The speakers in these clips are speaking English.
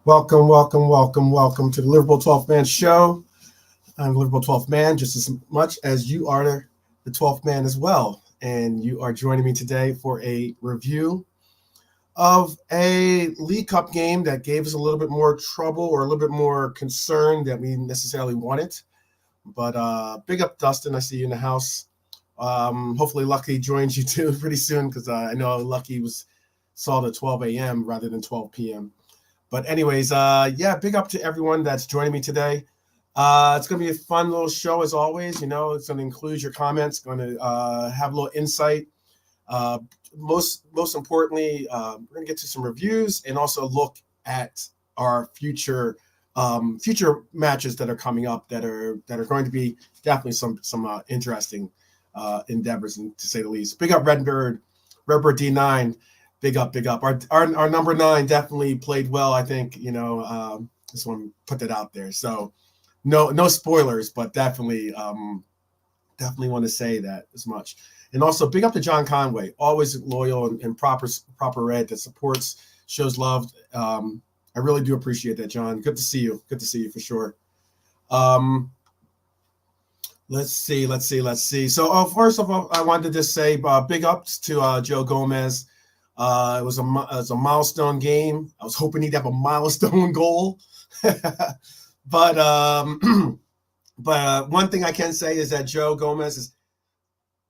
Welcome, welcome, welcome, welcome to the Liverpool 12th Man Show. I'm Liverpool 12th Man just as much as you are the 12th man as well. And you are joining me today for a review of a League Cup game that gave us a little bit more trouble or a little bit more concern than we necessarily wanted. But big up, Dustin. I see you in the house. Hopefully Lucky joins you too pretty soon because I know Lucky saw the 12 a.m. rather than 12 p.m. But anyways, big up to everyone that's joining me today. It's going to be a fun little show as always. You know, it's going to include your comments, going to have a little insight. Uh, most importantly, we're going to get to some reviews and also look at our future matches that are coming up that are going to be definitely some interesting endeavors, to say the least. Big up Redbird D9. Big up. Our number 9 definitely played well. I think, just want to put that out there. So no spoilers, but definitely want to say that as much. And also big up to John Conway, always loyal and proper red that supports, shows love. I really do appreciate that, John. Good to see you. Good to see you for sure. Let's see. So first of all, I wanted to just say big ups to Joe Gomez. It was a milestone game. I was hoping he'd have a milestone goal. But one thing I can say is that Joe Gomez is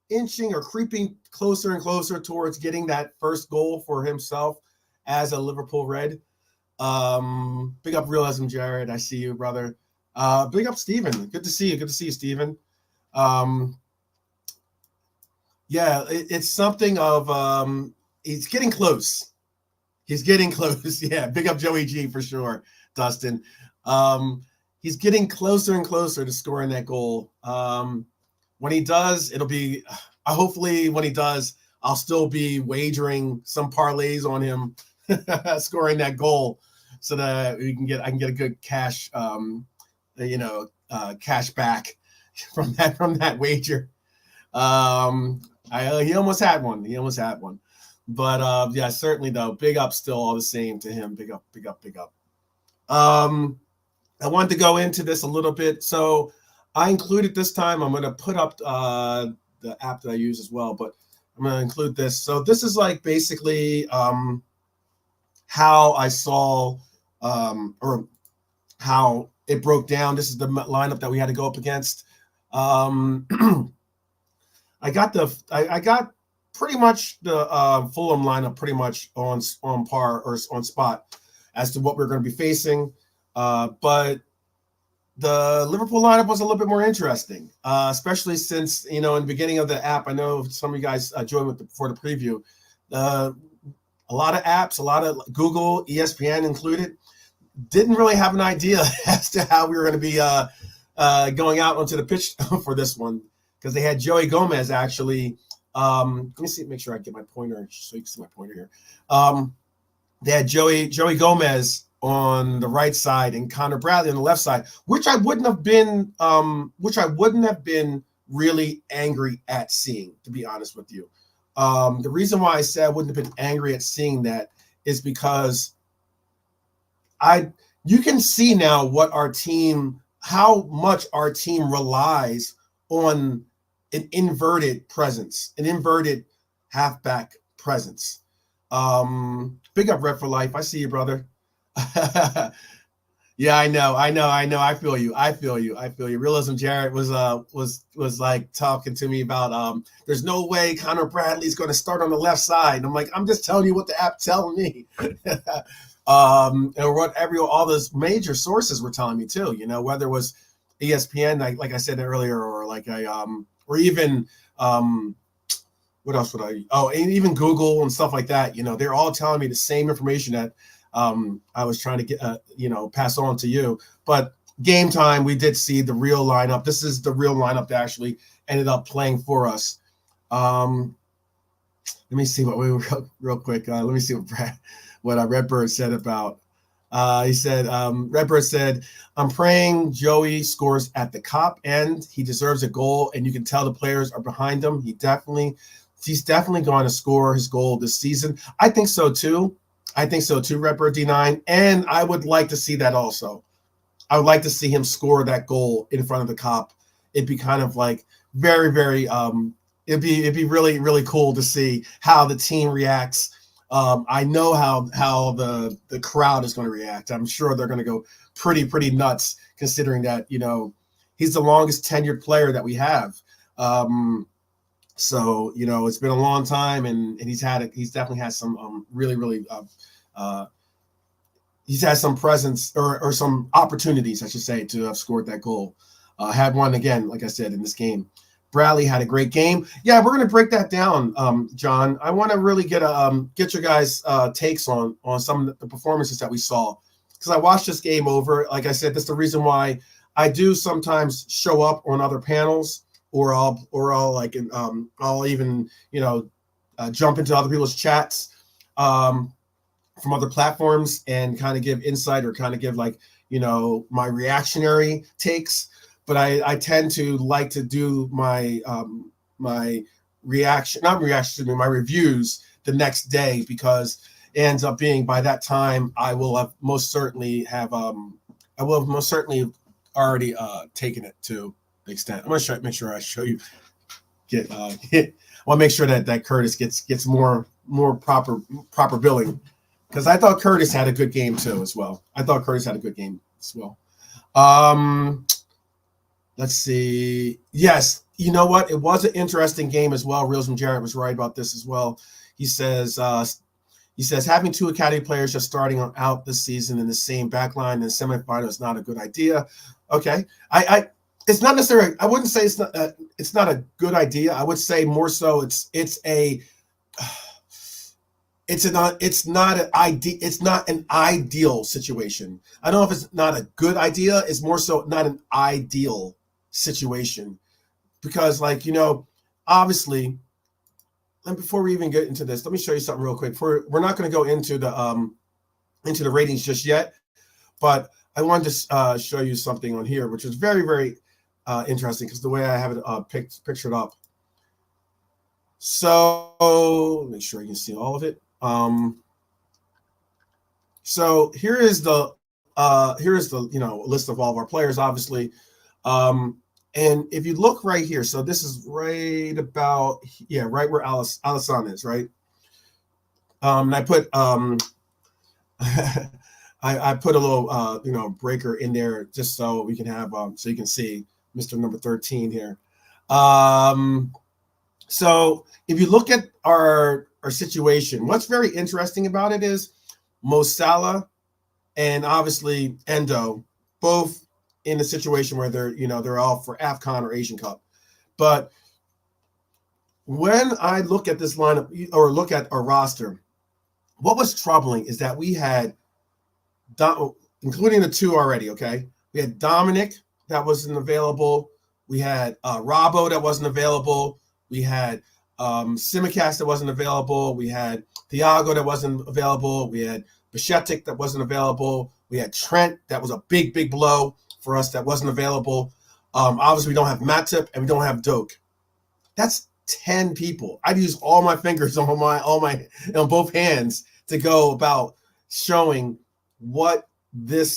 inching or creeping closer and closer towards getting that first goal for himself as a Liverpool Red. Big up Realism, Jared. I see you, brother. Big up Steven. Good to see you. Good to see you, Steven. It's something of he's getting close. Yeah, big up Joey G for sure, Dustin. He's getting closer and closer to scoring that goal. When he does, hopefully when he does, I'll still be wagering some parlays on him scoring that goal so that I can get a good cash cash back from that wager. He almost had one. But certainly though, big up still all the same to him. Big up. I wanted to go into this a little bit. So I included this time, I'm going to put up the app that I use as well, but I'm going to include this. So this is like basically how I saw or how it broke down. This is the lineup that we had to go up against. I got pretty much the Fulham lineup pretty much on par or on spot as to what we're going to be facing. But the Liverpool lineup was a little bit more interesting, especially since, in the beginning of the app, I know some of you guys joined for the preview. A lot of apps, a lot of Google, ESPN included, didn't really have an idea as to how we were going to be going out onto the pitch for this one, because they had Joey Gomez actually. Let me see, make sure I get my pointer so you can see my pointer here. They had Joey Gomez on the right side and Connor Bradley on the left side, which I wouldn't have been really angry at seeing, to be honest with you. The reason why I said I wouldn't have been angry at seeing that is because you can see now how much our team relies on an inverted presence, an inverted halfback presence. Big up Red for Life. I see you, brother. Yeah, I know. I feel you. Realism Jared was like talking to me about there's no way Connor Bradley's going to start on the left side. And I'm like, I'm just telling you what the app's telling me. And what all those major sources were telling me too, whether it was ESPN, like I said earlier, or like or even what else would I? Oh, and even Google and stuff like that. They're all telling me the same information that I was trying to get, pass on to you. But game time, we did see the real lineup. This is the real lineup that actually ended up playing for us. Let me see real quick. Let me see what Redbird said about. He said, Redbird said, I'm praying Joey scores at the Cup end. He deserves a goal, and you can tell the players are behind him. He's definitely going to score his goal this season. I think so too. I think so too, Redbird D9. And I would like to see that also. I would like to see him score that goal in front of the cop. It'd be kind of like very, very it'd be really, really cool to see how the team reacts. I know how the crowd is going to react. I'm sure they're going to go pretty nuts, considering that, he's the longest tenured player that we have. So, it's been a long time, and he's definitely had some really, really he's had some presence or some opportunities, I should say, to have scored that goal. Had one again, like I said, in this game. Bradley had a great game. Yeah, we're going to break that down, John. I want to really get your guys' takes on some of the performances that we saw, because I watched this game over. Like I said, that's the reason why I do sometimes show up on other panels, or I'll even jump into other people's chats from other platforms and kind of give insight, or kind of give my reactionary takes. But I tend to like to do my my my reviews the next day, because it ends up being, by that time I will have most certainly already taken it to the extent. I'm going to make sure I show you. I want to make sure that Curtis gets more proper billing, because I thought Curtis had a good game too as well. Let's see. Yes, you know what? It was an interesting game as well. Reels from Jarrett was right about this as well. He says having two academy players just starting out this season in the same back line in the semifinal is not a good idea. Okay, it's not necessarily. I wouldn't say it's not a good idea. I would say more so it's not an ideal situation. I don't know if it's not a good idea. It's more so not an ideal situation, because obviously, and before we even get into this, let me show you something real quick. We're not going to go into the ratings just yet, but I wanted to show you something on here, which is very, very interesting, because the way I have it pictured up. So make sure you can see all of it. So here is the list of all of our players, obviously. And if you look right here, so this is right about, right where Alisson is, right? And I put I put a little breaker in there just so we can have so you can see Mr. Number 13 here. So if you look at our situation, what's very interesting about it is Mo Salah and obviously Endo, both in a situation where they're all for AFCON or Asian Cup. But when I look at this lineup, or look at our roster, what was troubling is that we had, including the two already, okay? We had Dominic that wasn't available. We had Robbo that wasn't available. We had Simicast that wasn't available. We had Thiago that wasn't available. We had Bishetic that wasn't available. We had Trent that was a big blow for us that wasn't available. Obviously, we don't have Matip and we don't have Doak. That's 10 people. I'd use all my fingers on both hands to go about showing what we're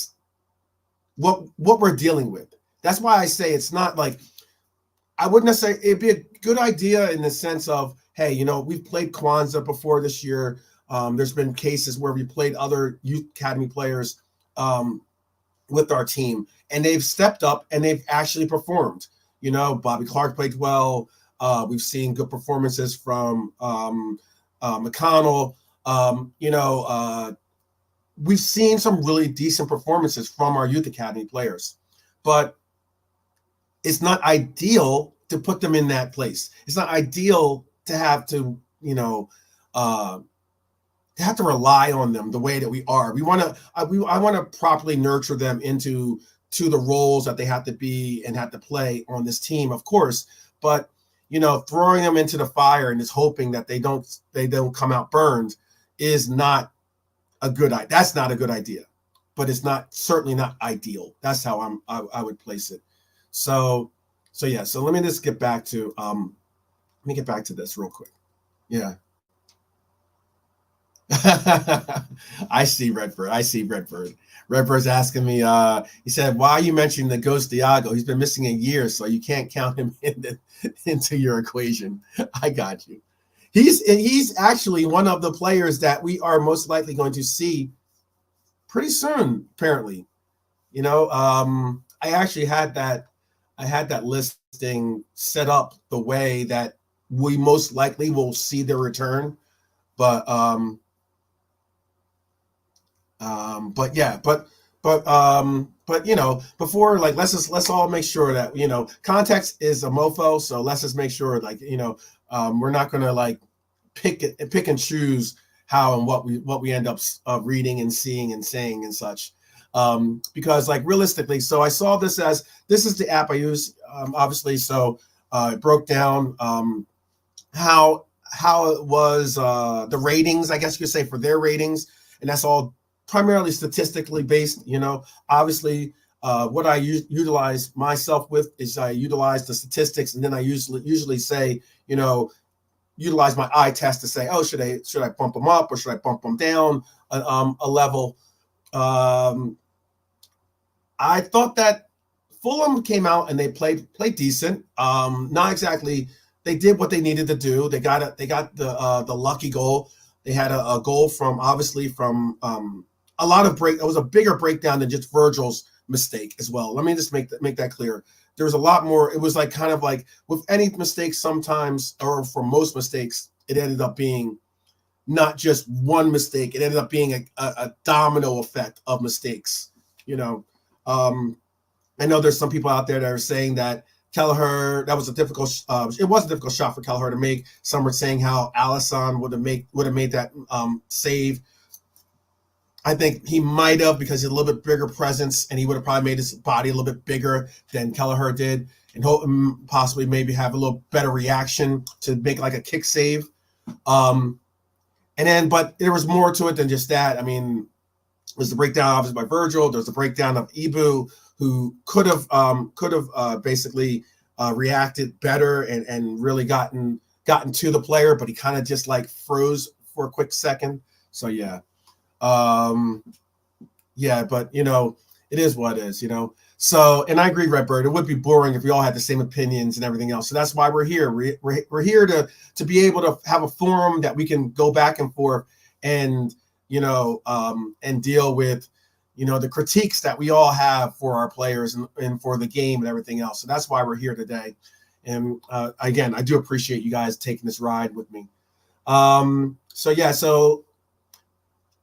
dealing with. That's why I say it's not like, I wouldn't necessarily, it'd be a good idea in the sense of, hey, we've played Kwanzaa before this year. There's been cases where we played other youth academy players with our team, and they've stepped up and they've actually performed. Bobby Clark played well. We've seen good performances from McConnell. We've seen some really decent performances from our youth academy players, but it's not ideal to put them in that place. It's not ideal to have to, have to rely on them the way that we are. I want to properly nurture them into the roles that they have to be and have to play on this team, of course. But throwing them into the fire and just hoping that they don't come out burned is not a good idea. That's not a good idea, but it's certainly not ideal. That's how I would place it. So let me just get back to this real quick. Yeah. I see Redbird. I see Redbird. Redbird's asking me, he said, why are you mentioning the ghost Diago? He's been missing a year, so you can't count him into your equation. I got you. He's actually one of the players that we are most likely going to see pretty soon, apparently. I actually had that listing set up the way that we most likely will see the return. But before, like, let's all make sure that context is a mofo. So let's just make sure, like, we're not gonna like pick and choose how and what we end up reading and seeing and saying and such. Because, like, realistically, so I saw this is the app I use, obviously. So it broke down how it was, the ratings, I guess you could say, for their ratings, and that's all primarily statistically based. Obviously, what I utilize myself with is I utilize the statistics, and then I usually say, utilize my eye test to say, oh, should I bump them up or should I bump them down a level? I thought that Fulham came out and they played decent. Not exactly. They did what they needed to do. They got the lucky goal. They had a goal from a lot of break. It was a bigger breakdown than just Virgil's mistake as well. Let me just make that clear. There was a lot more. It was like kind of like with any mistakes, sometimes, or for most mistakes, it ended up being not just one mistake. It ended up being a domino effect of mistakes. I know there's some people out there that are saying that Kelleher, that was a difficult. It was a difficult shot for Kelleher to make. Some were saying how Alisson would have made that save. I think he might have, because he's a little bit bigger presence, and he would have probably made his body a little bit bigger than Kelleher did, and possibly maybe have a little better reaction to make like a kick save. But there was more to it than just that. I mean, there's the breakdown obviously by Virgil. There's the breakdown of Ibu, who could have basically reacted better and really gotten to the player, but he kind of just like froze for a quick second. So yeah. But it is what it is, So, and I agree, Redbird, it would be boring if we all had the same opinions and everything else. So that's why we're here. We're here to be able to have a forum that we can go back and forth and and deal with the critiques that we all have for our players and for the game and everything else. So that's why we're here today. And again, I do appreciate you guys taking this ride with me. So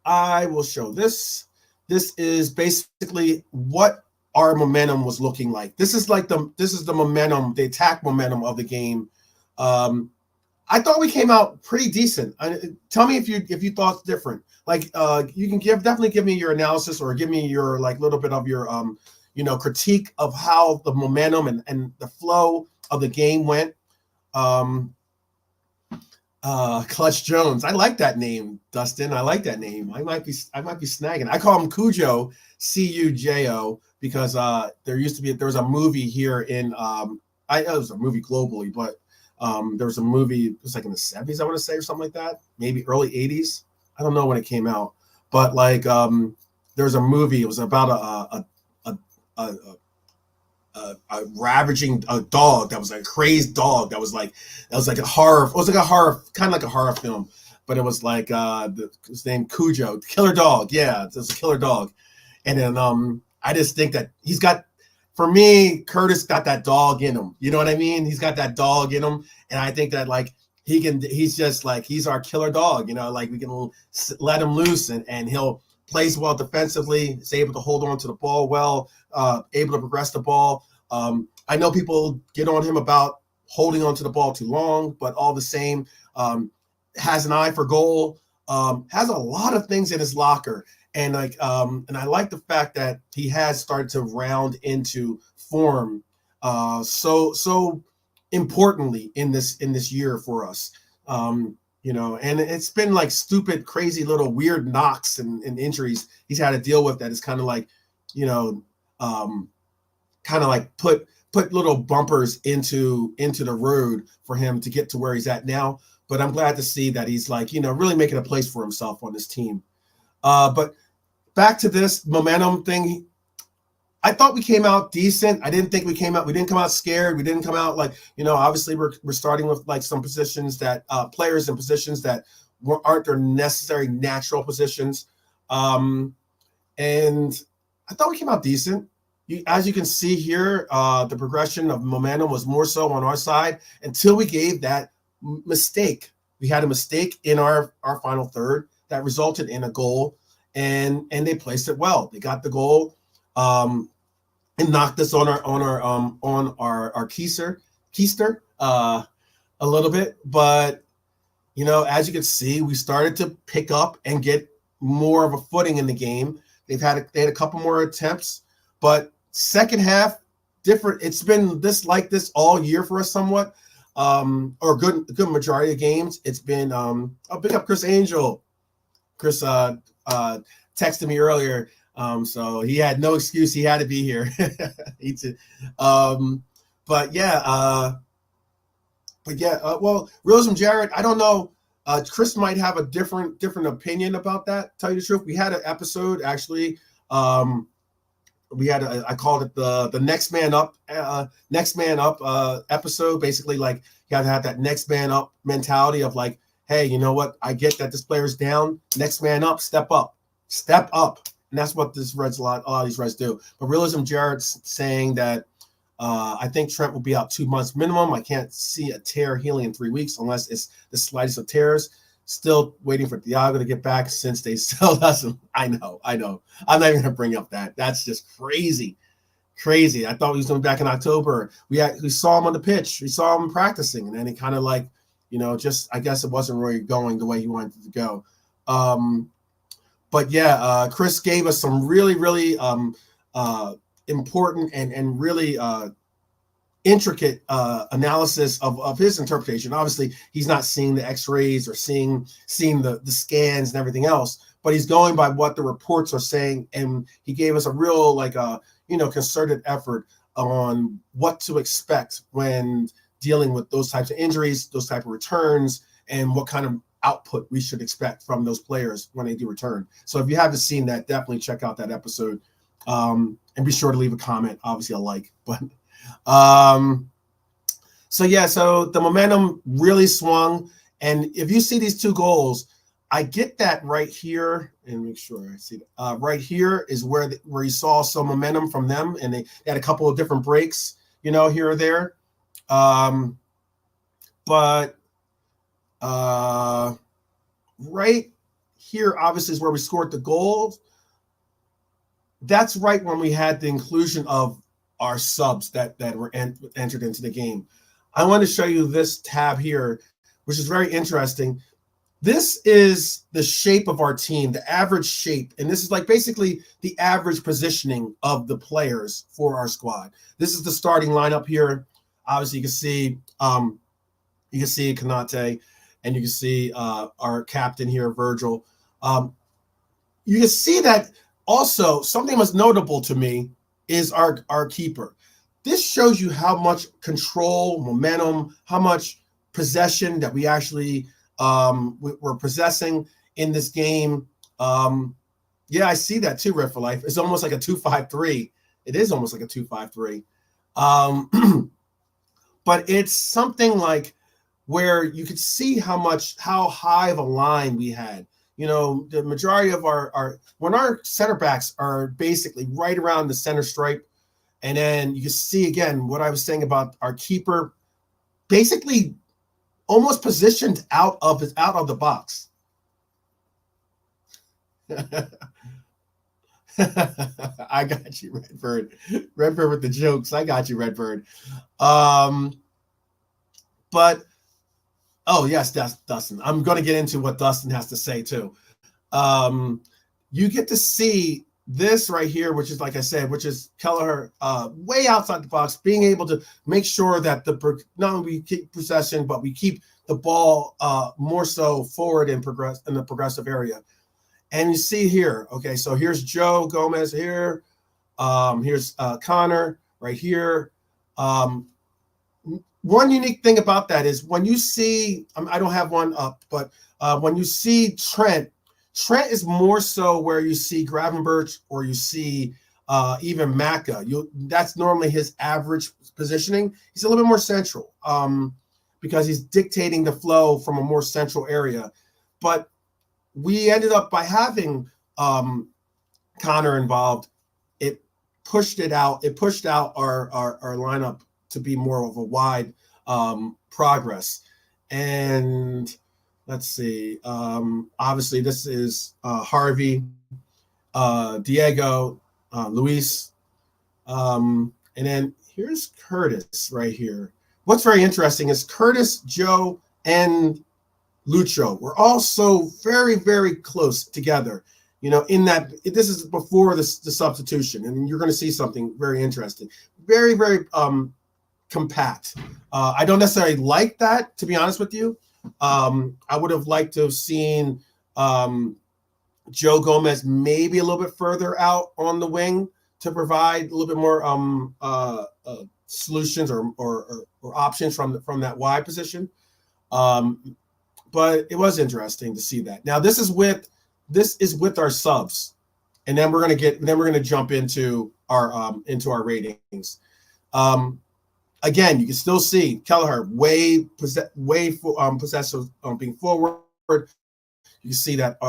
I will show this. This is basically what our momentum was looking like. This is the momentum, the attack momentum of the game. I thought we came out pretty decent. Tell me if you thought different. Like, you can definitely give me your analysis, or give me your like little bit of your critique of how the momentum and the flow of the game went. Clutch Jones. I like that name, Dustin. I like that name. I might be snagging. I call him Cujo, Cujo, because there was a movie here in it was a movie globally, but there was a movie, it was like in the 70s, I want to say, or something like that, maybe early 80s. I don't know when it came out, but like there's a movie. It was about a ravaging dog that was like a crazed dog that was like a horror. It was like a horror, kind of like a horror film, but it was like his name Cujo, the killer dog. Yeah, it's a killer dog. And then I just think that for me, Curtis got that dog in him. You know what I mean? He's got that dog in him, and I think that like he's just like, he's our killer dog. Like we can let him loose, and he'll plays well defensively. Is able to hold on to the ball well. Able to progress the ball. I know people get on him about holding on to the ball too long, but all the same, has an eye for goal. Has a lot of things in his locker. And and I like the fact that he has started to round into form so importantly in this year for us. And it's been like stupid, crazy little weird knocks and injuries he's had to deal with that is kind of like, kind of like put little bumpers into the road for him to get to where he's at now. but I'm glad to see that he's like, really making a place for himself on this team. But back to this momentum thing. I thought we came out decent. We didn't come out scared. We didn't come out like, obviously we're starting with like some positions that players in positions that aren't their necessary natural positions. And I thought we came out decent. As you can see here, the progression of momentum was more so on our side until we gave that mistake. We had a mistake in our final third that resulted in a goal, and they placed it well. They got the goal. And knocked us on our keister a little bit, but as you can see, we started to pick up and get more of a footing in the game. They had a couple more attempts, but second half different. It's been like this all year for us, somewhat, or good majority of games. It's been I'll pick up Chris Angel. Chris texted me earlier. So he had no excuse. He had to be here. Well, Realism Jared, I don't know. Chris might have a different opinion about that. Tell you the truth, we had an episode actually. I called it the next man up episode. Basically, like you have to have that next man up mentality of like, hey, you know what? I get that this player's down. Next man up, step up. And that's what a lot of these Reds do. But Realism Jared's saying that I think Trent will be out 2 months minimum. I can't see a tear healing in 3 weeks unless it's the slightest of tears. Still waiting for Thiago to get back since they still doesn't. I know. I'm not even going to bring up that. That's just crazy. I thought he was going to be back in October. We saw him on the pitch. We saw him practicing. And then he kind of like, just I guess it wasn't really going the way he wanted it to go. But yeah, Chris gave us some really, really important and really intricate analysis of his interpretation. Obviously, he's not seeing the X-rays or seeing the scans and everything else, but he's going by what the reports are saying, and he gave us a real concerted effort on what to expect when dealing with those types of injuries, those type of returns, and what kind of output we should expect from those players when they do return. So if you haven't seen that, definitely check out that episode, and be sure to leave a comment, obviously a like. But so the momentum really swung, and if you see these two goals, I get that right here, and make sure I see that. Right here is where you saw some momentum from them, and they had a couple of different breaks, here or there. But right here, obviously, is where we scored the goals. That's right when we had the inclusion of our subs that were entered into the game. I want to show you this tab here, which is very interesting. This is the shape of our team, the average shape, and this is like basically the average positioning of the players for our squad. This is the starting lineup here. Obviously, you can see Konate, and you can see our captain here, Virgil. You can see that also something that's notable to me is our keeper. This shows you how much control, momentum, how much possession that we actually we're possessing in this game. Yeah, I see that too, Red for Life. It's almost like a 2-5-3. It is almost like a 2-5-3. But it's something like where you could see how high of a line we had. The majority of when our center backs are basically right around the center stripe, and then you can see again what I was saying about our keeper, basically almost positioned out of the box. I got you, Redbird. Redbird with the jokes. I got you, Redbird. But oh yes, that's Dustin. I'm going to get into what Dustin has to say too. You get to see this right here, which is, like I said, which is Kelleher way outside the box, being able to make sure that not only we keep possession, but we keep the ball more so forward and progress in the progressive area. And you see here, okay, so here's Joe Gomez here. Here's Connor right here. one unique thing about that is when you see, I don't have one up, but when you see Trent is more so where you see Gravenberch or you see even Maka. That's normally his average positioning. He's a little bit more central because he's dictating the flow from a more central area. But we ended up by having Connor involved. It pushed it out. It pushed out our lineup to be more of a wide progress. And let's see. Obviously, this is Harvey, Diego, Luis, and then here's Curtis right here. What's very interesting is Curtis, Joe, and Lucho were all so very, very close together. In that this is before the substitution, and you're going to see something very interesting. Very, very compact. I don't necessarily like that, to be honest with you. I would have liked to have seen Joe Gomez maybe a little bit further out on the wing to provide a little bit more solutions or options from that wide position. But it was interesting to see that. Now this is with our subs, and then we're gonna jump into our ratings. Again, you can still see Kelleher way possessive being forward. You can see that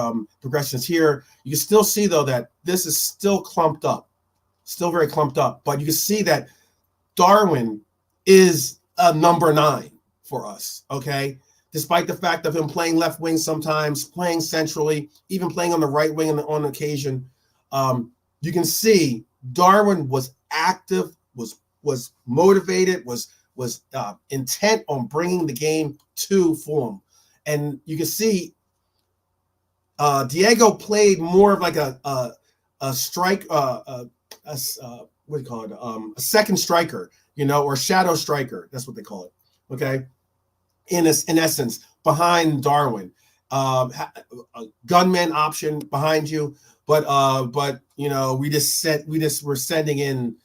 progressions here. You can still see though that this is still clumped up, still very clumped up. But you can see that Darwin is a number 9 for us. Okay. Despite the fact of him playing left wing sometimes, playing centrally, even playing on the right wing on occasion, you can see Darwin was active, was motivated, was intent on bringing the game to Fulham. And you can see Diego played more of like a strike, what do you call it? A second striker, or shadow striker. That's what they call it. Okay. In essence, behind Darwin, a gunman option behind you, but we're sending in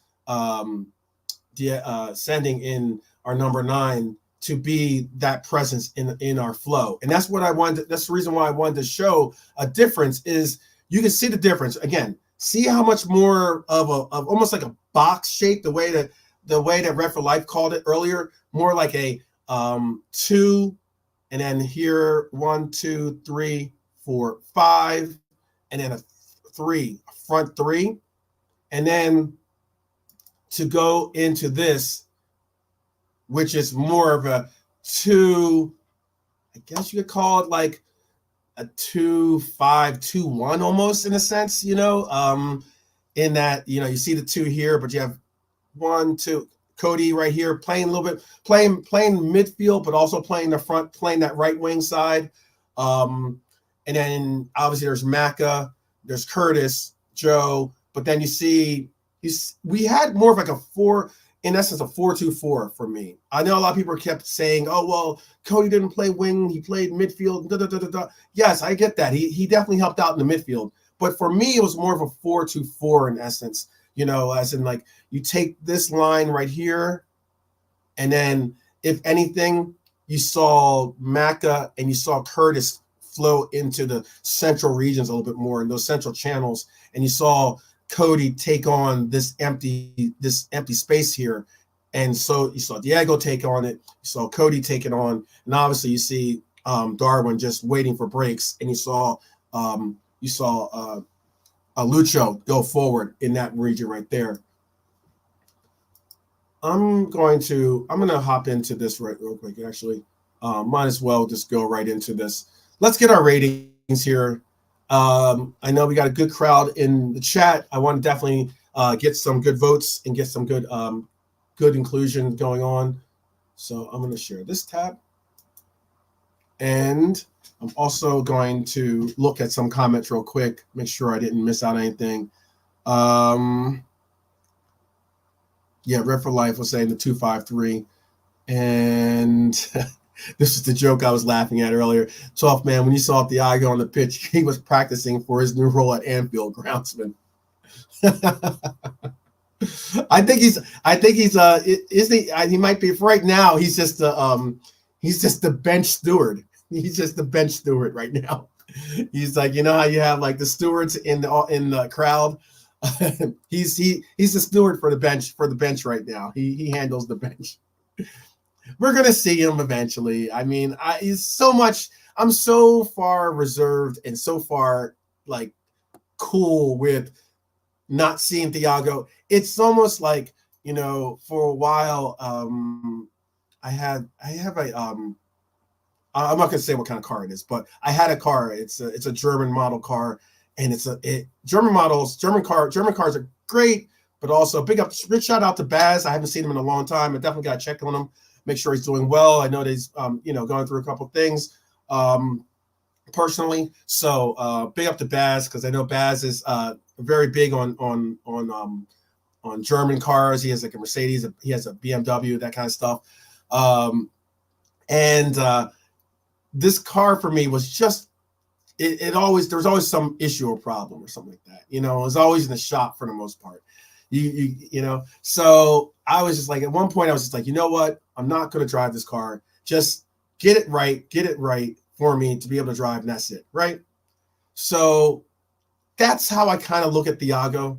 our number 9 to be that presence in our flow, and that's what I wanted. That's the reason why I wanted to show a difference. Is you can see the difference again. See how much more of almost like a box shape, the way that Red for Life called it earlier, more like a 2, and then here 1, 2, 3, 4, 5, and then a 3, a front 3, and then to go into this, which is more of a 2. I guess you could call it like a 2-5-2-1 almost in a sense. In that you see the 2 here, but you have 1, 2. Cody right here playing a little bit, playing midfield, but also playing the front, playing that right wing side. And then obviously there's Maka, there's Curtis, Joe, but then you see we had more of like a 4, in essence, a 4-2-4 for me. I know a lot of people kept saying, oh, well, Cody didn't play wing, he played midfield. Yes, I get that. He definitely helped out in the midfield. But for me, it was more of a 4-2-4 in essence. As in like you take this line right here, and then if anything, you saw Maka and you saw Curtis flow into the central regions a little bit more in those central channels, and you saw Cody take on this empty space here, and so you saw Diego take on it, you saw Cody take it on, and obviously you see Darwin just waiting for breaks, and you saw Lucho go forward in that region right there. I'm going to hop into this real quick. Actually, might as well just go right into this. Let's get our ratings here. I know we got a good crowd in the chat. I want to definitely get some good votes and get some good inclusion going on. So I'm going to share this tab, and I'm also going to look at some comments real quick, make sure I didn't miss out anything. Red for Life was saying the 2-5-3. And this is the joke I was laughing at earlier. 12th man, when you saw Thiago on the pitch, he was practicing for his new role at Anfield, groundsman. I think he's isn't he? He might be right now. He's just the bench steward. He's just the bench steward right now. He's like, you know how you have like the stewards in the crowd. He's the steward for the bench right now. He handles the bench. We're gonna see him eventually. I mean, he's so much. I'm so far reserved and so far like cool with not seeing Thiago. It's almost like, you know, for a while, I have a I'm not gonna say what kind of car it is, but I had a car. It's a German model car, and German cars are great, but also big shout out to Baz. I haven't seen him in a long time. I definitely got to check on him, make sure he's doing well. I know that he's going through a couple of things personally. So big up to Baz, because I know Baz is very big on German cars. He has like a Mercedes, he has a BMW, that kind of stuff. And this car for me was just there was always some issue or problem or something like that. You know, it was always in the shop for the most part. You know, so I was just like, at one point I was just like, you know what? I'm not going to drive this car. Just get it right for me to be able to drive, and that's it, right? So that's how I kind of look at Thiago.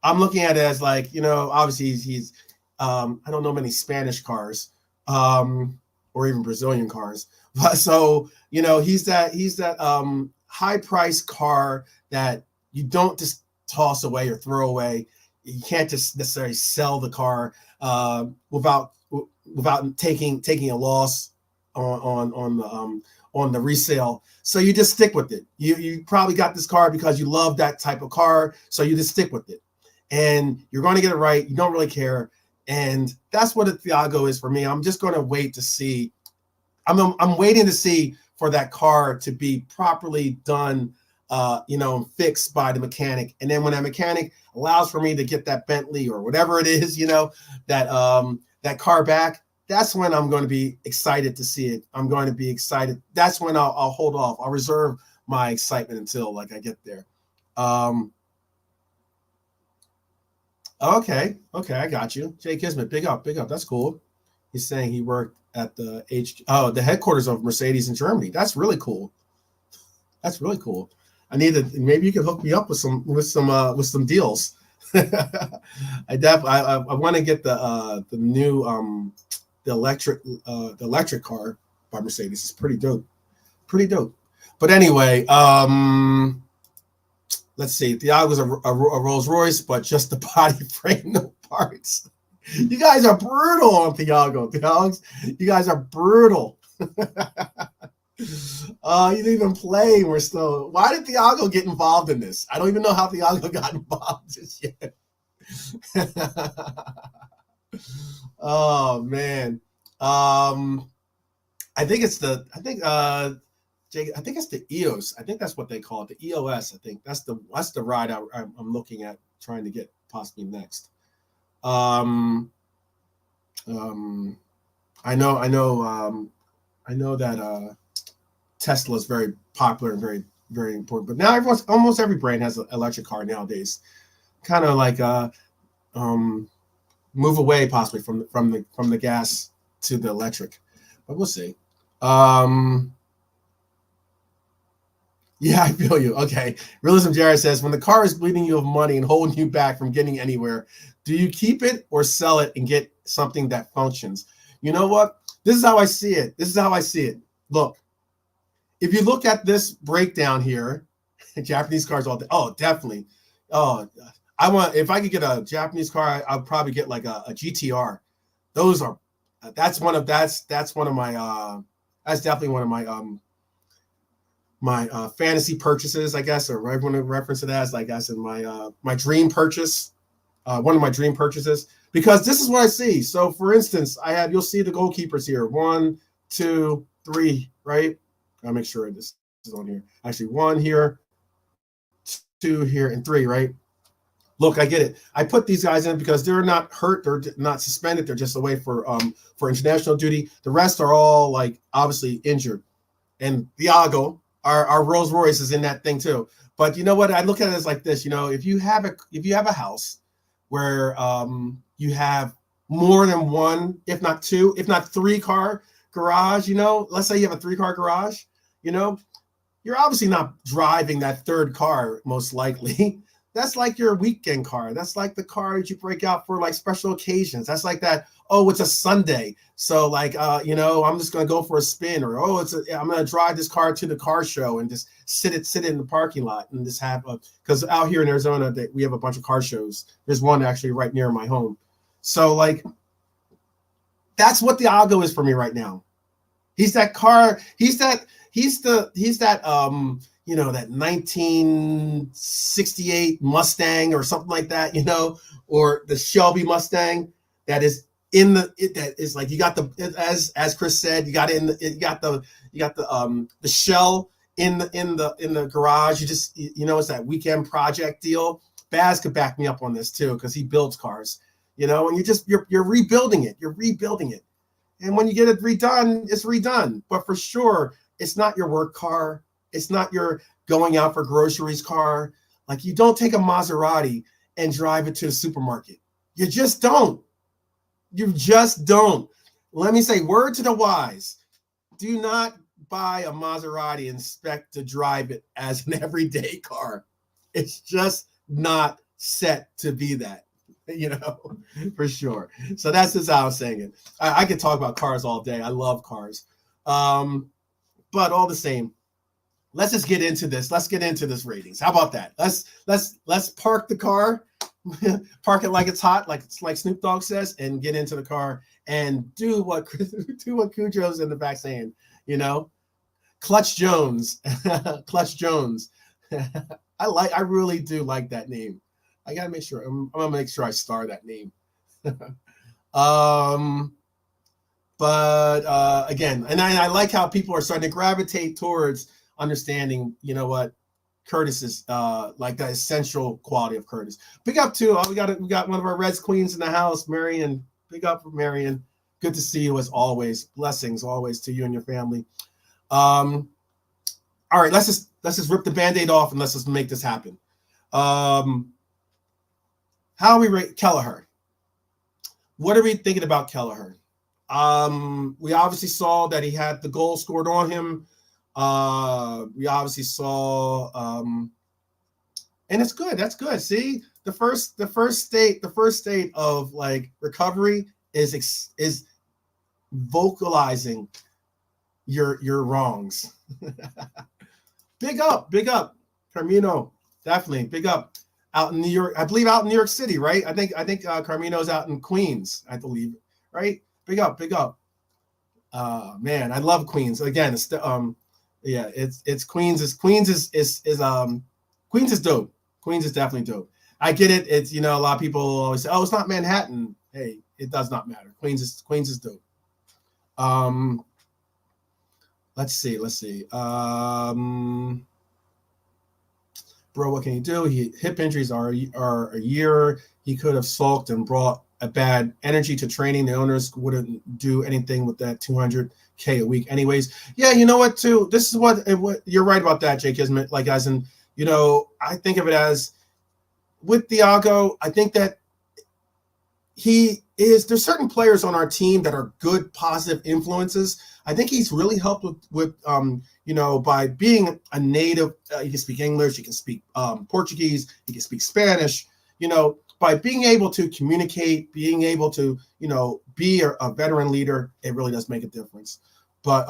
I'm looking at it as like, you know, obviously he's I don't know many Spanish cars or even Brazilian cars. But so, you know, he's that high price car that you don't just toss away or throw away. You can't just necessarily sell the car without taking a loss on the resale. So you just stick with it. You probably got this car because you love that type of car, so you just stick with it. And you're going to get it right. You don't really care. And that's what a Thiago is for me. I'm just going to wait to see. I'm waiting to see for that car to be properly done, fixed by the mechanic. And then when that mechanic allows for me to get that Bentley or whatever it is, you know, that car back, that's when I'm going to be excited to see it. I'm going to be excited. That's when I'll hold off. I'll reserve my excitement until like I get there. Okay, I got you. Jay Kismet, big up. That's cool. He's saying he worked at the the headquarters of Mercedes in Germany. That's really cool. Maybe you could hook me up with some deals. I want to get the new the electric car by Mercedes. It's pretty dope. But anyway, let's see. Thiago's a Rolls Royce, but just the body frame, no parts. You guys are brutal on Thiago. You guys are brutal. He's even playing. Why did Thiago get involved in this? I don't even know how Thiago got involved just yet. Oh man. I think it's the EOS. I think that's what they call it, the EOS. I think that's the ride I'm looking at trying to get possibly next. I know that Tesla is very popular and very, very important. But now almost every brand has an electric car nowadays. Kind of like move away possibly from the gas to the electric, but we'll see. Yeah, I feel you. Okay. Realism Jared says, when the car is bleeding you of money and holding you back from getting anywhere, do you keep it or sell it and get something that functions? You know what? This is how I see it. Look, if you look at this breakdown here, Japanese cars all day. Oh, definitely. Oh, if I could get a Japanese car, I'd probably get like a GTR. That's definitely one of my fantasy purchases, I guess, or I want to reference it as, like, as in my dream purchase, one of my dream purchases, because this is what I see. So, for instance, you'll see the goalkeepers here, 1, 2, 3, right? I'll make sure this is on here. Actually, 1 here, 2 here, and 3, right? Look, I get it. I put these guys in because they're not hurt, they're not suspended, they're just away for international duty. The rest are all, like, obviously injured. And Thiago, our Rolls Royce, is in that thing too. But you know what? I look at it as like this. You know, if you have a house, where you have more than one, if not two, if not three car garage. Let's say you have a 3-car garage. You're obviously not driving that third car, most likely. That's like your weekend car. That's like the car that you break out for like special occasions. That's like that. Oh, it's a Sunday, so like I'm just gonna go for a spin, or I'm gonna drive this car to the car show and just sit in the parking lot and just have because out here in Arizona we have a bunch of car shows. There's one actually right near my home, so like that's what the Algo is for me right now. He's that car. He's that 1968 Mustang or something like that, or the Shelby Mustang that is that is like, you got as Chris said, you got the shell in the garage. You just, it's that weekend project deal. Baz could back me up on this too, because he builds cars, and you're rebuilding it. You're rebuilding it. And when you get it redone, it's redone. But for sure, it's not your work car. It's not your going out for groceries car. Like, you don't take a Maserati and drive it to the supermarket. You just don't. You just don't. Let me say, word to the wise. Do not buy a Maserati and expect to drive it as an everyday car. It's just not set to be that. For sure. So that's just how I'm saying it. I could talk about cars all day. I love cars. But all the same, let's just get into this. Let's get into this ratings. How about that? Let's park the car, park it like it's hot, like Snoop Dogg says, and get into the car and do what Cujo's in the back saying, Clutch Jones. Clutch Jones. I really do like that name. I gotta make sure. I'm gonna make sure I star that name. But again, and I like how people are starting to gravitate towards understanding, what Curtis is like, that essential quality of Curtis. Big up to we got one of our Reds Queens in the house, Marion. Big up for Marion. Good to see you as always. Blessings always to you and your family. All right, let's just rip the Band-Aid off and let's just make this happen. How we rate Kelleher? What are we thinking about Kelleher? We obviously saw that he had the goal scored on him. We obviously saw, and it's good. That's good. See, the first state of like recovery is vocalizing your wrongs. Big up, Carmino. Definitely big up. Out in New York, I believe out in New York City, right? I think Carmino's out in Queens, I believe, right? Big up. Man, I love Queens. Again, it's Queens is Queens is dope. Queens is definitely dope. I get it. It's, a lot of people always say, oh, it's not Manhattan. Hey, it does not matter. Queens is dope. Let's see. Bro, what can he do? Hip injuries are a year. He could have sulked and brought a bad energy to training. The owners wouldn't do anything with that $200K a week anyways. Yeah, you know what, too? This is what you're right about that, Jake Kismet. Like, as in, I think of it as with Thiago, I think that there's certain players on our team that are good, positive influences. I think he's really helped with by being a native. He can speak English, he can speak Portuguese, he can speak Spanish. By being able to communicate, being able to be a veteran leader, it really does make a difference. But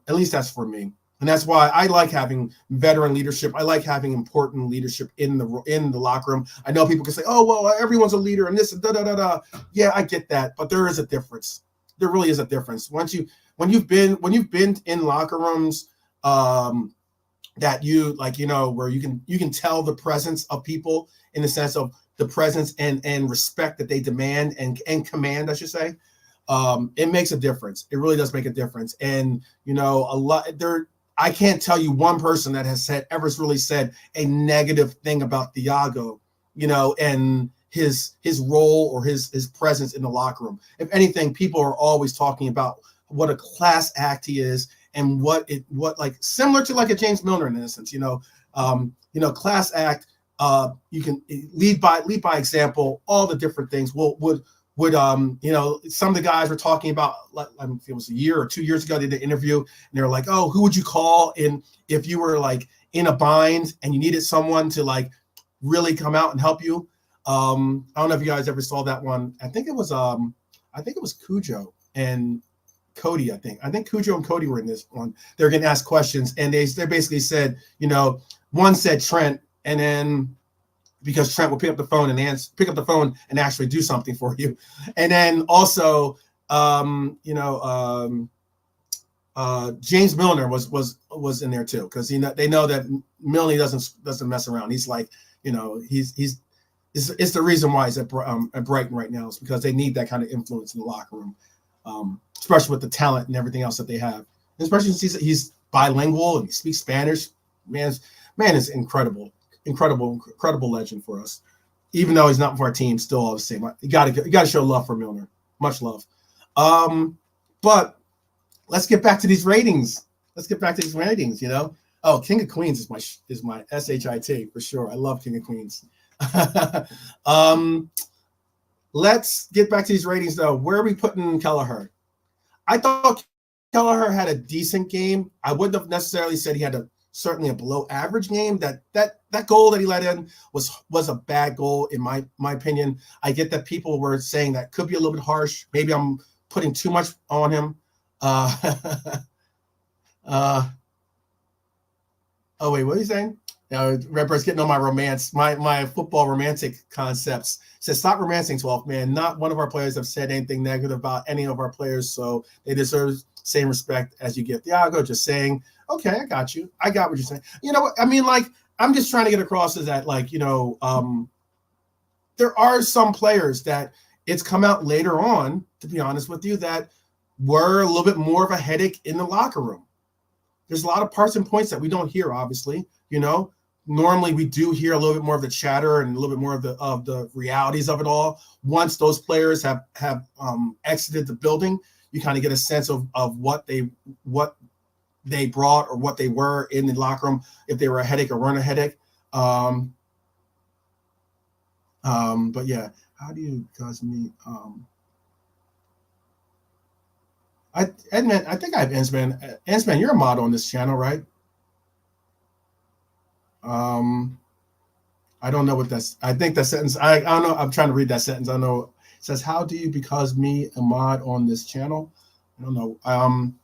at least that's for me, and that's why I like having veteran leadership. I like having important leadership in the locker room. I know people can say, "Oh, well, everyone's a leader," and this and da da da da. Yeah, I get that, but there is a difference. There really is a difference. When you've been in locker rooms that you like, where you can tell the presence of people in the sense of the presence and respect that they demand and command, I should say. It makes a difference. It really does make a difference. And I can't tell you one person that has ever really said a negative thing about Thiago, and his role or his presence in the locker room. If anything, people are always talking about what a class act he is, and what like similar to like a James Milner in a sense, class act, You can lead by example. All the different things would some of the guys were talking about. I mean, it was a year or 2 years ago. They did an interview, and they were like, "Oh, who would you call if you were like in a bind and you needed someone to like really come out and help you?" I don't know if you guys ever saw that one. I think it was Cujo and Cody. I think Cujo and Cody were in this one. They're getting asked questions, and they basically said, one said Trent, and then because Trent will pick up the phone and actually do something for you, and then also James Milner was in there too, because they know that Milner doesn't mess around. He's like it's the reason why he's at Brighton right now, is because they need that kind of influence in the locker room, especially with the talent and everything else that they have. And especially since he's bilingual and he speaks Spanish. Man is incredible legend for us. Even though he's not for our team, still all the same. You got to show love for Milner. Much love. But let's get back to these ratings. Oh, King of Queens is my SHIT for sure. I love King of Queens. Let's get back to these ratings though. Where are we putting Kelleher? I thought Kelleher had a decent game. I wouldn't have necessarily said he had certainly a below average game. That goal that he let in was a bad goal in my opinion. I get that people were saying that could be a little bit harsh. Maybe I'm putting too much on him. Oh wait, what are you saying? Redbird's getting on my romance, my football romantic concepts. Says stop romancing 12th man. Not one of our players have said anything negative about any of our players, so they deserve same respect as you get. I'll go just saying, okay, I got you. I got what you're saying. You know what I mean? Like, I'm just trying to get across is that, like, there are some players that it's come out later on, to be honest with you, that were a little bit more of a headache in the locker room. There's a lot of parts and points that we don't hear, obviously. Normally we do hear a little bit more of the chatter and a little bit more of the realities of it all. Once those players have exited the building, you kind of get a sense of what they brought or what they were in the locker room, if they were a headache or weren't a headache. But yeah, how do you guys meet? Edmund, I think I have Ensman. Ensman, you're a mod on this channel, right? I don't know what that's. I think that sentence. I don't know. I'm trying to read that sentence. I don't know. It says, "How do you because me a mod on this channel?" I don't know. I'm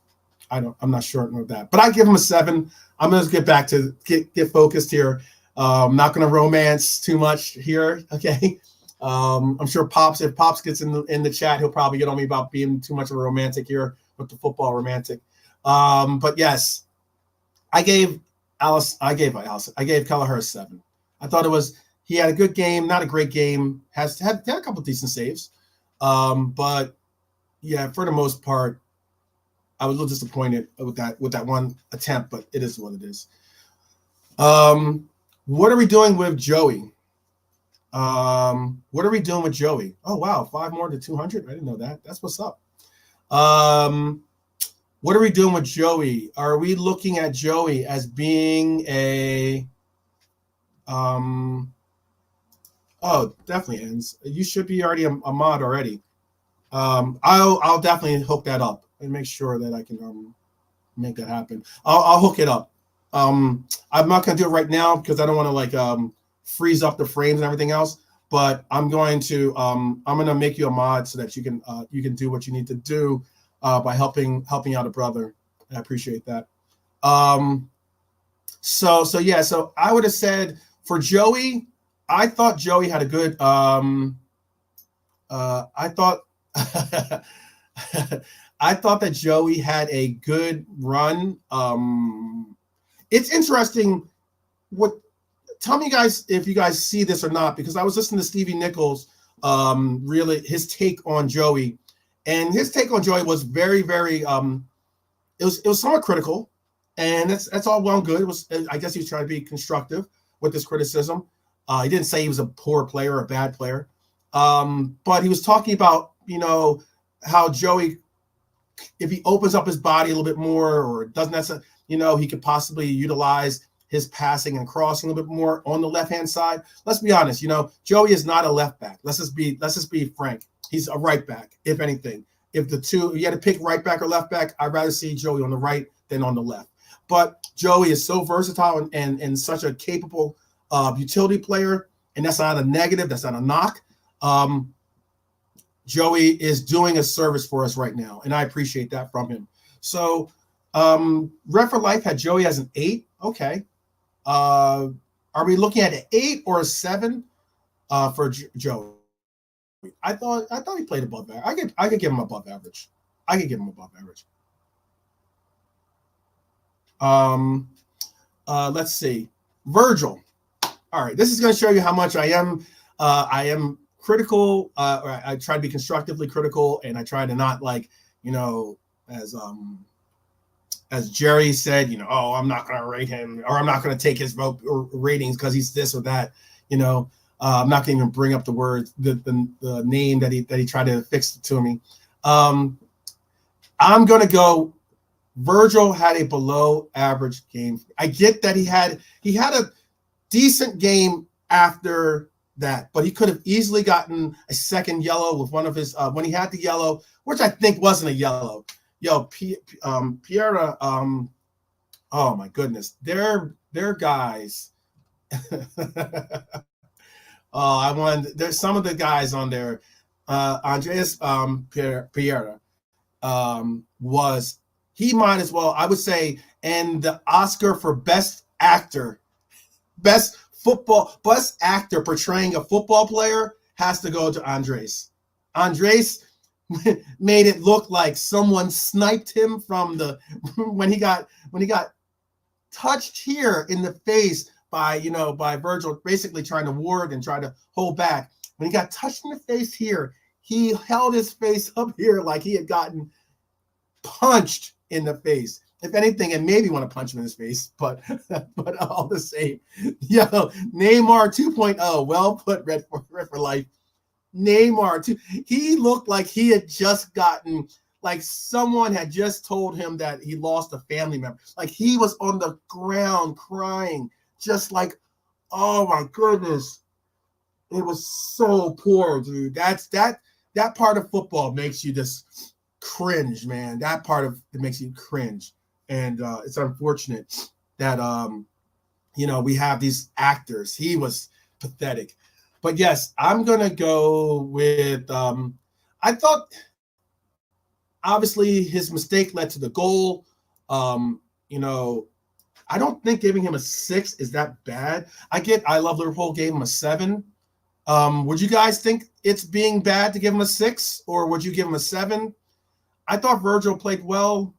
not sure of that, but I give him a 7. I'm gonna get back to get focused here. I'm not gonna romance too much here. Okay. I'm sure if Pops gets in the chat, he'll probably get on me about being too much of a romantic here with the football romantic. But yes, I gave Kelleher a 7. I thought he had a good game, not a great game. Had a couple decent saves, but yeah, for the most part, I was a little disappointed with that one attempt. But it is what it is. What are we doing with Joey? Oh wow, 5 more to 200. I didn't know that. That's what's up. What are we doing with Joey? Are we looking at Joey as being a oh, definitely ends. You should be already a mod already. I'll definitely hook that up and make sure that I can make that happen. I'll hook it up. I'm not gonna do it right now because I don't want to like freeze up the frames and everything else. But I'm going to make you a mod so that you can do what you need to do by helping out a brother. I appreciate that. So I would have said for Joey, I thought Joey had a good I thought that Joey had a good run. It's interesting tell me guys if you guys see this or not, because I was listening to Stevie Nichols really his take on Joey, and his take on Joey was very, very it was somewhat critical, and that's all well and good. It was, I guess he was trying to be constructive with this criticism. He didn't say he was a poor player or a bad player, but he was talking about how Joey, if he opens up his body a little bit more or doesn't necessarily, he could possibly utilize his passing and crossing a little bit more on the left-hand side. Let's be honest, Joey is not a left back. Let's just be frank. He's a right back, if anything. If you had to pick right back or left back, I'd rather see Joey on the right than on the left. But Joey is so versatile and such a capable utility player, and that's not a negative, that's not a knock. Joey is doing a service for us right now, and I appreciate that from him. So Red for Life had Joey as an 8. Okay. Are we looking at an 8 or a 7 for Joey? I thought he played above average. I could give him above average. Let's see. Virgil. All right, this is going to show you how much I am critical. I try to be constructively critical, and I try to not as Jerry said, I'm not going to rate him, or I'm not going to take his vote or ratings because he's this or that. I'm not going to even bring up the words, the name that he tried to fix to me. I'm going to go. Virgil had a below average game. I get that he had a decent game after that, but he could have easily gotten a second yellow with one of his when he had the yellow, which I think wasn't a yellow. Pierre, oh my goodness, they're guys. There's some of the guys on there. Andreas Pierre he might as well, I would say, and the Oscar for best actor portraying a football player has to go to Andres. Andres made it look like someone sniped him from when he got touched here in the face by Virgil, basically trying to ward and try to hold back. When he got touched in the face here, he held his face up here like he had gotten punched in the face. If anything, it made me want to punch him in his face, but all the same. Neymar 2.0. Well put, Red for Life. Neymar 2. He looked like he had just gotten, like someone had just told him that he lost a family member. Like he was on the ground crying, just like, oh my goodness. It was so poor, dude. That part of football makes you just cringe, man. That part of it makes you cringe. And it's unfortunate that we have these actors. He was pathetic. But yes, I'm gonna go with I thought obviously his mistake led to the goal. I don't think giving him a 6 is that bad. I Love Liverpool gave him a 7. Would you guys think it's being bad to give him a 6, or would you give him a 7? I thought Virgil played well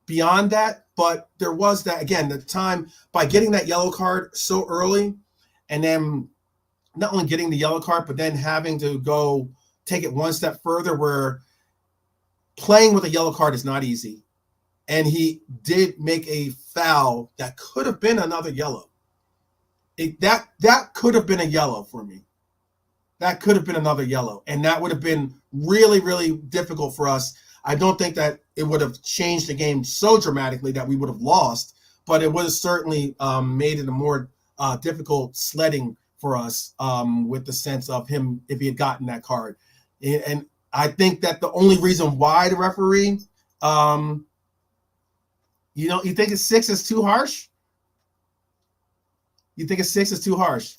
beyond that, but there was that, again, the time by getting that yellow card so early, and then not only getting the yellow card, but then having to go take it one step further, where playing with a yellow card is not easy. And he did make a foul that could have been another yellow. That could have been a yellow for me. That could have been another yellow. And that would have been really, really difficult for us. I don't think that it would have changed the game so dramatically that we would have lost, but it would have certainly made it a more difficult sledding for us with the sense of him if he had gotten that card. And I think that the only reason why the referee, you think a 6 is too harsh? You think a 6 is too harsh?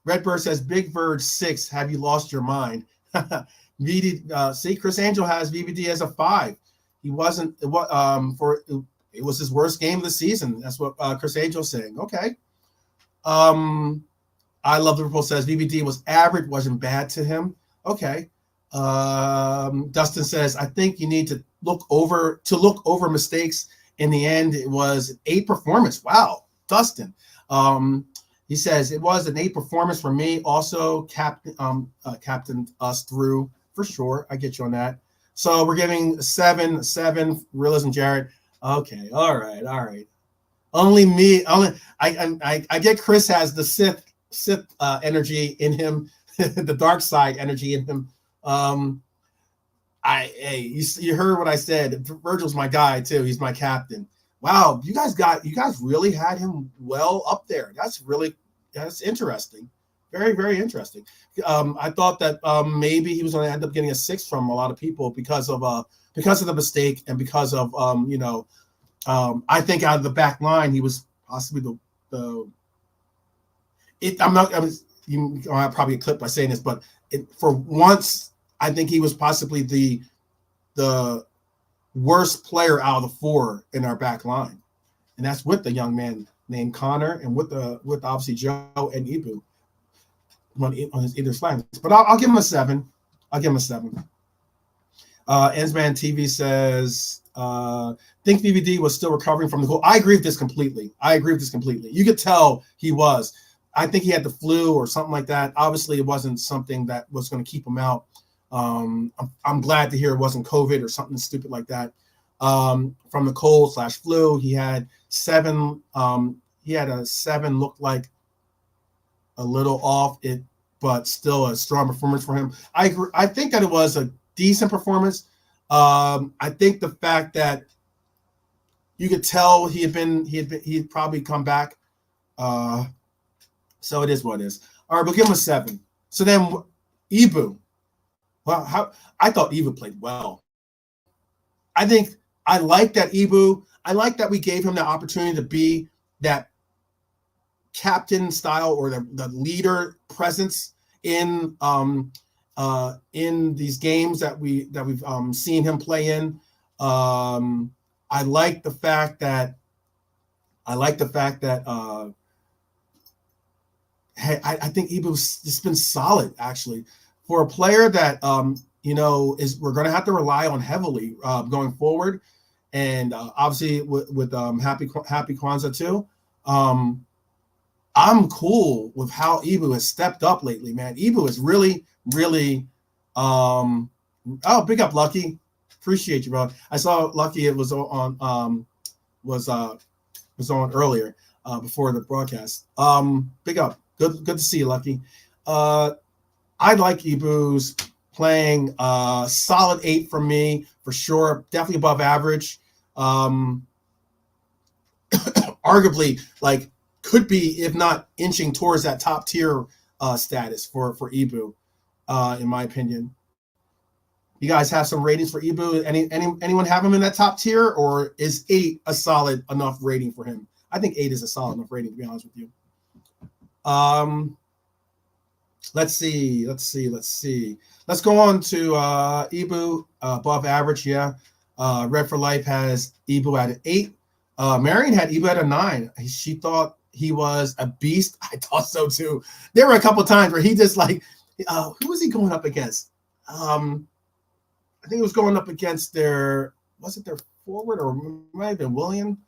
Redbird says, Big Bird 6, have you lost your mind? See, Chris Angel has VVD as a 5. He wasn't, it was his worst game of the season. That's what Chris Angel's saying. Okay. I Love Liverpool says VVD was average, wasn't bad to him. Okay. Dustin says, I think you need to look over mistakes. In the end, it was an 8 performance. Wow, Dustin. He says it was an 8 performance for me. Also, captained us through for sure. I get you on that. So we're giving 7, Realism Jared. Okay, all right. Only me. I get Chris has the Sith energy in him, the dark side energy in him. You heard what I said. Virgil's my guy too. He's my captain. wow, you guys really had him well up there. That's interesting. Very, very interesting. I thought that maybe he was going to end up getting a 6 from a lot of people because of the mistake and because of I think out of the back line he was possibly I'll probably a clip by saying this, but for once I think he was possibly the worst player out of the 4 in our back line, and that's with the young man named Connor and with obviously Joe and Ibu on his either flanks. But I'll give him a 7. I'll give him a 7. Ensman TV says, think VVD was still recovering from the goal. I agree with this completely. You could tell he was. I think he had the flu or something like that. Obviously, it wasn't something that was going to keep him out. I'm glad to hear it wasn't COVID or something stupid like that. From the cold/flu, he had 7. He had a 7, looked like a little off it, but still a strong performance for him. I agree. I think that it was a decent performance. I think the fact that you could tell he'd probably come back. So it is what it is. All right, we'll give him a 7. So then Ibu. Well, I thought Ibu played well. I think I like that Ibu. I like that we gave him the opportunity to be that captain style or the leader presence in these games that we've seen him play in. I like the fact that hey, I think Ibu's just been solid actually for a player that we're going to have to rely on heavily going forward, and obviously with Happy Kwanzaa too. I'm cool with how Ibu has stepped up lately, man. Ibu is really, really. Big up Lucky, appreciate you, bro. I saw Lucky. It was on was on earlier before the broadcast. Big up. Good to see you, Lucky. I like Ibu's playing solid 8 from me for sure. Definitely above average. Arguably, like could be if not inching towards that top tier status for Ibu, in my opinion. You guys have some ratings for Ibu? Anyone have him in that top tier, or is 8 a solid enough rating for him? I think 8 is a solid enough rating, to be honest with you. Let's see. Let's go on to Ibu, above average. Yeah. Red for Life has Ibu at an 8. Marion had Ibu at a 9. She thought he was a beast. I thought so too. There were a couple of times where he just like, who was he going up against? I think it was going up against their forward, or might have been William.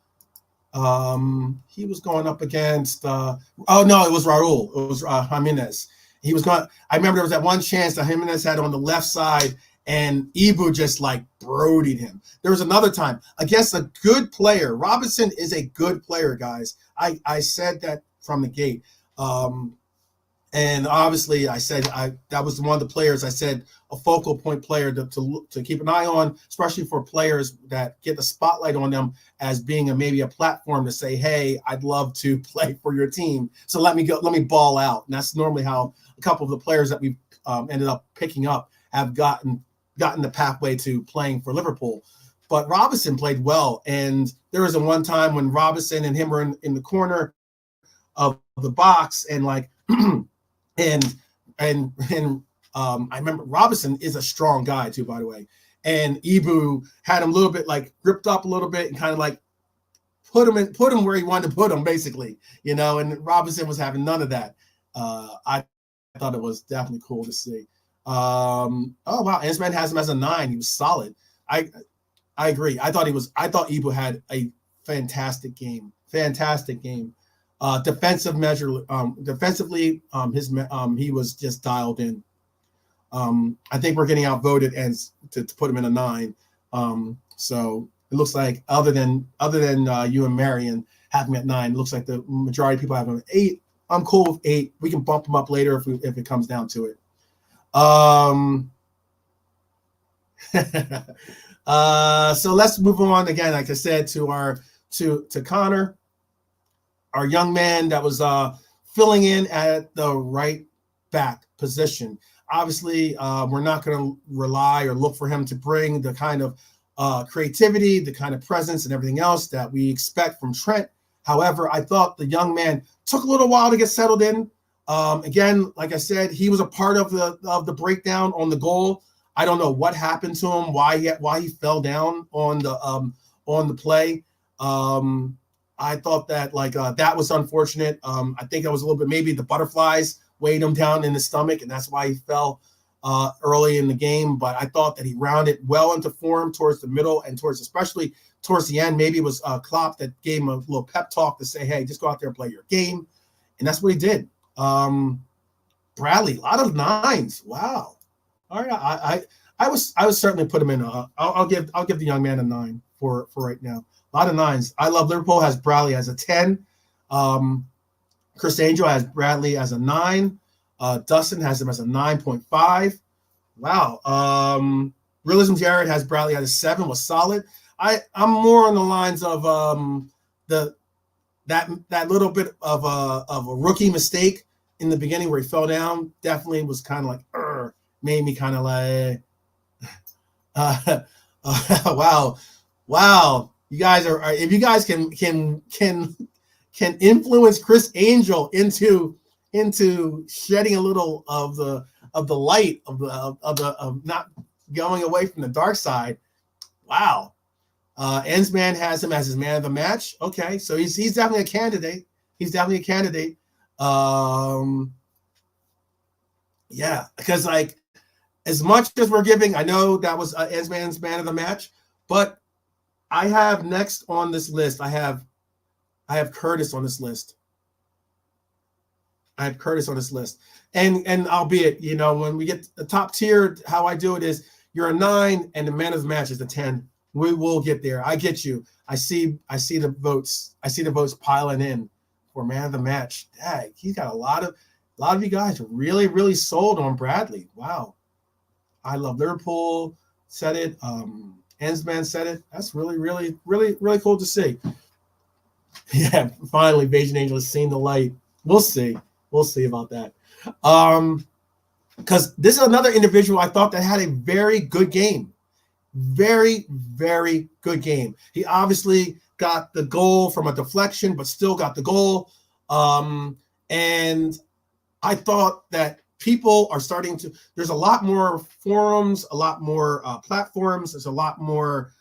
He was going up against it was Raul. It was Jimenez. He was going. I remember there was that one chance that Jimenez had on the left side, and Ibu just like brodied him. There was another time against a good player. Robinson is a good player, guys. I said that from the gate. And obviously, I said that was one of the players I said a focal point player to keep an eye on, especially for players that get the spotlight on them as being maybe a platform to say, "Hey, I'd love to play for your team, so let me ball out." And that's normally how a couple of the players that we've ended up picking up have gotten the pathway to playing for Liverpool. But Robinson played well, and there was a one time when Robinson and him were in the corner of the box, and like. And I remember Robinson is a strong guy too, by the way. And Ibu had him a little bit like gripped up a little bit and kind of like put him where he wanted to put him, basically, And Robinson was having none of that. I thought it was definitely cool to see. Oh wow, Ensman has him as a 9. He was solid. I agree. I thought Ibu had a fantastic game. Defensively, he was just dialed in. I think we're getting outvoted and to put him in a 9. So it looks like other than you and Marion having him at 9, it looks like the majority of people have him at 8. I'm cool with 8. We can bump him up later if it comes down to it. So let's move on again, like I said, to our to Connor, our young man that was filling in at the right back position. Obviously, we're not going to rely or look for him to bring the kind of creativity, the kind of presence, and everything else that we expect from Trent. However, I thought the young man took a little while to get settled in. Again, like I said, he was a part of the breakdown on the goal. I don't know what happened to him, why he fell down on the play. I thought that that was unfortunate. I think it was a little bit, maybe the butterflies weighed him down in the stomach, and that's why he fell early in the game. But I thought that he rounded well into form towards the middle and especially towards the end. Maybe it was Klopp that gave him a little pep talk to say, hey, just go out there and play your game. And that's what he did. Bradley, a lot of 9s. Wow. All right. I would certainly put him in. I'll give the young man a 9 for right now. A lot of 9s. I love Liverpool has Bradley as a 10. Chris Angel has Bradley as a 9. Dustin has him as a 9.5. Wow. Realism Jared has Bradley as a 7. Was solid. I'm more on the lines of that little bit of a rookie mistake in the beginning where he fell down. Definitely was kind of like made me kind of like wow. You guys are if you guys can influence Chris Angel into shedding a little of the light of not going away from the dark side. Wow. Ensman has him as his man of the match. Okay, so he's definitely a candidate. He's definitely a candidate. Yeah, because as much as we're giving, I know that was Ensman's man of the match, but I have next on this list. I have Curtis on this list. I have Curtis on this list, and albeit when we get the top tier, how I do it is you're a 9 and the man of the match is a 10. We will get there. I get you. I see the votes. I see the votes piling in for man of the match. Dang, he's got a lot of you guys really, really sold on Bradley. Wow. I love Liverpool. Said it. Ensman said it. That's really, really, really, really cool to see. Yeah, finally, Beijing Angel has seen the light. We'll see. We'll see about that. Because this is another individual I thought that had a very good game. Very, very good game. He obviously got the goal from a deflection, but still got the goal. And I thought that people are starting to, there's a lot more forums, a lot more platforms. There's a lot more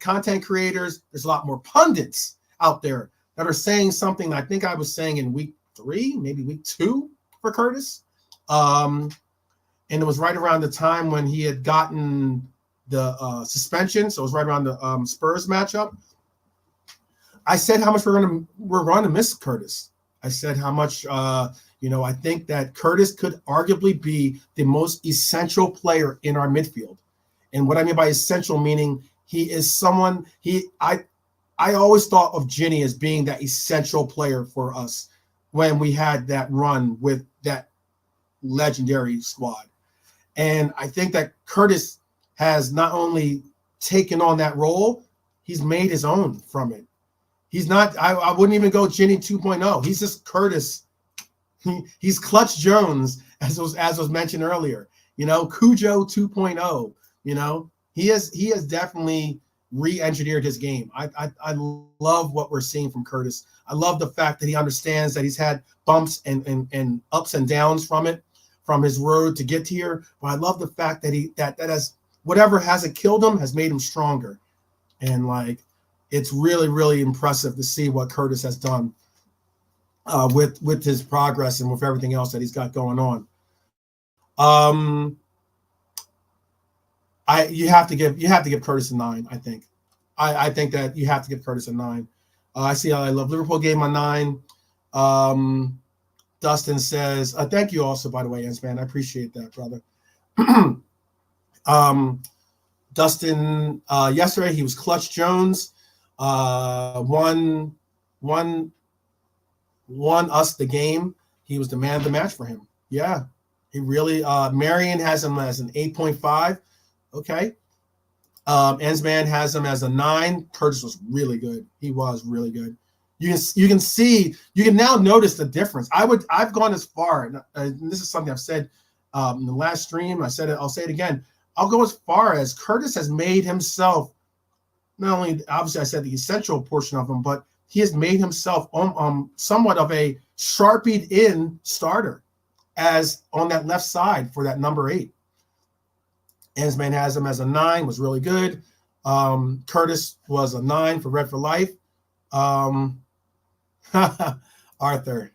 content creators. There's a lot more pundits out there that are saying something I think I was saying in week 3, maybe week 2 for Curtis. And it was right around the time when he had gotten the suspension, so it was right around the Spurs matchup. I said how much we're going to miss Curtis. I said how much I think that Curtis could arguably be the most essential player in our midfield. And what I mean by essential, meaning he is someone I always thought of Ginny as being that essential player for us when we had that run with that legendary squad. And I think that Curtis has not only taken on that role, he's made his own from it. He's not, I wouldn't even go Ginny 2.0. He's just Curtis. He's Clutch Jones, as was mentioned earlier. Cujo 2.0. He has definitely re-engineered his game. I love what we're seeing from Curtis. I love the fact that he understands that he's had bumps and ups and downs from his road to get here. But I love the fact that that has, whatever hasn't killed him has made him stronger. And it's really, really impressive to see what Curtis has done with his progress and with everything else that he's got going on. You have to give Curtis a 9. I think. I think that you have to give Curtis a 9. I see. I love Liverpool game on 9. Dustin says, "Thank you also, by the way, Ensman. I appreciate that, brother." Dustin, yesterday he was Clutch Jones. Won us the game. He was the man of the match for him. Yeah, he really. Marion has him as an 8.5. Okay. Ensman has him as a 9. Curtis was really good. He was really good. You can now notice the difference. I've gone as far, and this is something I've said in the last stream. I said it. I'll say it again. I'll go as far as Curtis has made himself, not only obviously I said the essential portion of him, but he has made himself somewhat of a sharpied in starter as on that left side for that number 8. Ensman has him as a 9, was really good. Curtis was a 9 for Red for Life. Arthur.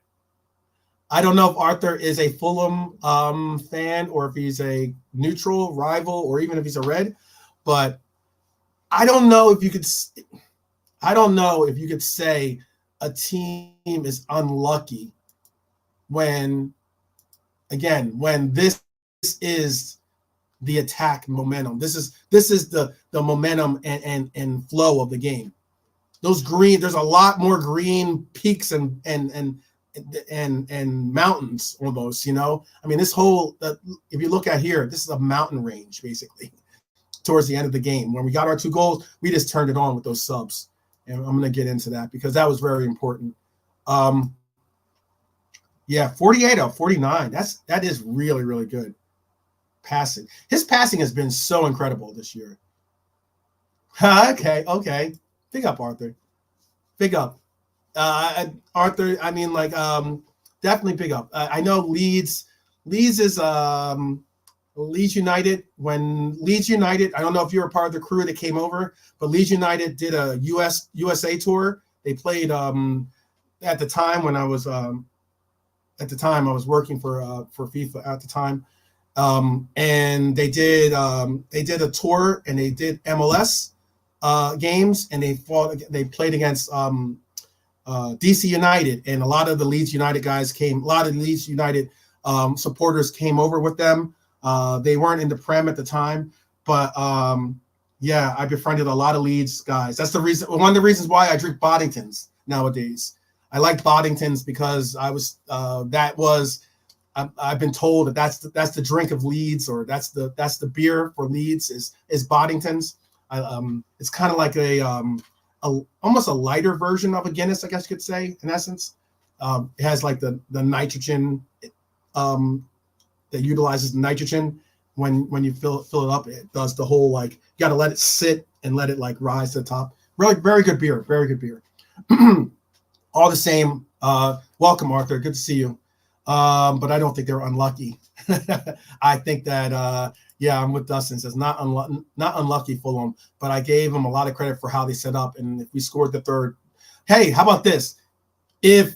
I don't know if Arthur is a Fulham fan or if he's a neutral rival or even if he's a Red, but I don't know if you could say a team is unlucky when this is the attack momentum. This is the momentum and flow of the game. There's a lot more green peaks and mountains almost, I mean, this whole, if you look at here, this is a mountain range basically towards the end of the game. When we got our 2 goals, we just turned it on with those subs. And I'm going to get into that because that was very important. 48 out of 49. That is really, really good passing. His passing has been so incredible this year. Okay. Big up, Arthur. Big up. Arthur, I mean, definitely big up. I know Leeds is Leeds United. When Leeds United, I don't know if you were part of the crew that came over, but Leeds United did a USA tour. They played at the time when I was working for FIFA at the time. And they did a tour and they did MLS games, and they played against DC United, and a lot of the Leeds United guys came. A lot of Leeds United supporters came over with them. They weren't in the Prem at the time, but I befriended a lot of Leeds guys. That's the reason. One of the reasons why I drink Boddingtons nowadays. I like Boddingtons because I've been told that's the drink of Leeds, or that's the beer for Leeds is Boddingtons. It's kind of like almost a lighter version of a Guinness, I guess you could say, in essence. It has like the nitrogen that utilizes nitrogen when you fill it up. It does the whole you got to let it sit and let it rise to the top. Really, very good beer. Very good beer. All the same, welcome, Arthur. Good to see you. But I don't think they're unlucky. I think that I'm with Dustin. Says not unlucky Fulham, but I gave them a lot of credit for how they set up. And if we scored the 3rd, hey, how about this? If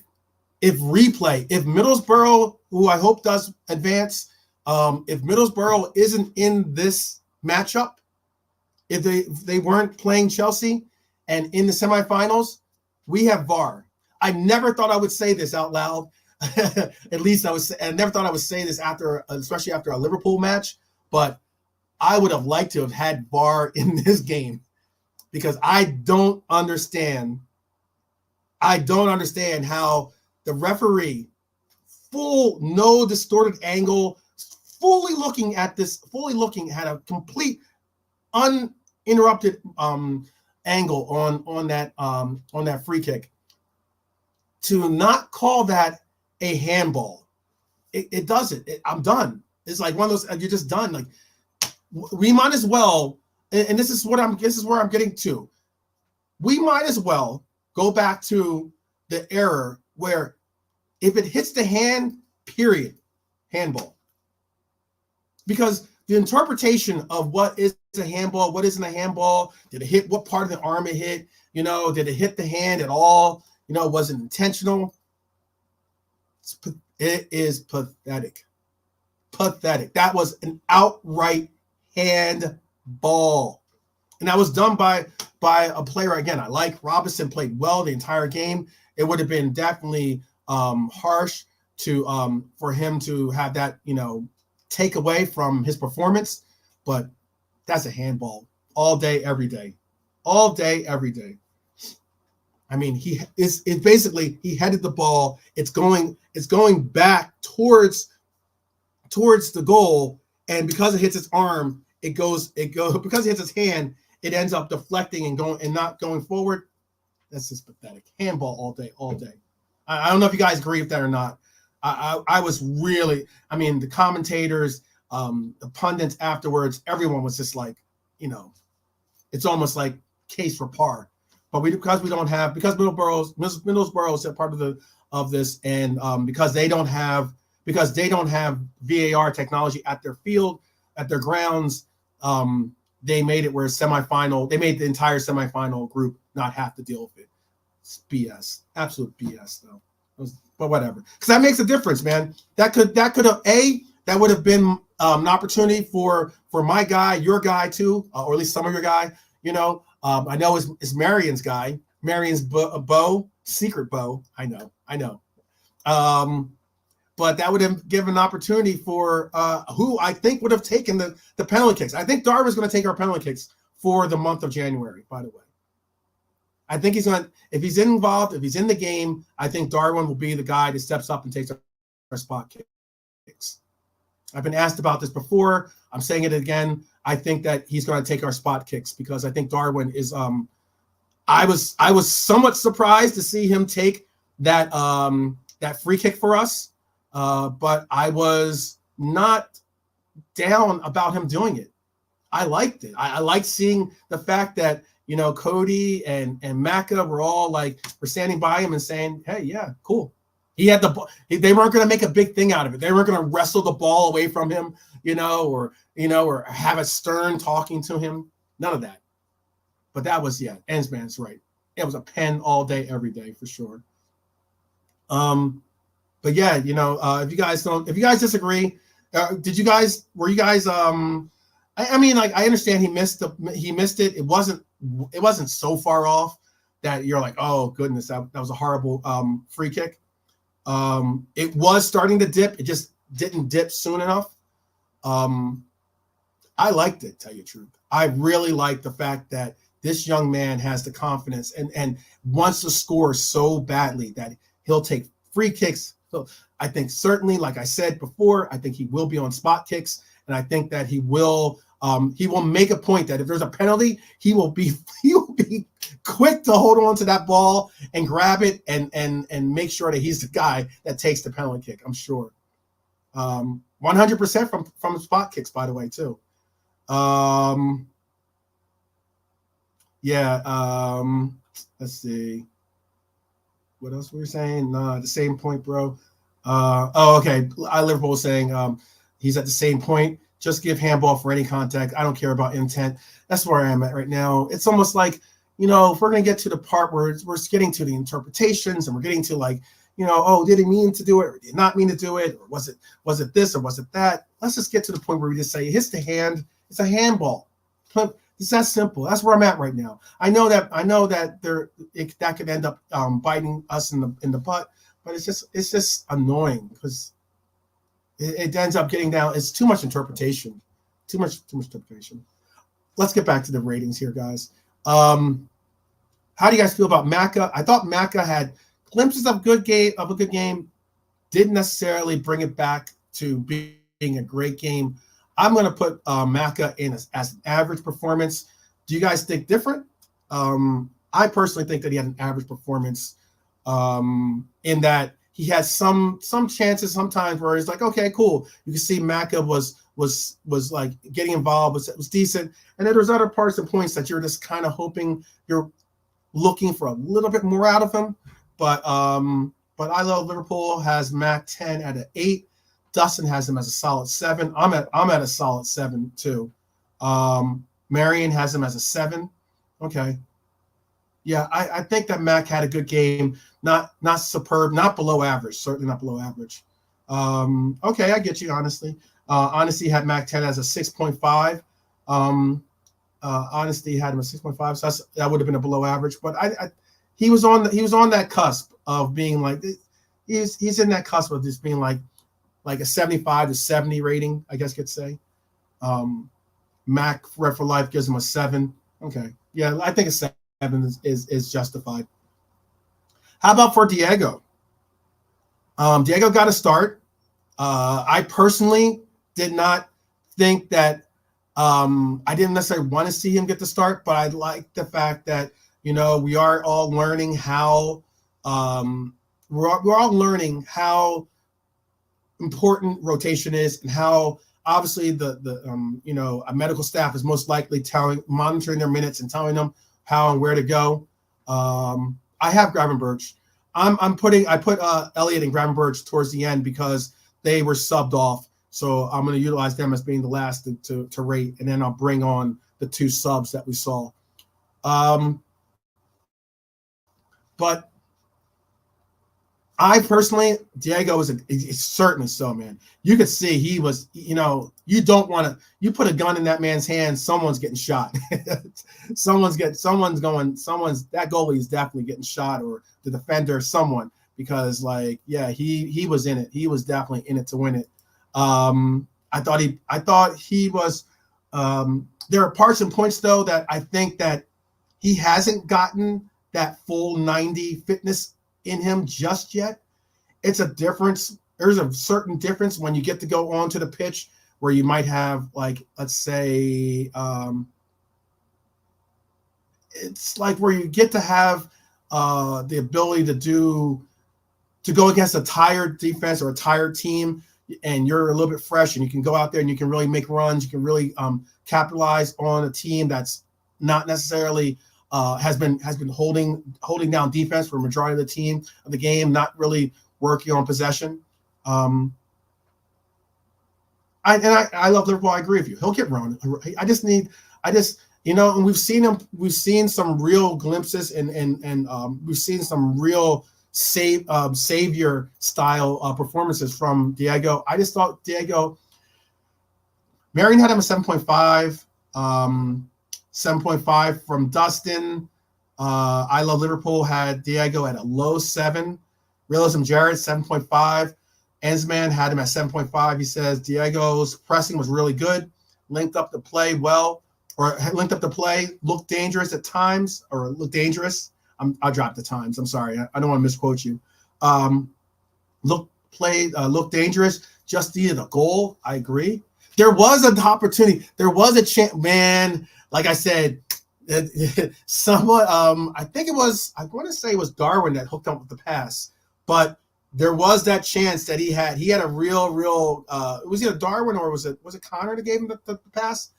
Middlesbrough, who I hope does advance, if Middlesbrough isn't in this matchup, if they weren't playing Chelsea and in the semifinals, we have VAR. I never thought I would say this out loud. At least I never thought I would say this especially after a Liverpool match, but I would have liked to have had VAR in this game because I don't understand how the referee, full no distorted angle, fully looking had a complete uninterrupted angle on that free kick, to not call that a handball. It doesn't. I'm done. It's like one of those, you're just done. Like, we might as well, and this is where I'm getting to. We might as well go back to the error where if it hits the hand, period, handball. Because the interpretation of what is a handball, what isn't a handball, did it hit, what part of the arm it hit, did it hit the hand at all, was it intentional? It is pathetic. Pathetic. That was an outright handball. And that was done by a player. Again, I like Robinson, played well the entire game. It would have been definitely harsh for him to have that, take away from his performance. But that's a handball all day, every day. All day, every day. I mean, it's basically he headed the ball. It's going back towards the goal, and because it hits his arm, it goes because it hits his hand, it ends up deflecting and not going forward. That's just pathetic. Handball all day, all day. I don't know if you guys agree with that or not. I was really, I mean, the commentators, the pundits afterwards, everyone was just like, it's almost like case for par. But because Middlesbrough's a part of this, and because they don't have VAR technology at their field, at their grounds, they made it where they made the entire semifinal group not have to deal with it. It's BS, absolute BS though. But whatever, because that makes a difference, man. That would have been an opportunity for my guy, your guy too, or at least some of your guy. I know it's Marion's guy, Marion's bow, secret bow. I know. But that would have given an opportunity for who I think would have taken the penalty kicks. I think Darwin's going to take our penalty kicks for the month of January, by the way. I think he's going to, if he's involved, if he's in the game, I think Darwin will be the guy that steps up and takes our spot kicks. I've been asked about this before. I'm saying it again. I think that he's going to take our spot kicks because I think Darwin is I was somewhat surprised to see him take that free kick for us. But I was not down about him doing it. I liked it. I liked seeing the fact that, Cody and Macca were standing by him and saying, hey, yeah, cool. He had they weren't going to make a big thing out of it. They weren't going to wrestle the ball away from him, or have a stern talking to him. None of that. But that was, Ensman's right. It was a pen all day, every day for sure. But yeah, if you guys disagree, were you guys, I understand he missed it. It wasn't so far off that you're like, oh goodness, that was a horrible free kick. It was starting to dip. It just didn't dip soon enough. I liked it, tell you the truth. I really like the fact that this young man has the confidence and wants to score so badly that he'll take free kicks. So I think certainly, like I said before, I think he will be on spot kicks, and I think that he will make a point that if there's a penalty, he will be quick to hold on to that ball and grab it and make sure that he's the guy that takes the penalty kick. I'm sure. 100% from spot kicks, by the way, too. Let's see. What else were we saying? The same point, bro. Okay. Liverpool was saying he's at the same point. Just give handball for any contact. I don't care about intent. That's where I am at right now. It's almost like, if we're going to get to the part where we're getting to the interpretations and we're getting to did he mean to do it or did he not mean to do it? Or was it this or was it that? Let's just get to the point where we just say, it hits the hand. It's a handball. It's that simple. That's where I'm at right now. I know that that could end up biting us in the butt, but it's just annoying because it ends up getting down. It's too much interpretation. Too much interpretation. Let's get back to the ratings here, guys. How do you guys feel about Macca? I thought Macca had glimpses of a good game. Didn't necessarily bring it back to being a great game. I'm going to put Macca in as an average performance. Do you guys think different? I personally think that he had an average performance in that he had some chances sometimes where it's like, okay, cool. You can see Macca was like getting involved, was decent. And then there's other parts and points that you're just kind of hoping you're looking for a little bit more out of him. But I love Liverpool has Mac 10 at an 8. Dustin has him as a solid 7. I'm at a solid 7 too. Marion has him as a 7. Okay. Yeah, I think that Mac had a good game. Not superb, not below average. Certainly not below average. Okay, I get you. Honesty had Mac 10 as a 6.5. Honesty had him a 6.5. So that would have been a below average. But he was on that cusp of being like he's in that cusp of just being like a 75 to 70 rating, I guess you could say. Mac Red for Life gives him a 7. Okay. Yeah, I think a 7 is justified. How about for Diego? Diego got a start. I personally did not think that I didn't necessarily want to see him get the start, but I like the fact that, we are all learning how we're all learning how important rotation is, and how obviously a medical staff is most likely monitoring their minutes and telling them how and where to go. I have Gravenberch. I put Elliott and Gravenberch towards the end because they were subbed off. So I'm going to utilize them as being the last to rate, and then I'll bring on the 2 subs that we saw. But I personally, Diego is certainly so, man. You could see he was, you don't want to, you put a gun in that man's hand, someone's getting shot. That goalie is definitely getting shot, or the defender, someone, because he was in it. He was definitely in it to win it. I thought he was, there are parts and points though that I think that he hasn't gotten that full 90 fitness in him just yet. It's a difference. There's a certain difference when you get to go onto the pitch where you might have, let's say, it's like where you get to have the ability to go against a tired defense or a tired team, and you're a little bit fresh, and you can go out there and you can really make runs. You can really capitalize on a team that's not necessarily has been holding down defense for a majority of the game, not really working on possession. I love Liverpool. I agree with you. He'll get run. And we've seen some real glimpses, and we've seen some real savior style performances from Diego. I just thought Diego, Marion had him a 7.5. 7.5 from Dustin. I Love Liverpool had Diego at a low 7. Realism Jared, 7.5. Ensman had him at 7.5. He says Diego's pressing was really good. Linked up the play well, looked dangerous at times, or looked dangerous. I dropped the times. I'm sorry. I don't want to misquote you. Looked dangerous. Just needed a goal. I agree. There was an opportunity. There was a chance, man. Like I said, somewhat. I want to say it was Darwin that hooked up with the pass, but there was that chance that he had. He had a real. Was it Darwin, or was it Connor that gave him the pass?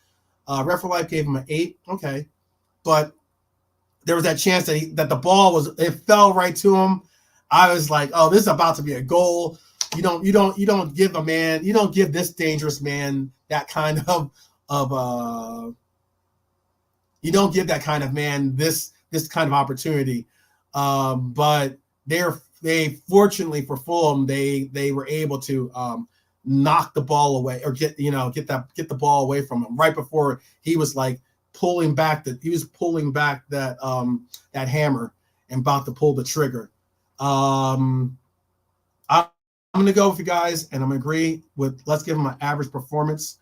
Ref for Life gave him an 8. Okay, but there was that chance that the ball it fell right to him. I was like, oh, this is about to be a goal. You don't give this dangerous man that kind of you don't give that kind of man this kind of opportunity. But they fortunately for Fulham, they were able to knock the ball away, or get the ball away from him right before he was pulling back that hammer and about to pull the trigger. I'm going to go with you guys, and I'm going to agree with, let's give him an average performance.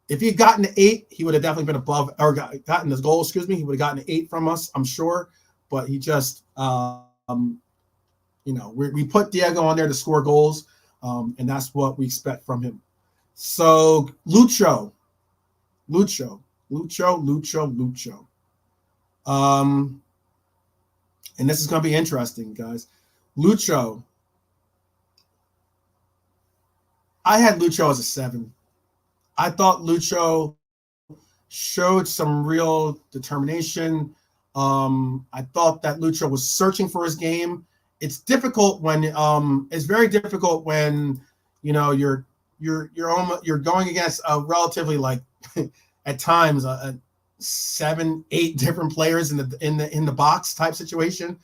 If he had gotten an 8, he would have definitely been above, or gotten his goal, he would have gotten an 8 from us, I'm sure. But he just, we put Diego on there to score goals, and that's what we expect from him. So Lucho. And this is going to be interesting, guys. Lucho. I had Lucho as a 7. I thought Lucho showed some real determination. I thought that Lucho was searching for his game. It's difficult when it's very difficult when you're going against a relatively at times 7, 8 different players in the box type situation,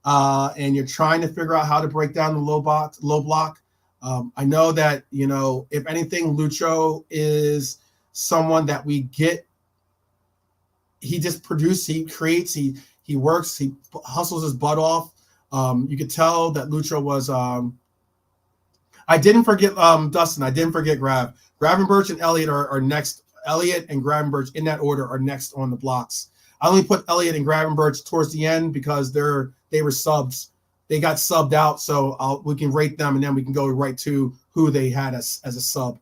and you're trying to figure out how to break down the low block. I know that, if anything, Lucho is someone that we get. He just produces, he creates, he works, he hustles his butt off. You could tell that Lucho was. I didn't forget Dustin. I didn't forget Gravenberch and Elliott are next. Elliott and Gravenberch in that order are next on the blocks. I only put Elliott and Gravenberch towards the end because they were subs. They got subbed out, so we can rate them, and then we can go right to who they had as a sub.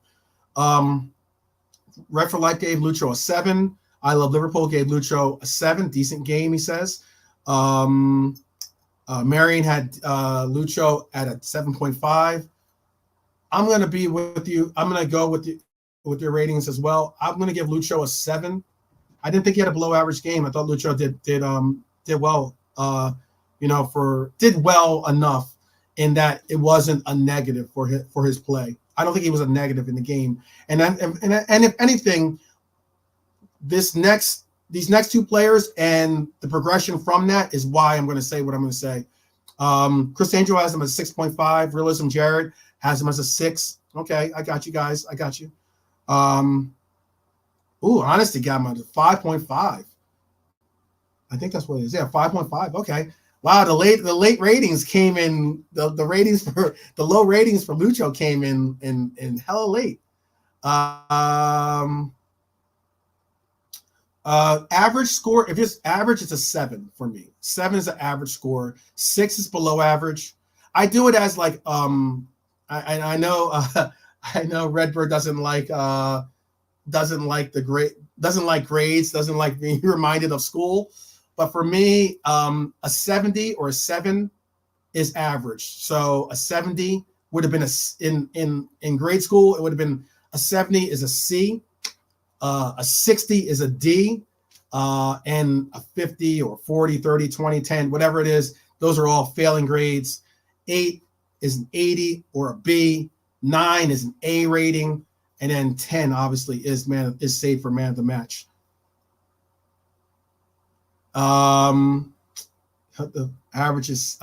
Red for Life gave Lucho a 7. I Love Liverpool gave Lucho a 7. Decent game, he says. Marion had Lucho at a 7.5. I'm going to be with you. I'm going to go with your ratings as well. I'm going to give Lucho a 7. I didn't think he had a below average game. I thought Lucho did well. Did well enough in that it wasn't a negative for his play. I don't think he was a negative in the game. And if anything, these next two players and the progression from that is why I'm going to say what I'm going to say. Chris Angel has him as 6.5. Realism Jared has him as a 6. Okay, I got you guys. I got you. Honesty got him at 5.5. I think that's what it is. Yeah, 5.5. Okay. Wow, the late ratings came in. The ratings for the low ratings for Lucho came in hella late. Average score. If it's average, it's a 7 for me. 7 is an average score. 6 is below average. I do it as like I know I know Redbird doesn't like grades, doesn't like being reminded of school. But for me, a 70 or a 7 is average. So a 70 would have been in grade school. It would have been a 70 is a C, a 60 is a D, and a 50 or 40, 30, 20, 10, whatever it is. Those are all failing grades. 8 is an 80 or a B. 9 is an A rating, and then 10 obviously is saved for man of the match. The average is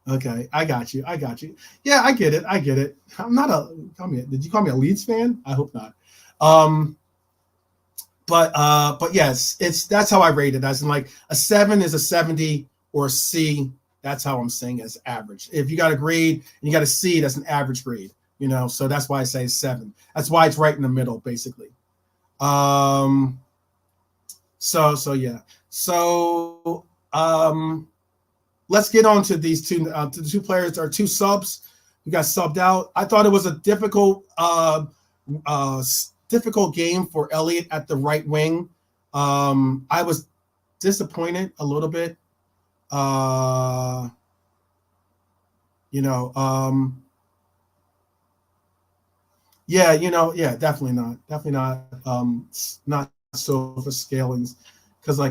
okay. I got you. Yeah, I get it. I'm not did you call me a Leeds fan? I hope not. But yes, that's how I rate it. As in like a 7 is a 70 or a C. That's how I'm saying as average. If you got a grade and you got a C, that's an average grade. So that's why I say 7. That's why it's right in the middle, basically. So yeah. So let's get on to these two the two players or two subs who got subbed out. I thought it was a difficult game for Elliott at the right wing. I was disappointed a little bit. Definitely not. Not sofa scalings, because I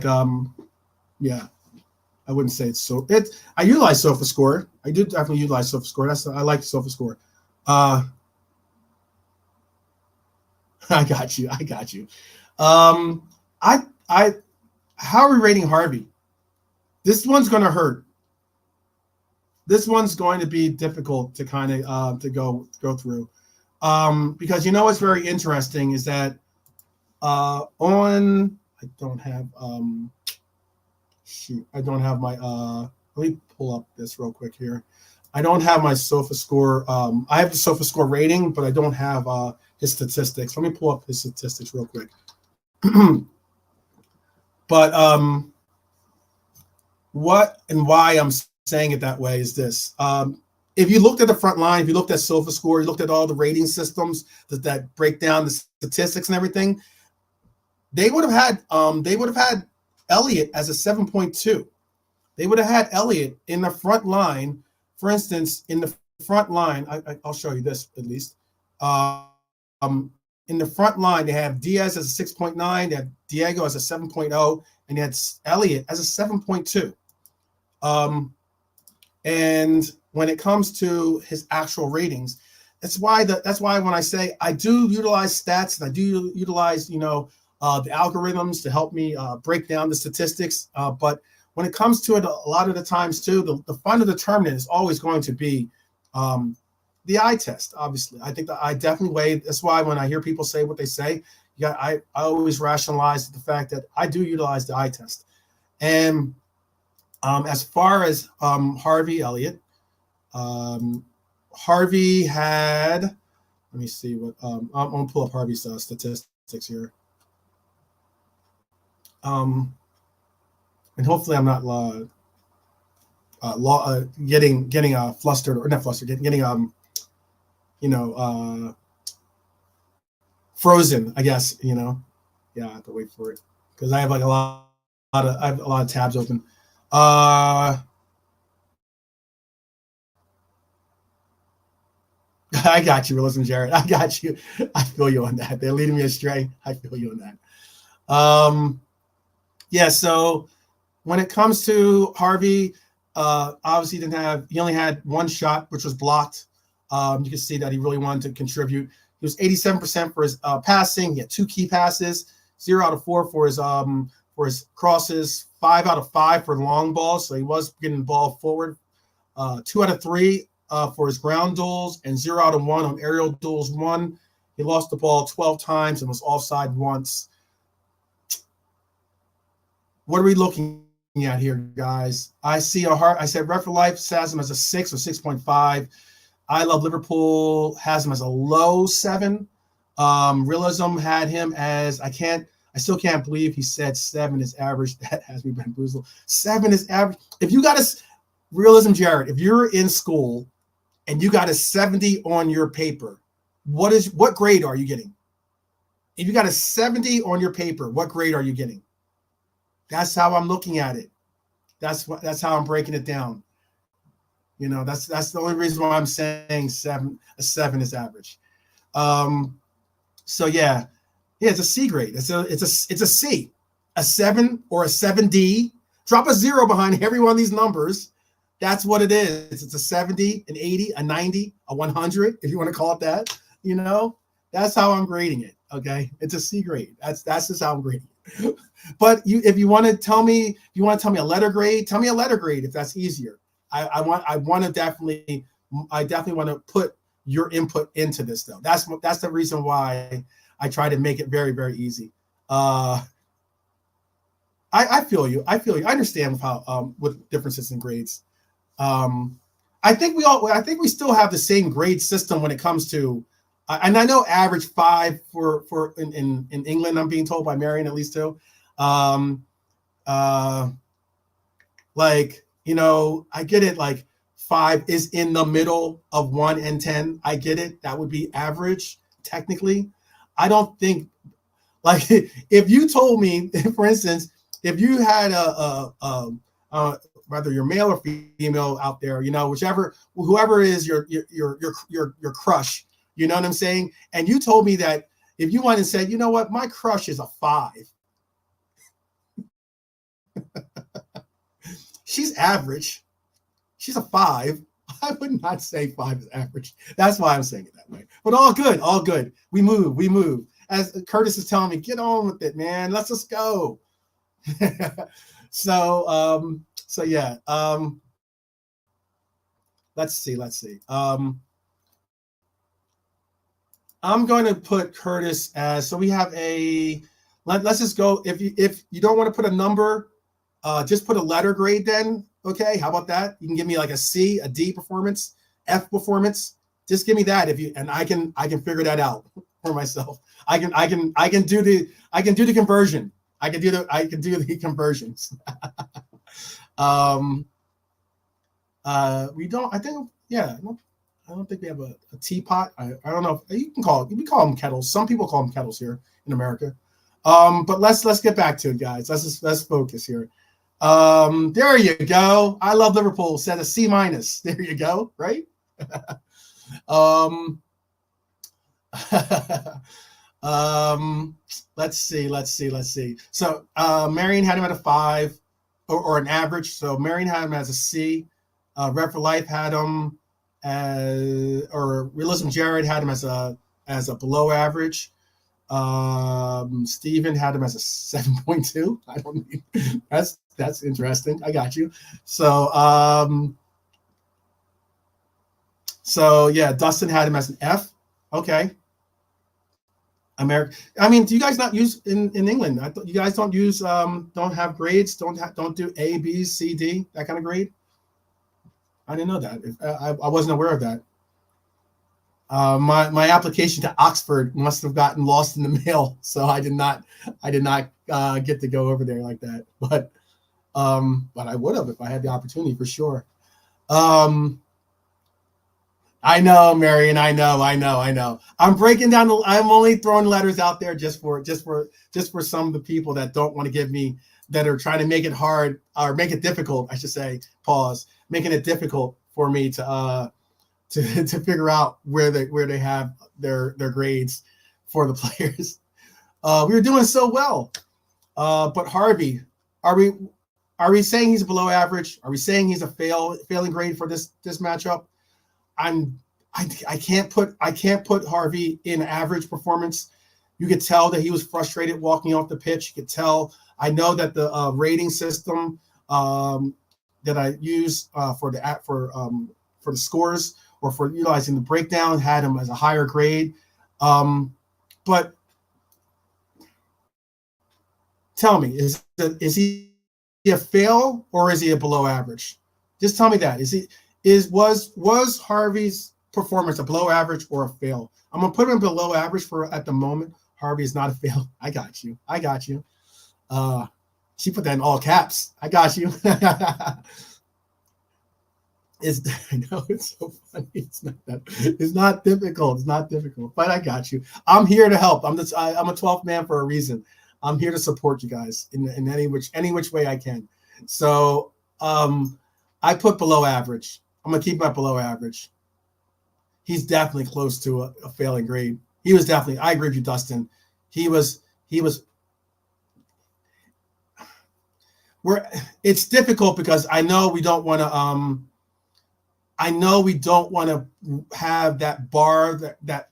wouldn't say it's so. I utilize sofa score. I do definitely utilize sofa score. I like sofa score. I got you. How are we rating Harvey? This one's going to hurt. This one's going to be difficult to kind of to go through, because what's very interesting is that I don't have my let me pull up this real quick here. I don't have my sofa score. I have the sofa score rating, but I don't have his statistics. Let me pull up his statistics real quick. But what and why I'm saying it that way is this. If you looked at the front line, if you looked at sofa score, you looked at all the rating systems that break down the statistics and everything, they would have had Elliott as a 7.2. They would have had Elliott in the front line. For instance, in the front line, I'll show you this at least. In the front line, they have Diaz as a 6.9, they have Diego as a 7.0, and they had Elliott as a 7.2. And when it comes to his actual ratings, that's why when I say I do utilize stats and I do utilize the algorithms to help me break down the statistics. But when it comes to it, a lot of the times too, the final determinant is always going to be the eye test. Obviously, I think the eye definitely weighed. That's why when I hear people say what they say, I always rationalize the fact that I do utilize the eye test. And as far as Harvey Elliott, Harvey had. Let me see what I'm gonna pull up Harvey's statistics here. And hopefully I'm not getting flustered or not flustered, getting frozen, I guess, Yeah, I have to wait for it because I have like I have a lot of tabs open. I got you, Willis and Jared. I got you. I feel you on that. They're leading me astray. I feel you on that. Yeah, so when it comes to Harvey, obviously he only had one shot, which was blocked. You can see that he really wanted to contribute. He was 87% for his passing. He had 2 key passes, 0 out of 4 for his crosses, 5 out of 5 for long balls. So he was getting the ball forward. 2 out of 3 for his ground duels, and 0 out of 1 on aerial duels. 1. He lost the ball 12 times and was offside once. What are we looking at here, guys? I see I said Red for Life has him as a 6 or 6.5. I Love Liverpool has him as a low 7. Realism had him as I still can't believe he said 7 is average. That has me bamboozled. 7 is average. If you got Realism, Jared, if you're in school and you got a 70 on your paper, what grade are you getting? If you got a 70 on your paper, what grade are you getting? That's how I'm looking at it. That's how I'm breaking it down. That's the only reason why I'm saying 7 is average. So yeah, it's a C grade. It's a C, a 7 or a 7D. Drop a 0 behind every one of these numbers. That's what it is. It's a 70, an 80, a 90, a 100, if you want to call it that. That's how I'm grading it. Okay, it's a C grade. That's just how I'm grading it. But if you want to tell me a letter grade, tell me a letter grade if that's easier. I definitely want to put your input into this though. That's the reason why I try to make it very, very easy. I feel you. I understand how with differences in grades. I think we still have the same grade system when it comes to, and I know average 5 for in England. I'm being told by Marion at least too. I get it. Like 5 is in the middle of 1 and 10. I get it. That would be average technically. I don't think if you told me, for instance, if you had whether you're male or female out there, whoever is your crush, you know what I'm saying? And you told me that if you went and said, you know what, my crush is a 5. She's average. She's a 5. I would not say 5 is average. That's why I'm saying it that way. But all good, all good. We move. As Curtis is telling me, get on with it, man. Let's just go. So yeah. Let's see. I'm going to put Curtis as, so we have let's just go. If you don't want to put a number, just put a letter grade then. Okay, how about that? You can give me like a C, a D performance, F performance. Just give me that and I can figure that out for myself. I can do the conversion. I can do the conversions. We don't. I think I don't think we have a teapot. I don't know. We call them kettles. Some people call them kettles here in America. But let's get back to it, guys. Let's focus here. There you go. I Love Liverpool said a C-. There you go. Right. Let's see. So Marion had him at a 5 or an average. So Marion had him as a C. Red for Life had him or Realism Jared had him as a below average. Steven had him as a 7.2. I don't need that's interesting. I got you. So yeah, Dustin had him as an F. Okay. America. I mean, do you guys not use in England? I thought you guys don't use don't have grades, don't do A, B, C, D, that kind of grade. I didn't know that. I wasn't aware of that. My application to Oxford must have gotten lost in the mail, so I did not get to go over there like that. But I would have if I had the opportunity for sure. I I know, Marion. I know. I'm breaking down. I'm only throwing letters out there just for some of the people that don't want to give me, that are trying to make it hard or make it difficult. I should say, pause, making it difficult for me to figure out where they have their grades for the players. We were doing so well, but Harvey, are we saying he's below average? Are we saying he's a failing grade for this matchup? I can't put Harvey in average performance. You could tell that he was frustrated walking off the pitch. You could tell. I know that the rating system that I use for the scores or for utilizing the breakdown had him as a higher grade. But tell me, is he a fail or is he a below average? Just tell me that. Was Harvey's performance a below average or a fail? I'm gonna put him below average for at the moment. Harvey is not a fail. I got you. She put that in all caps. I got you. I know it's so funny. It's not difficult. It's not difficult. But I got you. I'm here to help. I'm a 12th man for a reason. I'm here to support you guys in any which way I can. So I put below average. I'm gonna keep my below average. He's definitely close to a failing grade. He was definitely. I agree with you, Dustin. He was. It's difficult because I know we don't want to. I know we don't want to have that bar, that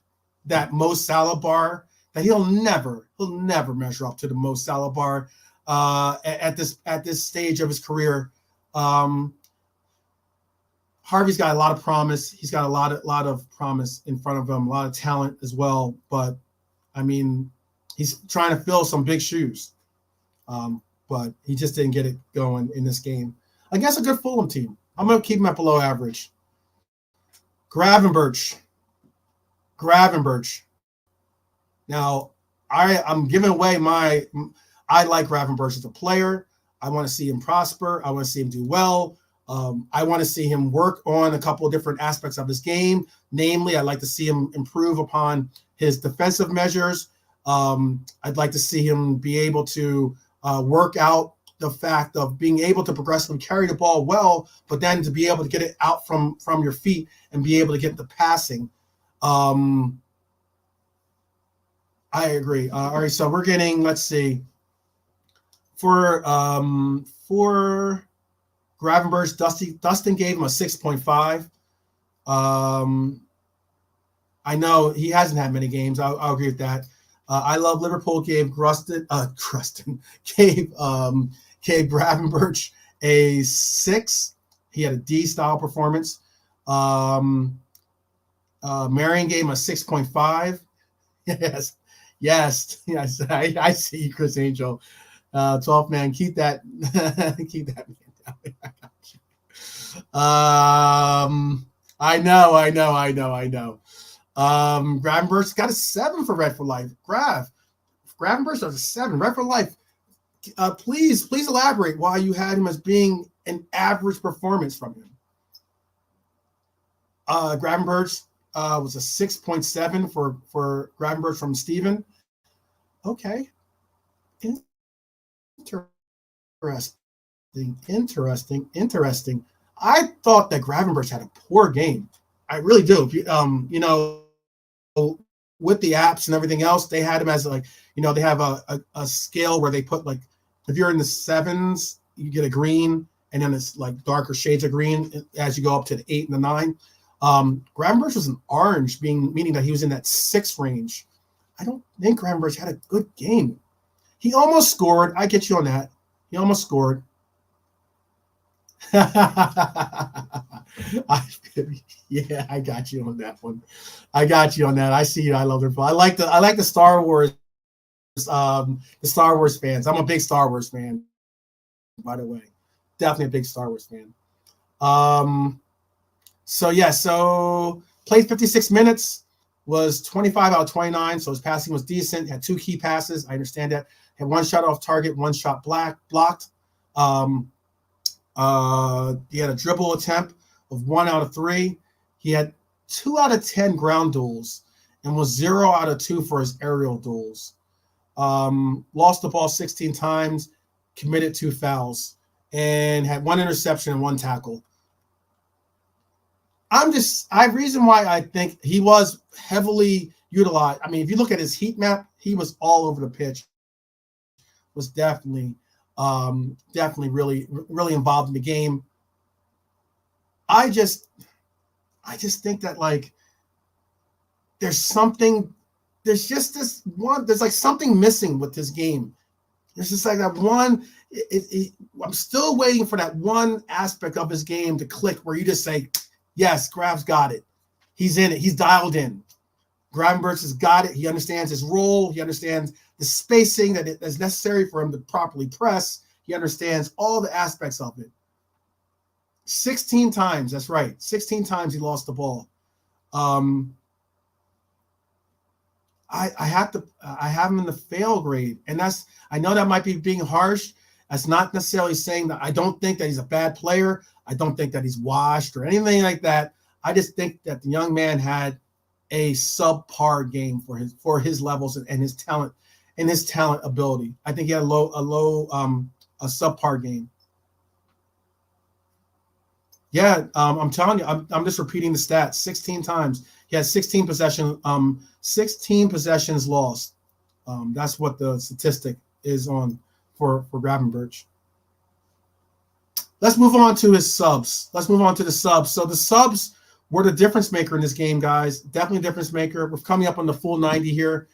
Mo Salah bar, that he'll never measure up to the Mo Salah bar at this stage of his career. Harvey's got a lot of promise. He's got a lot of promise in front of him, a lot of talent as well. But I mean, he's trying to fill some big shoes. But he just didn't get it going in this game against a good Fulham team. I'm going to keep him at below average. Gravenberch. Now, I'm giving away I like Gravenberch as a player. I want to see him prosper. I want to see him do well. I want to see him work on a couple of different aspects of his game. Namely, I'd like to see him improve upon his defensive measures. I'd like to see him be able to work out the fact of being able to progressively carry the ball well, but then to be able to get it out from your feet and be able to get the passing. I agree. All right, so we're getting, let's see, for Gravenberch, Dustin gave him a 6.5. I know he hasn't had many games. I'll agree with that. I love Liverpool gave Gravenberch a 6. He had a D style performance. Marion gave him a 6.5. Yes. I see you, Chris Angel. 12th man, keep that man down. I know. Gravenberch got a 7 for Red for Life. Gravenberch has a 7. Red for Life. Please elaborate why you had him as being an average performance from him. Gravenberch was a 6.7 for Gravenberch from Steven. Okay. Interesting. I thought that Gravenberch had a poor game. I really do. With the apps and everything else, they had him as they have a scale where they put like, if you're in the 7s, you get a green, and then it's like darker shades of green as you go up to the 8 and the 9. Gravenberch was an orange, meaning that he was in that 6 range. I don't think Gravenberch had a good game. He almost scored. I get you on that. He almost scored. Yeah, I got you on that one. I see you. I love Liverpool. I like the Star Wars, the Star Wars fans. I'm a big Star Wars fan, by the way. Definitely a big Star Wars fan. So played 56 minutes, was 25 out of 29, so his passing was decent. Had 2 key passes. I understand that. Had 1 shot off target, 1 shot blocked. He had a dribble attempt of 1 out of 3. He had 2 out of 10 ground duels and was 0 out of 2 for his aerial duels. Lost the ball 16 times, committed 2 fouls, and had 1 interception and 1 tackle. Reason why I think he was heavily utilized. I mean, if you look at his heat map, he was all over the pitch. Was definitely really, really involved in the game. I just think that like there's something missing with this game. There's just like that one. I'm still waiting for that one aspect of his game to click where you just say, yes, Grav's got it. He's in it. He's dialed in. Gravenberch has got it. He understands his role. He understands the spacing that is necessary for him to properly press. He understands all the aspects of it. 16 times, that's right. 16 times he lost the ball. I have him in the fail grade, and I know that might be being harsh. That's not necessarily saying that I don't think that he's a bad player. I don't think that he's washed or anything like that. I just think that the young man had a subpar game for his levels and his talent ability. I think he had a subpar game. Yeah, I'm telling you, I'm just repeating the stats. 16 times he had 16 possessions lost. That's what the statistic is on for Gravenberch. Let's move on to his subs. So the subs were the difference maker in this game, guys. Definitely a difference maker. We're coming up on the full 90 here.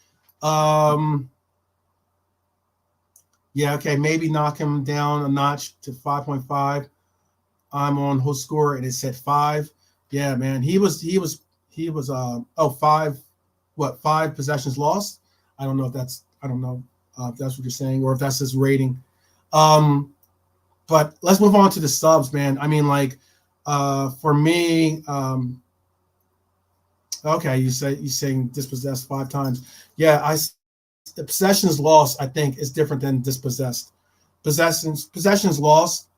Yeah, okay, maybe knock him down a notch to 5.5. I'm on whole score and it said 5. Yeah, man, he was 5 possessions lost. I don't know if that's what you're saying or if that's his rating. But let's move on to the subs, man. I mean, like, for me, okay, you're saying dispossessed 5 times. Yeah, the possessions lost, I think, is different than dispossessed. Possessions lost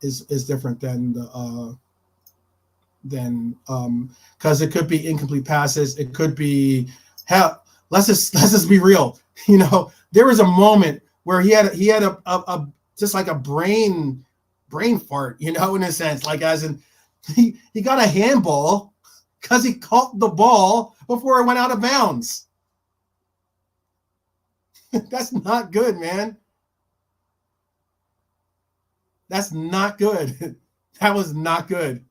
is different than because it could be incomplete passes. It could be hell. Let's just be real. You know, there was a moment where he had a just like a brain fart, you know, in a sense, like as in he got a handball because he caught the ball before it went out of bounds. That's not good, man. That's not good. That was not good.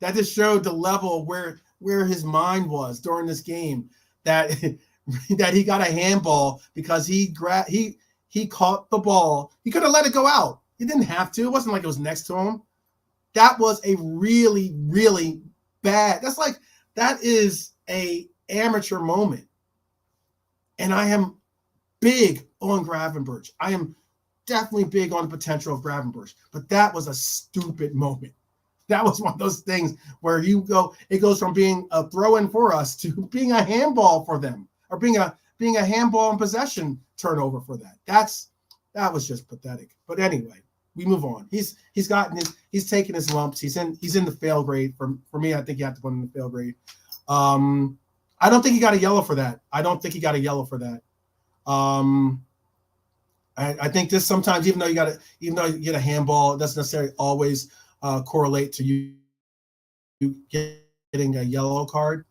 That just showed the level where his mind was during this game. That he got a handball because he caught the ball. He could have let it go out. He didn't have to. It wasn't like it was next to him. That was a really, really bad. That is a amateur moment. And I am big on Gravenberch. I am definitely big on the potential of Gravenberch. But that was a stupid moment. That was one of those things where it goes from being a throw-in for us to being a handball for them, or being a handball in possession turnover for that. That was just pathetic. But anyway, we move on. He's taken his lumps. He's in the fail grade. For me, I think you have to put him in the fail grade. I don't think he got a yellow for that. I think this sometimes, even though you get a handball, it doesn't necessarily always correlate to you getting a yellow card.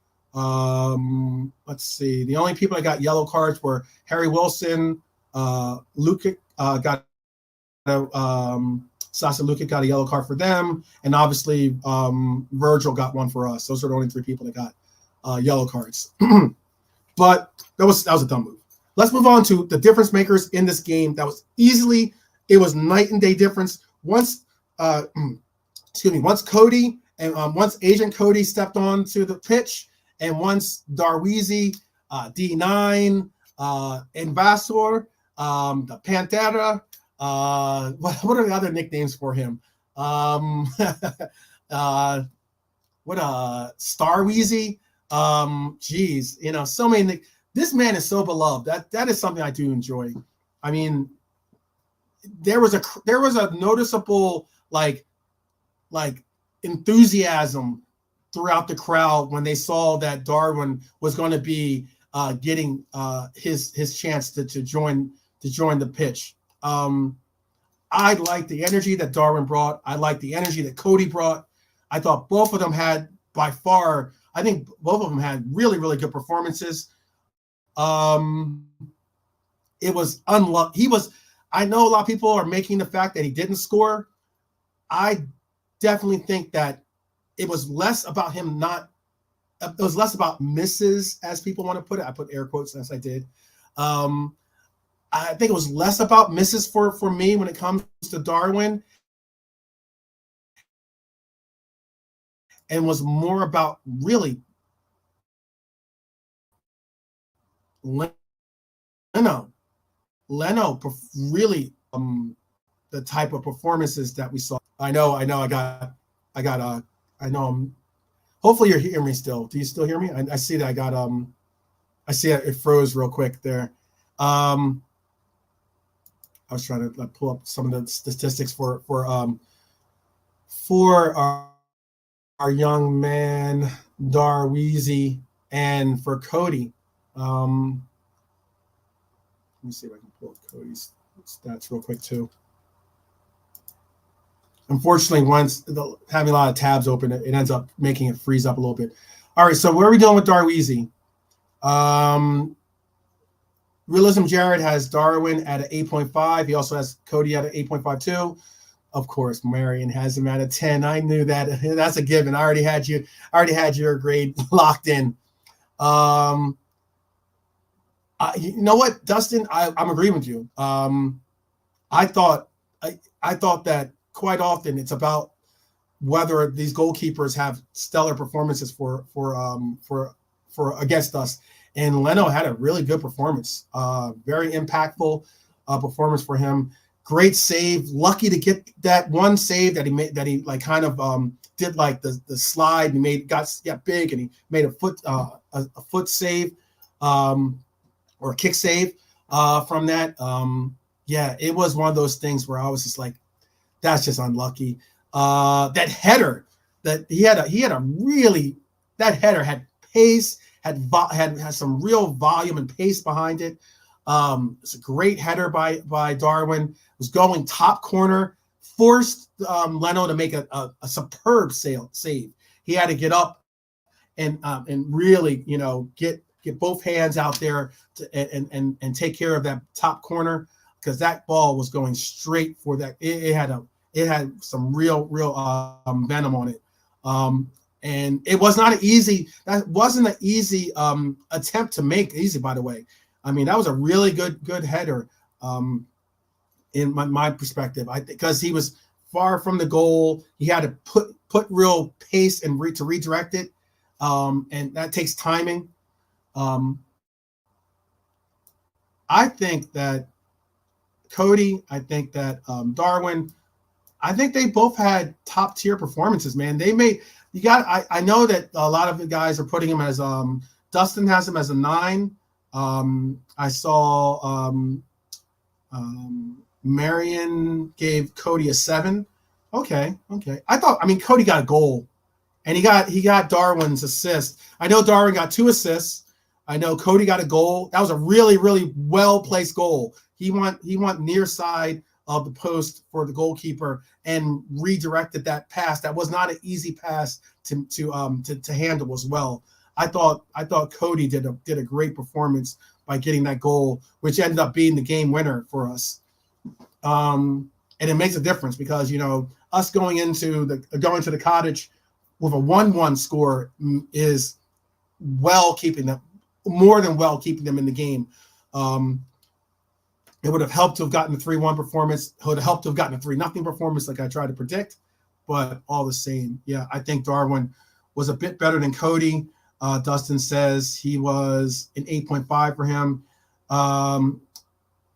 Let's see. The only people that got yellow cards were Harry Wilson, Lukic got Sasa Lukic got a yellow card for them, and obviously Virgil got one for us. Those are the only 3 people that got yellow cards. But that was a dumb move. Let's move on to the difference makers in this game. It was night and day difference. Once Cody and once Agent Cody stepped onto the pitch, and once Darweezy, D9, Invasor, the Pantera, what are the other nicknames for him? Starweezy. Geez, you know, so many. This man is so beloved. That is something I do enjoy. I mean, there was a noticeable like enthusiasm throughout the crowd when they saw that Darwin was going to be getting his chance to join the pitch. I like the energy that Darwin brought. I like the energy that Cody brought. I thought both of them had, by far, I think both of them had really, really good performances. It was unlucky. I know a lot of people are making the fact that he didn't score. I definitely think that it was less about him it was less about misses, as people want to put it. I put air quotes as I did. I think it was less about misses for me when it comes to Darwin, and was more about really Leno really the type of performances that we saw. I know I know hopefully you're hearing me still. Do you still hear me? I see that I see it froze real quick there. I was trying to pull up some of the statistics for our young man Darweezy and for Cody. Let me see if I can pull up Cody's stats real quick too. Unfortunately, once having a lot of tabs open, it ends up making it freeze up a little bit. All right, so where are we doing with Darweezy? Realism Jared has Darwin at an 8.5. He also has Cody at an 8.52. Of course, Marion has him at a 10. I knew that. That's a given. I already had your grade locked in. You know what, Dustin? I'm agreeing with you. I thought that quite often it's about whether these goalkeepers have stellar performances for against us. And Leno had a really good performance, very impactful performance for him. Great save. Lucky to get that one save that he made. That he like kind of did like the slide. And he got big and he made a foot save or a kick save from that. It was one of those things where I was just like, that's just unlucky. That header that he had that header had pace. Had some real volume and pace behind it. It's a great header by Darwin. It was going top corner, forced Leno to make a superb save. He had to get up and really get both hands out there and take care of that top corner, because that ball was going straight for that. It had some real venom on it. And it was not that wasn't an easy attempt to make easy, by the way. I mean, that was a really good header in my perspective. I think because he was far from the goal, he had to put real pace and to redirect it, and that takes timing. I think that Cody, I think that Darwin, I think they both had top tier performances, man. I know that a lot of the guys are putting him as Dustin has him as a 9. I saw Marion gave Cody a 7. Okay. Cody got a goal, and he got Darwin's assist. I know Darwin got 2 assists. I know Cody got a goal. That was a really, really well placed goal. He went near side of the post for the goalkeeper and redirected that pass. That was not an easy pass to handle as well. I thought Cody did a great performance by getting that goal, which ended up being the game winner for us. And it makes a difference because us going into the cottage with a 1-1 score is more than well keeping them in the game. It would have helped to have gotten the 3-1 performance. It would have helped to have gotten a 3-0 performance like I tried to predict. But all the same, I think Darwin was a bit better than Cody. Dustin says he was an 8.5 for him.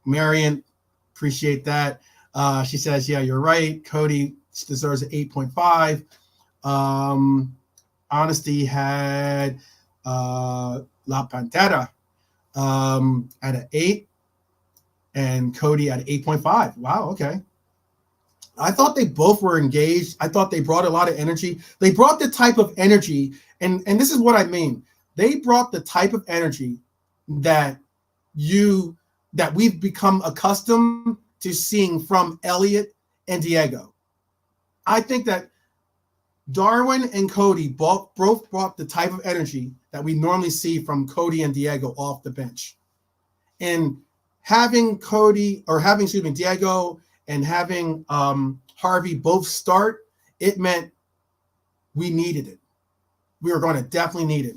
Marion, appreciate that. She says, yeah, you're right. Cody deserves an 8.5. Honesty had La Pantera at an 8. And Cody at 8.5. Wow, okay. I thought they both were engaged. I thought they brought a lot of energy. They brought the type of energy, and this is what I mean. They brought the type of energy that we've become accustomed to seeing from Elliot and Diego. I think that Darwin and Cody both brought the type of energy that we normally see from Cody and Diego off the bench. And having Diego and having Harvey both start, it meant we needed it. We were going to definitely need it.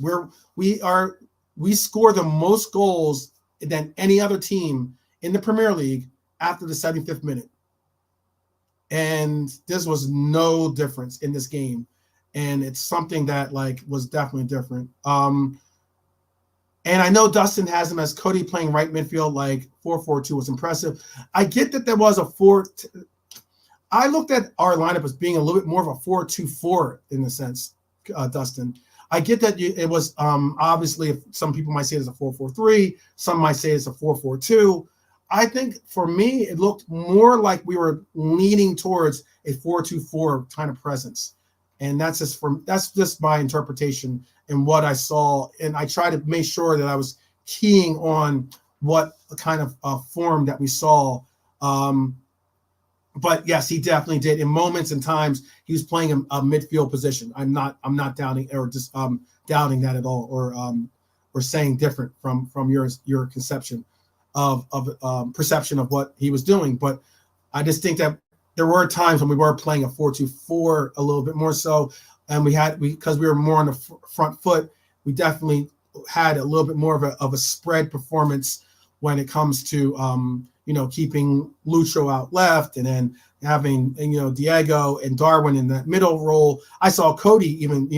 We score the most goals than any other team in the Premier League after the 75th minute. And this was no difference in this game. And it's something that was definitely different. And I know Dustin has him as Cody playing right midfield, 4-4-2 was impressive. I get that there was I looked at our lineup as being a little bit more of a 4-2-4 in a sense, Dustin. I get that it was obviously some people might say it's a 4-4-3, some might say it's a 4-4-2. I think for me, it looked more like we were leaning towards a 4-2-4 kind of presence. And that's just my interpretation and what I saw. And I tried to make sure that I was keying on what kind of form that we saw. But yes, he definitely did. In moments and times, he was playing a midfield position. I'm not doubting or just doubting that at all, or saying different from your conception of perception of what he was doing. But I just think that there were times when we were playing a 4-2-4 a little bit more so, and because we were more on the front foot, we definitely had a little bit more of a spread performance when it comes to keeping Lucho out left, and then having Diego and Darwin in that middle role. I saw Cody even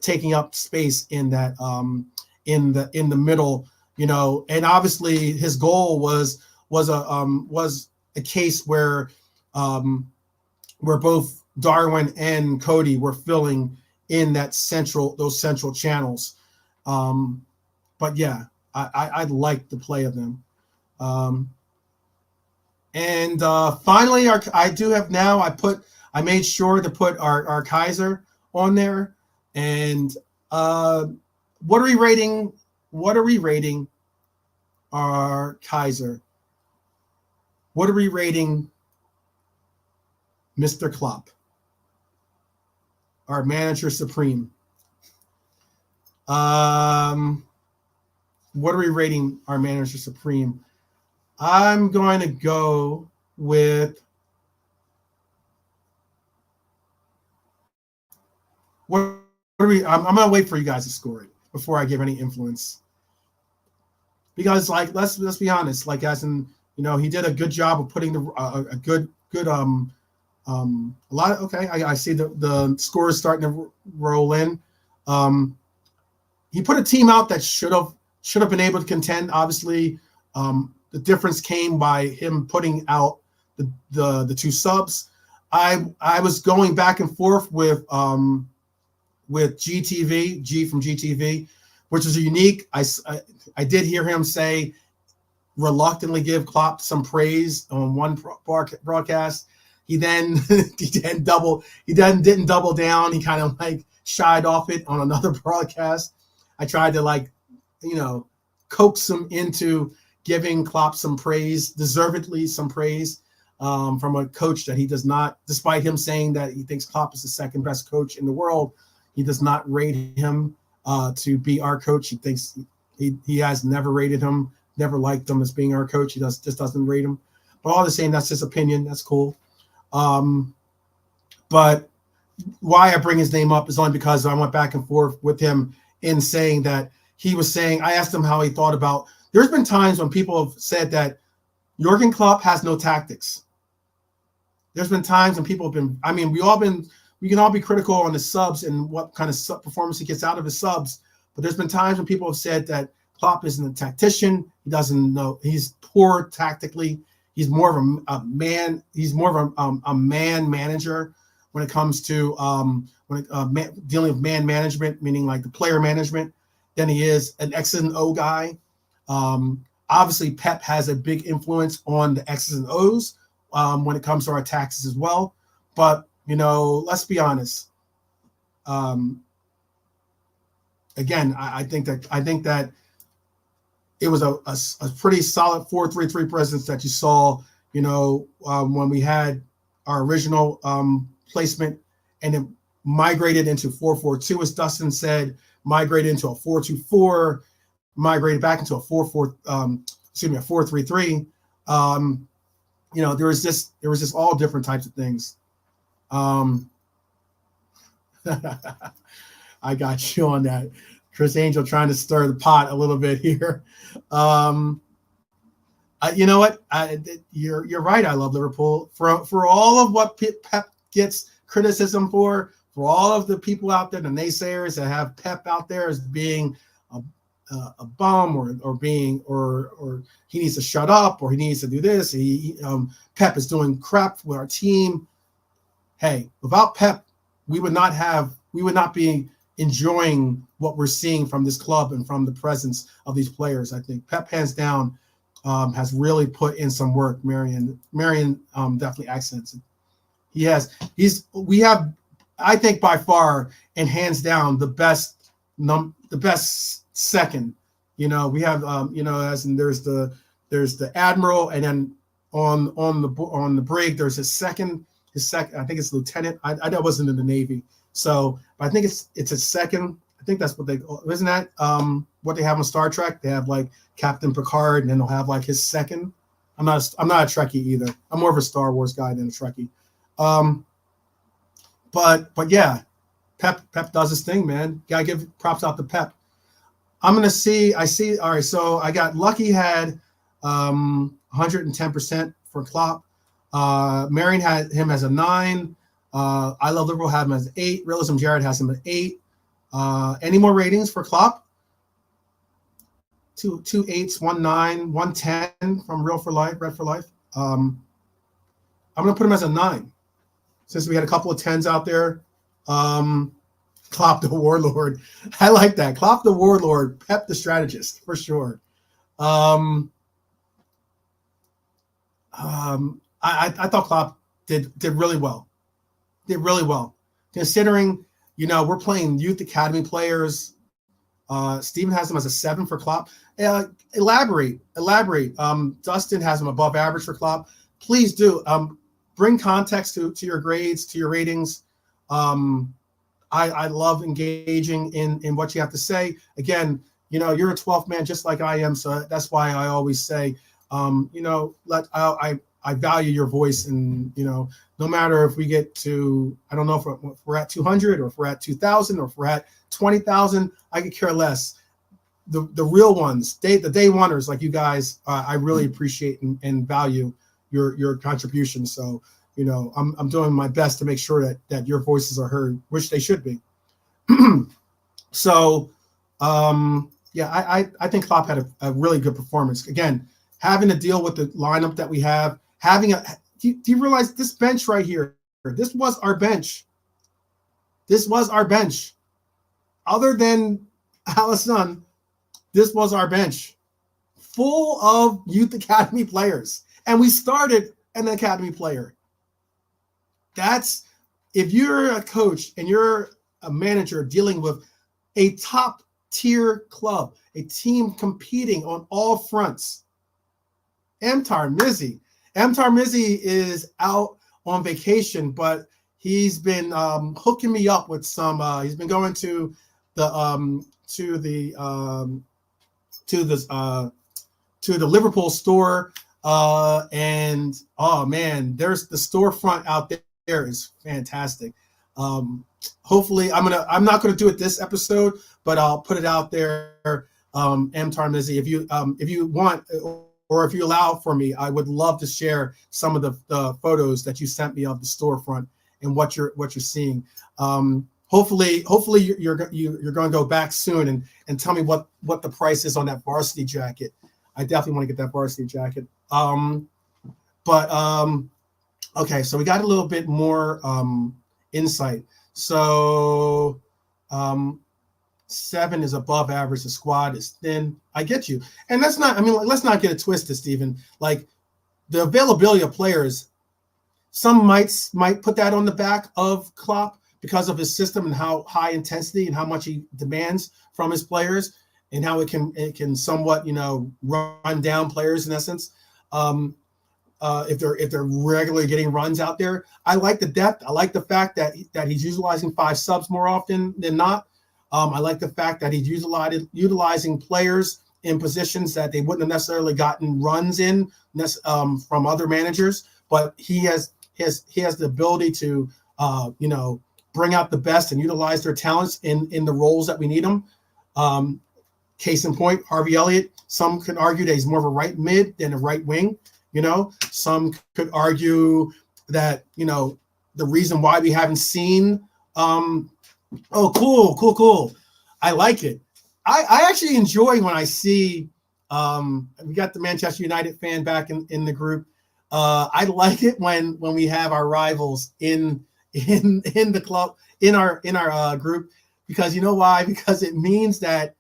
taking up space in that in the middle, and obviously his goal was a case where both Darwin and Cody were filling in those central channels. But yeah, I liked the play of them. And finally, I made sure to put our Kaiser on there. And what are we rating our Kaiser? What are we rating Mr. Klopp, our manager supreme? What are we rating our manager supreme? I'm going to go with I'm going to wait for you guys to score it before I give any influence, because let's be honest, guys, and he did a good job of putting a good a lot of, okay, I see the scores starting to roll in. He put a team out that should have been able to contend. Obviously, the difference came by him putting out the two subs. I was going back and forth with G from GTV, which is unique. I did hear him say, reluctantly give Klopp some praise on one broadcast. He then didn't double down. He kind of shied off it on another broadcast. I tried to coax him into giving Klopp some praise, deservedly some praise, from a coach that he does not, despite him saying that he thinks Klopp is the second best coach in the world, he does not rate him to be our coach. He thinks he has never rated him, never liked him as being our coach. He just doesn't rate him. But all the same, that's his opinion. That's cool. But why I bring his name up is only because I went back and forth with him in saying that he was saying, I asked him how he thought about, there's been times when people have said that Jurgen Klopp has no tactics. There's been times when people have been, we can all be critical on the subs and what kind of performance he gets out of his subs. But there's been times when people have said that Klopp isn't a tactician. He doesn't know. He's poor tactically. He's more of a man. He's more of a man manager when it comes to dealing with man management, meaning the player management, than he is an X's and O guy. Obviously, Pep has a big influence on the X's and O's when it comes to our taxes as well. But, let's be honest. Again, I think that it was a pretty solid 4-3-3 presence that you saw, when we had our original placement, and it migrated into 4-4-2, as Dustin said, migrated into a 4-2-4, migrated back into a 4-3-3. There was just all different types of things. I got you on that. Chris Angel trying to stir the pot a little bit here. You know what? You're right. I love Liverpool for all of what Pep gets criticism for all of the people out there, the naysayers that have Pep out there as being a bum or he needs to shut up or he needs to do this. Pep is doing crap with our team. Hey, without Pep, we would not be enjoying what we're seeing from this club and from the presence of these players. I think Pep, hands down, has really put in some work. Marion definitely accents it. We have, I think, by far and hands down the best second. We have as in there's the Admiral, and then on the brig there's his second. I think it's lieutenant. I know it wasn't in the Navy, but I think it's a second. I think that's what isn't that what they have on Star Trek? They have like Captain Picard, and then they'll have like his second. I'm not a Trekkie either. I'm more of a Star Wars guy than a Trekkie. But yeah, Pep does his thing, man. Gotta give props out to Pep. I see. All right, so I got Lucky had 110% for Klopp. Marion had him as a 9. I Love Liverpool had him as 8. Realism Jared has him at 8. Any more ratings for Klopp? 2 8s, 1 9, 1 10 from Red for Life. I'm gonna put him as a 9 since we had a couple of 10s out there. Klopp the Warlord. I like that. Klopp the Warlord, Pep the Strategist, for sure. I thought Klopp did really well. Considering, we're playing youth academy players. Steven has him as a 7 for Klopp. Elaborate. Dustin has him above average for Klopp. Please do. Bring context to your grades, to your ratings. I love engaging in what you have to say. Again, you're a 12th man just like I am, so that's why I always say, I value your voice, and no matter if we get to, I don't know if we're at 200 or if we're at 2,000 or if we're at 20,000, I could care less. The real ones, the day oneers like you guys, I really appreciate and value your contributions. So I'm doing my best to make sure that your voices are heard, which they should be. So I think Klopp had a really good performance. Again, having to deal with the lineup that we have, do you realize this bench right here? This was our bench. Other than Alisson, this was our bench, full of youth academy players, and we started an academy player. That's, if you're a coach and you're a manager dealing with a top tier club, a team competing on all fronts. Mtar Mizzi is out on vacation, but he's been hooking me up with some. He's been going to the Liverpool store, and oh man, there's the storefront out there is fantastic. Hopefully, I'm not gonna do it this episode, but I'll put it out there. Mtar Mizzi, if you want, or if you allow for me, I would love to share some of the photos that you sent me of the storefront and what you're seeing. Hopefully you're going to go back soon and tell me what the price is on that varsity jacket. I definitely want to get that varsity jacket. Okay, so we got a little bit more insight. So 7 is above average. The squad is thin. I get you. And let's not get it twisted, Stephen. Like, the availability of players some might put that on the back of Klopp because of his system and how high intensity and how much he demands from his players and how it can somewhat, run down players in essence. If they're regularly getting runs out there, I like the depth. I like the fact that he's utilizing 5 subs more often than not. I like the fact that he's utilizing players in positions that they wouldn't have necessarily gotten runs in from other managers, but he has the ability to bring out the best and utilize their talents in the roles that we need them. Case in point, Harvey Elliott. Some could argue that he's more of a right mid than a right wing. Some could argue that the reason why we haven't seen. Cool. I like it. I actually enjoy when I see. We got the Manchester United fan back in the group. I like it when we have our rivals in the club in our group, because you know why? Because it means that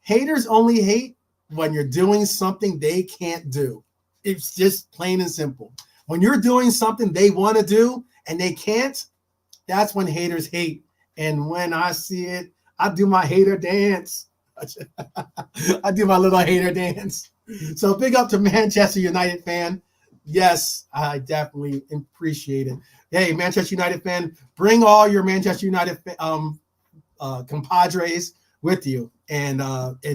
haters only hate when you're doing something they can't do. It's just plain and simple. When you're doing something they want to do and they can't, that's when haters hate. And when I see it, I do my hater dance. I do my little hater dance. So big up to Manchester United fan. Yes, I definitely appreciate it. Hey, Manchester United fan, bring all your Manchester United compadres with you and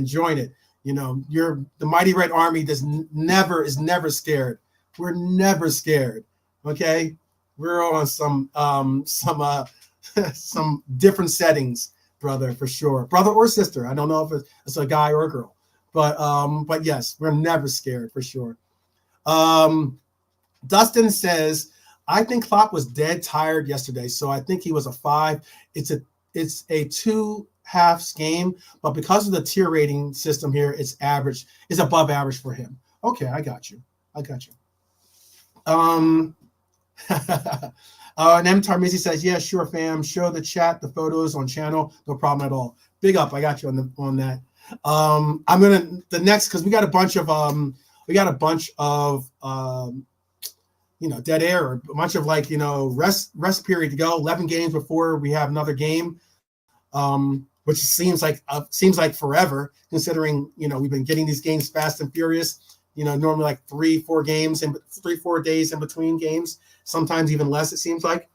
join it. The Mighty Red Army is never scared. We're never scared. Okay, we're on some different settings, brother, for sure. Brother or sister. I don't know if it's a guy or a girl, but yes, we're never scared for sure. Dustin says, I think Klopp was dead tired yesterday, so I think he was a 5. It's a 2 halves game, but because of the tier rating system here, it's average. It's above average for him. Okay, I got you. And M. Tarmizi says, yeah, sure, fam. Show the chat, the photos on channel. No problem at all. Big up. I got you on that. I'm gonna because we got a bunch of dead air, or a bunch of rest period to go. 11 games before we have another game, which seems like forever, considering we've been getting these games fast and furious. Normally like 3-4 games and 3-4 days in between games, sometimes even less, it seems like.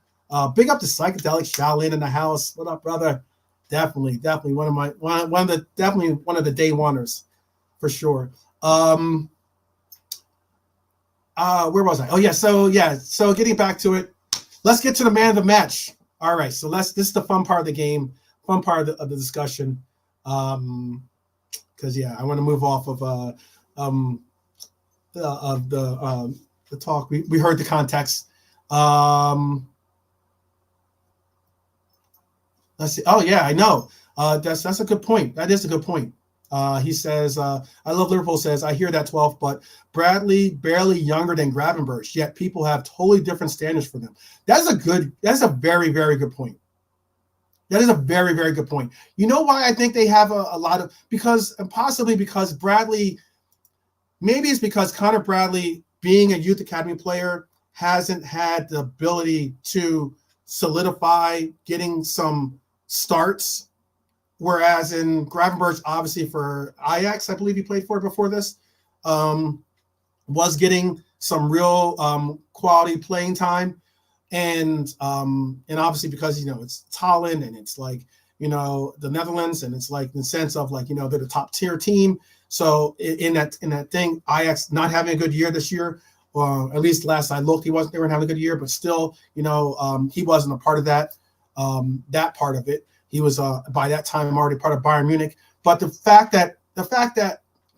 Big up to Psychedelic Shaolin in the house. What up, brother? Definitely one of the day oneers for sure. Where was I? Oh yeah, so getting back to it, let's get to the man of the match. All right, so this is the fun part of the game, fun part of the discussion. Because I want to move off of the talk. We heard the context. Let's see. Oh yeah, I know. That's a good point. That is a good point. He says, I love Liverpool says, I hear that 12th, but Bradley barely younger than Gravenberch, yet people have totally different standards for them. That's a very, very good point. That is a very, very good point. You know why I think they have a lot of, possibly because Bradley, maybe it's because Connor Bradley, being a youth academy player, hasn't had the ability to solidify getting some starts. Whereas in Gravenberch, obviously for Ajax, I believe he played for before this, was getting some real quality playing time. And obviously because, it's Holland and it's like, the Netherlands, and it's like in the sense of like, they're the top tier team. So in that thing, Ajax not having a good year this year, or at least last I looked, they weren't having a good year, but still, he wasn't a part of that part of it. He was by that time already part of Bayern Munich. But the fact that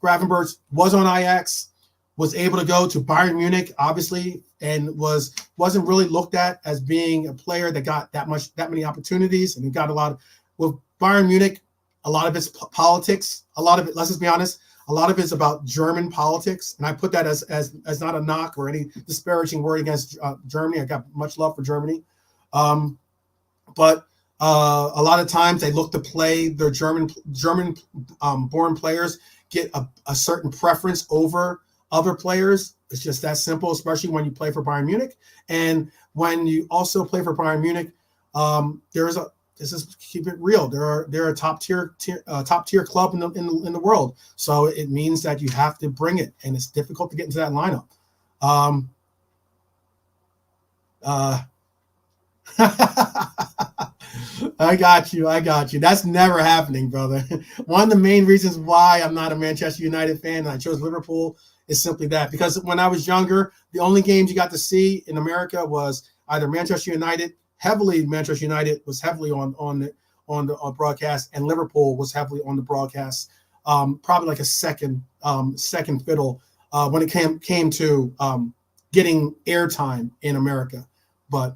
Gravenberch was on Ajax, was able to go to Bayern Munich, obviously, and wasn't really looked at as being a player that got that many opportunities, and he got a lot of, with Bayern Munich, a lot of it's politics. A lot of it, let's just be honest, a lot of it's about German politics, and I put that as not a knock or any disparaging word against Germany. I got much love for Germany, but a lot of times they look to play their German born players, get a certain preference over other players. It's just that simple, especially when you play for Bayern Munich. And when you also play for Bayern Munich, keep it real. They're a top tier club in the world. So it means that you have to bring it, and it's difficult to get into that lineup. I got you. That's never happening, brother. One of the main reasons why I'm not a Manchester United fan and I chose Liverpool is simply that, because when I was younger, the only games you got to see in America was either Manchester United was heavily on the broadcast, and Liverpool was heavily on the broadcast. Probably like a second fiddle when it came to getting airtime in America, but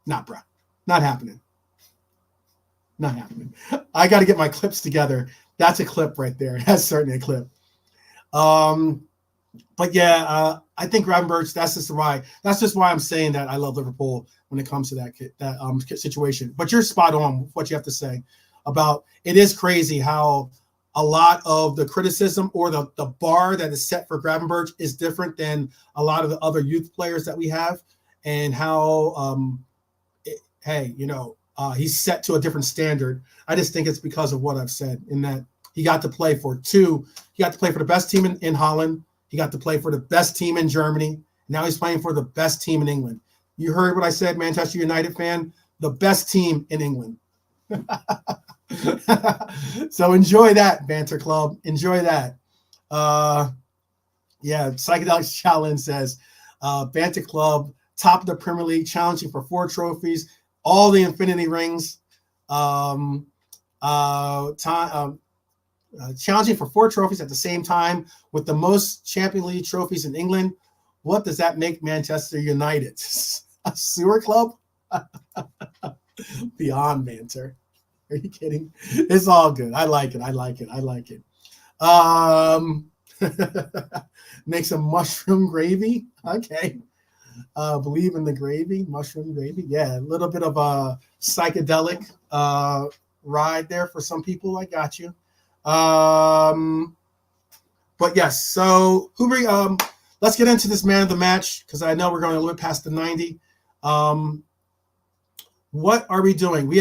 not happening. Not happening. I got to get my clips together. That's a clip right there. That's certainly a clip. But yeah, I think Gravenberch, that's just why I'm saying that I love Liverpool when it comes to that situation. But you're spot on with what you have to say about it. Is crazy how a lot of the criticism or the bar that is set for Gravenberch is different than a lot of the other youth players that we have, and how he's set to a different standard. I just think it's because of what I've said, in that he got to play for the best team in Holland. He got to play for the best team in Germany. Now he's playing for the best team in England. You heard what I said, Manchester United fan, the best team in England. So enjoy that, Banter Club. Enjoy that. Psychedelic Challenge says, Banter Club, top of the Premier League, challenging for 4 trophies, all the Infinity Rings, challenging for 4 trophies at the same time with the most Champions League trophies in England. What does that make Manchester United? A sewer club? Beyond banter. Are you kidding? It's all good. I like it. Make some mushroom gravy. Okay. Believe in the gravy, mushroom gravy. Yeah, a little bit of a psychedelic ride there for some people. I got you. But yes, so let's get into this man of the match, because I know we're going a little bit past the 90. What are we doing?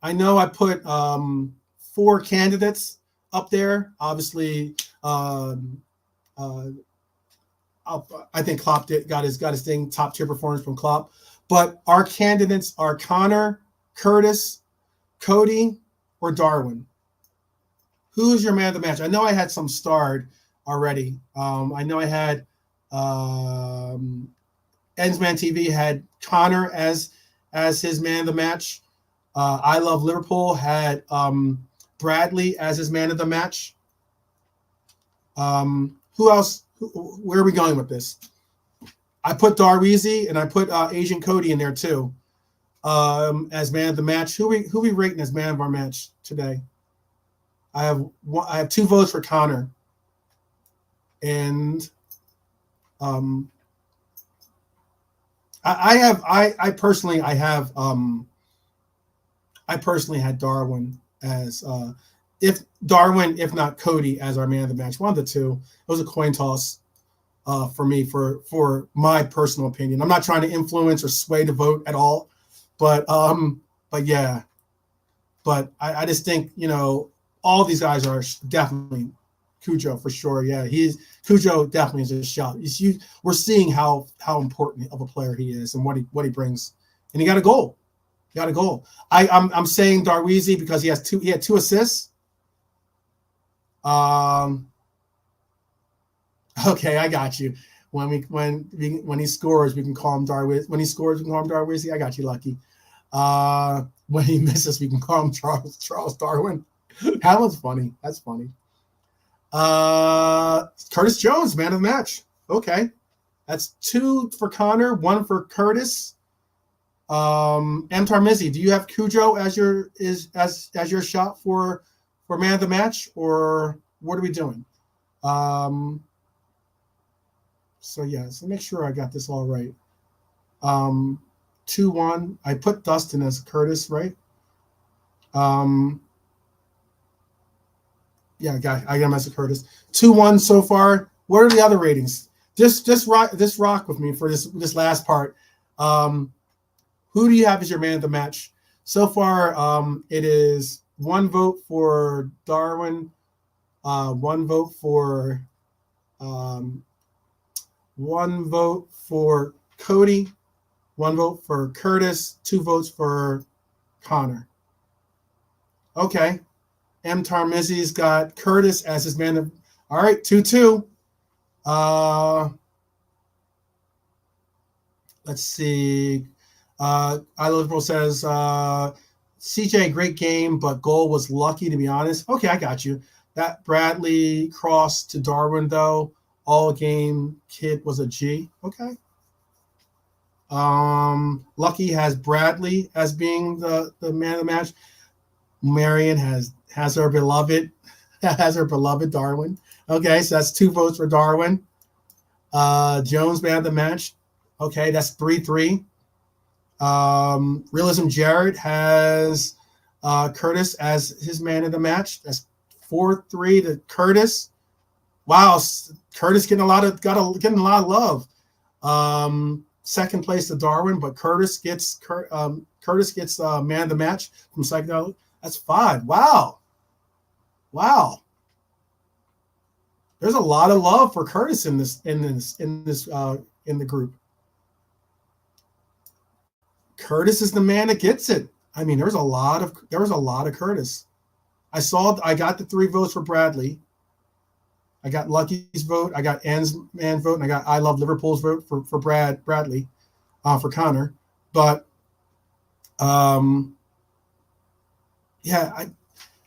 I know I put 4 candidates up there. Obviously, I think Klopp got his thing, top tier performance from Klopp. But our candidates are Connor, Curtis, Cody, or Darwin. Who's your man of the match? I know I had some starred already. I know I had Ensman TV had Connor as his man of the match. I Love Liverpool had Bradley as his man of the match. Who else? Where are we going with this? I put Darweezy and I put Agent Cody in there too, as man of the match. Who we rating as man of our match today? I have 2 votes for Connor, and I personally had Darwin as if not Cody as our man of the match. One of the two. It was a coin toss for me for my personal opinion. I'm not trying to influence or sway the vote at all, but yeah. But I just think, all these guys are definitely Cujo for sure. Yeah, Cujo definitely is a shot. We're seeing how important of a player he is and what he brings, and he got a goal. I'm saying Darweezy because he had 2 assists. Okay, I got you. When he scores, we can call him Darweezy. When he scores, we can call him Darweezy. I got you, Lucky. When he misses, we can call him Charles Darwin. That one's funny. That's funny. Curtis Jones, man of the match. Okay, that's 2 for Connor, 1 for Curtis. M. Tarmizi, do you have Cujo as your shot for man of the match, or what are we doing? So make sure I got this all right. 2-1. I put Dustin as Curtis, right? I got a mess with Curtis. 2-1 so far. What are the other ratings? Just rock with me for this last part. Who do you have as your man of the match? So far, it is one vote for Darwin, one vote for Cody, one vote for Curtis, 2 votes for Connor. Okay. M. Tarmizi's got Curtis as his man of. All right, 2-2. Let's see. I Liverpool says CJ, great game, but goal was lucky, to be honest. Okay, I got you. That Bradley cross to Darwin, though, all game kid was a G. Okay. Lucky has Bradley as being the man of the match. Marion has her beloved Darwin. Okay, so that's 2 votes for Darwin. Jones man of the match. Okay, that's 3-3. Realism Jared has Curtis as his man of the match. That's 4-3 to Curtis. Wow, Curtis getting a lot of love. Second place to Darwin, but Curtis gets man of the match from Psycho. That's 5. Wow. There's a lot of love for Curtis in the group. Curtis is the man that gets it. I mean, there was a lot of Curtis. I got the 3 votes for Bradley. I got Lucky's vote. I got Ann's man vote, and I got I Love Liverpool's vote for Bradley, for Connor. But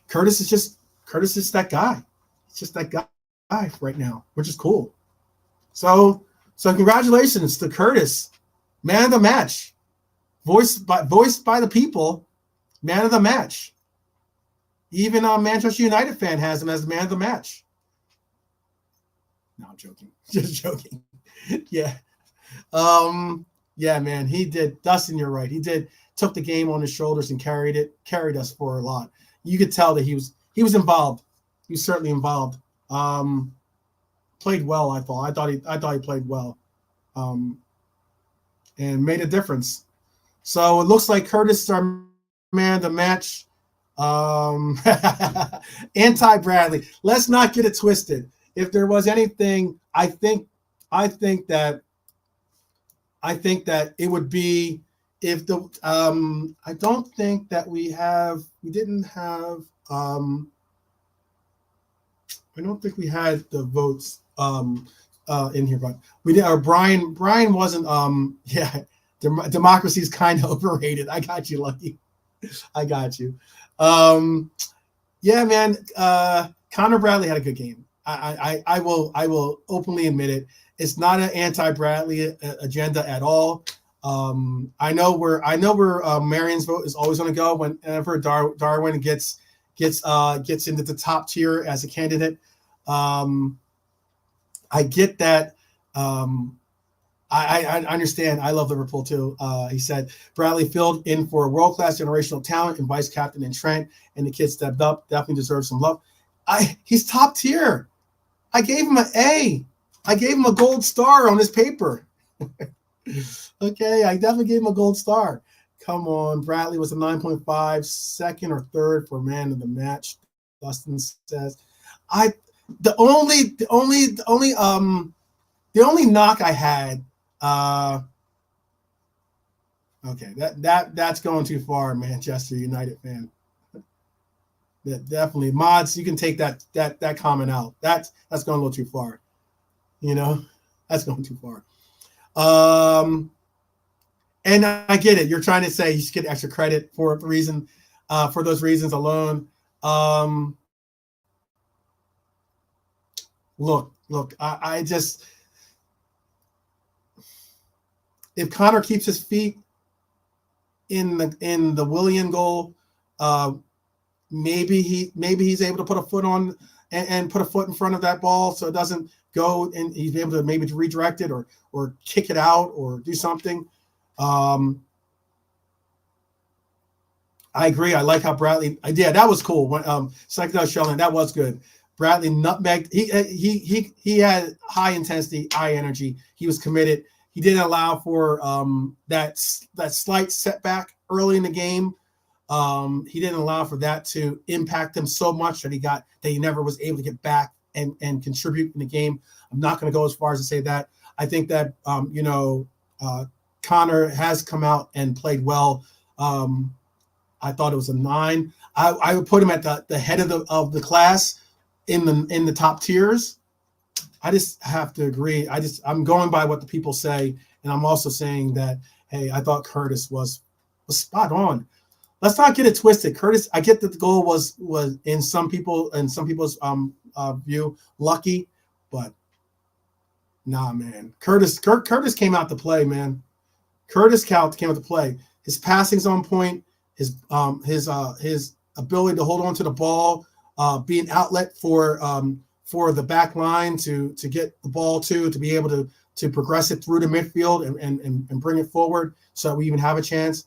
Curtis is that guy. It's just that guy right now, which is cool. So congratulations to Curtis, man of the match, voiced by the people, man of the match. Even a Manchester United fan has him as the man of the match. No, I'm joking. Just joking. Yeah. Yeah, man, he did. Dustin, you're right. He took the game on his shoulders and carried us for a lot. You could tell that he was involved. He was certainly involved. Played well, I thought. I thought he played well. And made a difference. So it looks like Curtis is our man of the match. Anti-Bradley. Let's not get it twisted. If there was anything, I think that it would be if the I don't think that we didn't have I don't think we had the votes in here, but we did. Or Brian wasn't democracy is kind of overrated. I got you, Lucky. I got you. Yeah, man. Connor Bradley had a good game. I will openly admit it. It's not an anti-Bradley agenda at all. I know where Marion's vote is always going to go whenever Darwin gets into the top tier as a candidate. I get that. I understand. I love Liverpool too. He said Bradley filled in for a world-class generational talent and vice captain in Trent, and the kid stepped up. Definitely deserves some love. He's top tier. I gave him an A. I gave him a gold star on his paper. Okay, I definitely gave him a gold star. Come on, Bradley was a 9.5, second or third for man of the match. Dustin says, the only knock I had. Okay, that's going too far, Manchester United fan. That definitely mods. You can take that comment out. That's going a little too far. You know, that's going too far. And I get it. You're trying to say you should get extra credit for a reason, for those reasons alone. Look. I just, if Connor keeps his feet in the Willian goal, maybe he's able to put a foot on and put a foot in front of that ball so it doesn't go, and he's able to maybe redirect it or kick it out or do something. I agree. I like how Bradley. Yeah, that was cool. When Psycho Shelling, that was good. Bradley nutmegged. He had high intensity, high energy. He was committed. He didn't allow for that slight setback early in the game. He didn't allow for that to impact him so much that he never was able to get back and contribute in the game. I'm not going to go as far as to say that. I think that Connor has come out and played well. I thought it was a 9. I would put him at the head of the class in the top tiers. I just have to agree. I'm going by what the people say, and I'm also saying that, hey, I thought Curtis was spot on. Let's not get it twisted. Curtis, I get that the goal was in some people's view lucky, but nah, man. Curtis came out to play, man. Curtis came out to play. His passing's on point. His ability to hold on to the ball, be an outlet for the back line to get the ball to be able to progress it through the midfield and bring it forward so that we even have a chance.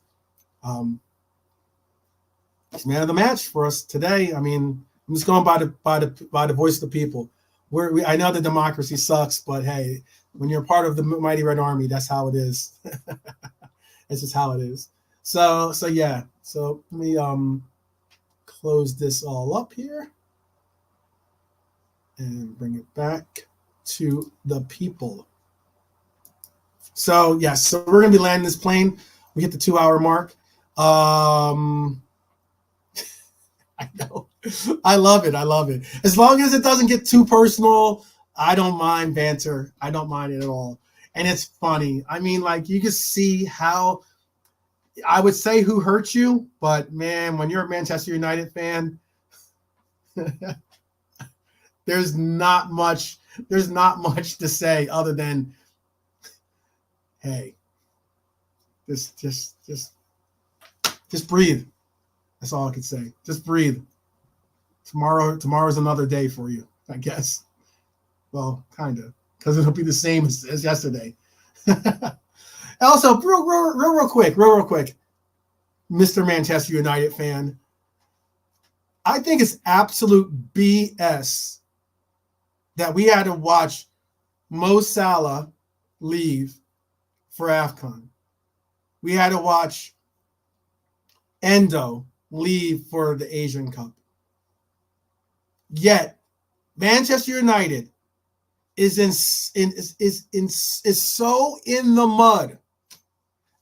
He's man of the match for us today. I mean, I'm just going by the voice of the people. I know the democracy sucks, but hey, when you're part of the Mighty Red Army, that's how it is. That's just how it is. So yeah. So let me close this all up here and bring it back to the people. So yes, so we're gonna be landing this plane. We hit the 2-hour mark. I know. I love it. As long as it doesn't get too personal, I don't mind banter. I don't mind it at all. And it's funny. I mean, like, you can see how I would say who hurt you, but man, when you're a Manchester United fan, there's not much to say other than, hey, just breathe. That's all I could say. Just breathe. Tomorrow's another day for you, I guess. Well, kind of, because it'll be the same as yesterday. Also, real quick, Mr. Manchester United fan, I think it's absolute BS that we had to watch Mo Salah leave for AFCON. We had to watch Endo leave for the Asian Cup. Yet Manchester United is so in the mud.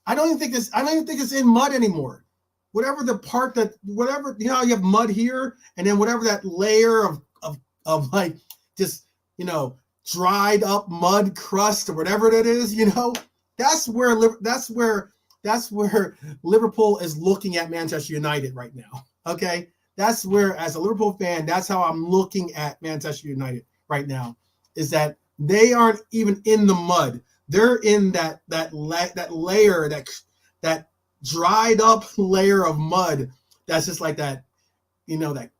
I don't even think it's in mud anymore. Whatever the part you have mud here, and then whatever that layer of like just dried up mud crust or whatever that is, that's where Liverpool is looking at Manchester United right now. Okay, that's where, as a Liverpool fan, that's how I'm looking at Manchester United right now. Is that they aren't even in the mud. They're in that layer, that dried up layer of mud. That's just like that, that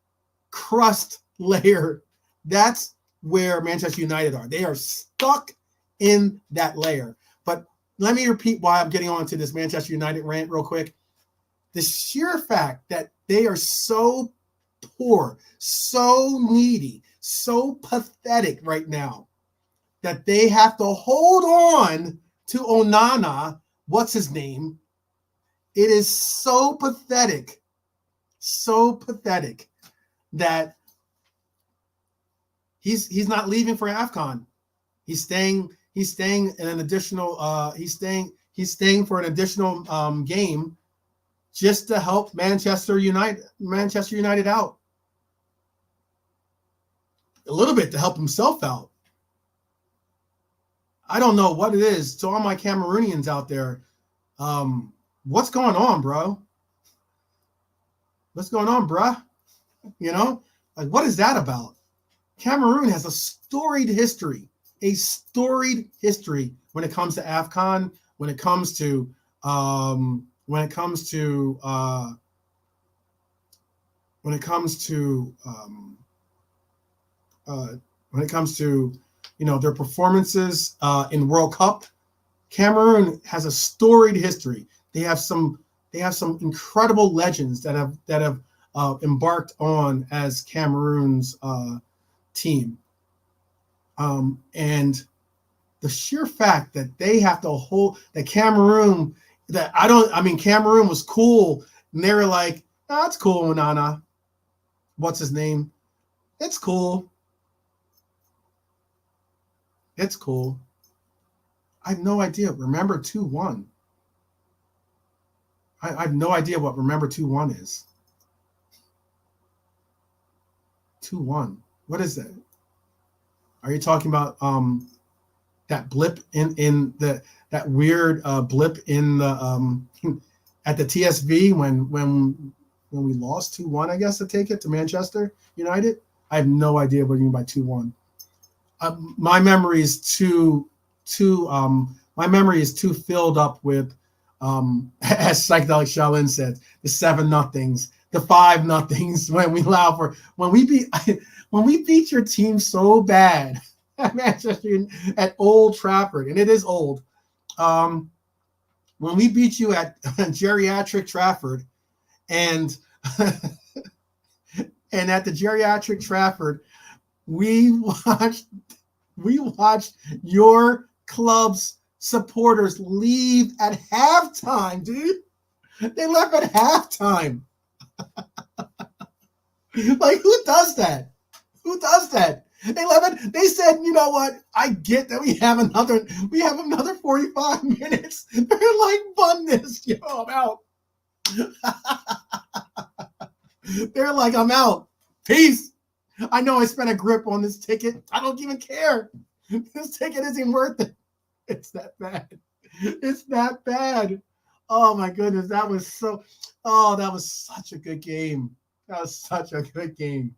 crust layer. That's where Manchester United are. They are stuck in that layer. But let me repeat why I'm getting on to this Manchester United rant real quick. The sheer fact that they are so poor, so needy, so pathetic right now that they have to hold on to Onana. What's his name? It is so pathetic that he's not leaving for AFCON. He's staying in an additional he's staying for an additional game just to help Manchester United out. A little bit to help himself out. I don't know what it is. To all my Cameroonians out there, what's going on, bro? What's going on, bruh? Like, what is that about? Cameroon has a storied history when it comes to AFCON, when it comes to their performances in World Cup. Cameroon has a storied history. They have some incredible legends that have embarked on as Cameroon's team. And the sheer fact that they have to hold that Cameroon, Cameroon was cool. And they were like, oh, it's cool, Nana. What's his name? It's cool. It's cool. I have no idea. Remember 2-1. I have no idea what Remember 2-1 is. 2-1. What is that? Are you talking about that blip in that weird blip in the at the TSV when we lost 2-1, I guess, to take it to Manchester United? I have no idea what you mean by 2-1. My memory is too filled up with as Psychedelic Shaolin said, the 7-0s, the 5-0s when we beat your team so bad at Manchester at Old Trafford, and it is old. When we beat you at geriatric Trafford, and and at the geriatric Trafford, we watched your club's supporters leave at halftime, dude. They left at halftime. Like, who does that? Who does that? They said, you know what? I get that we have another 45 minutes. They're like, bun this, yo, I'm out. They're like, I'm out. Peace. I know I spent a grip on this ticket. I don't even care. This ticket isn't worth it. It's that bad. It's that bad. Oh my goodness. That was such a good game. That was such a good game.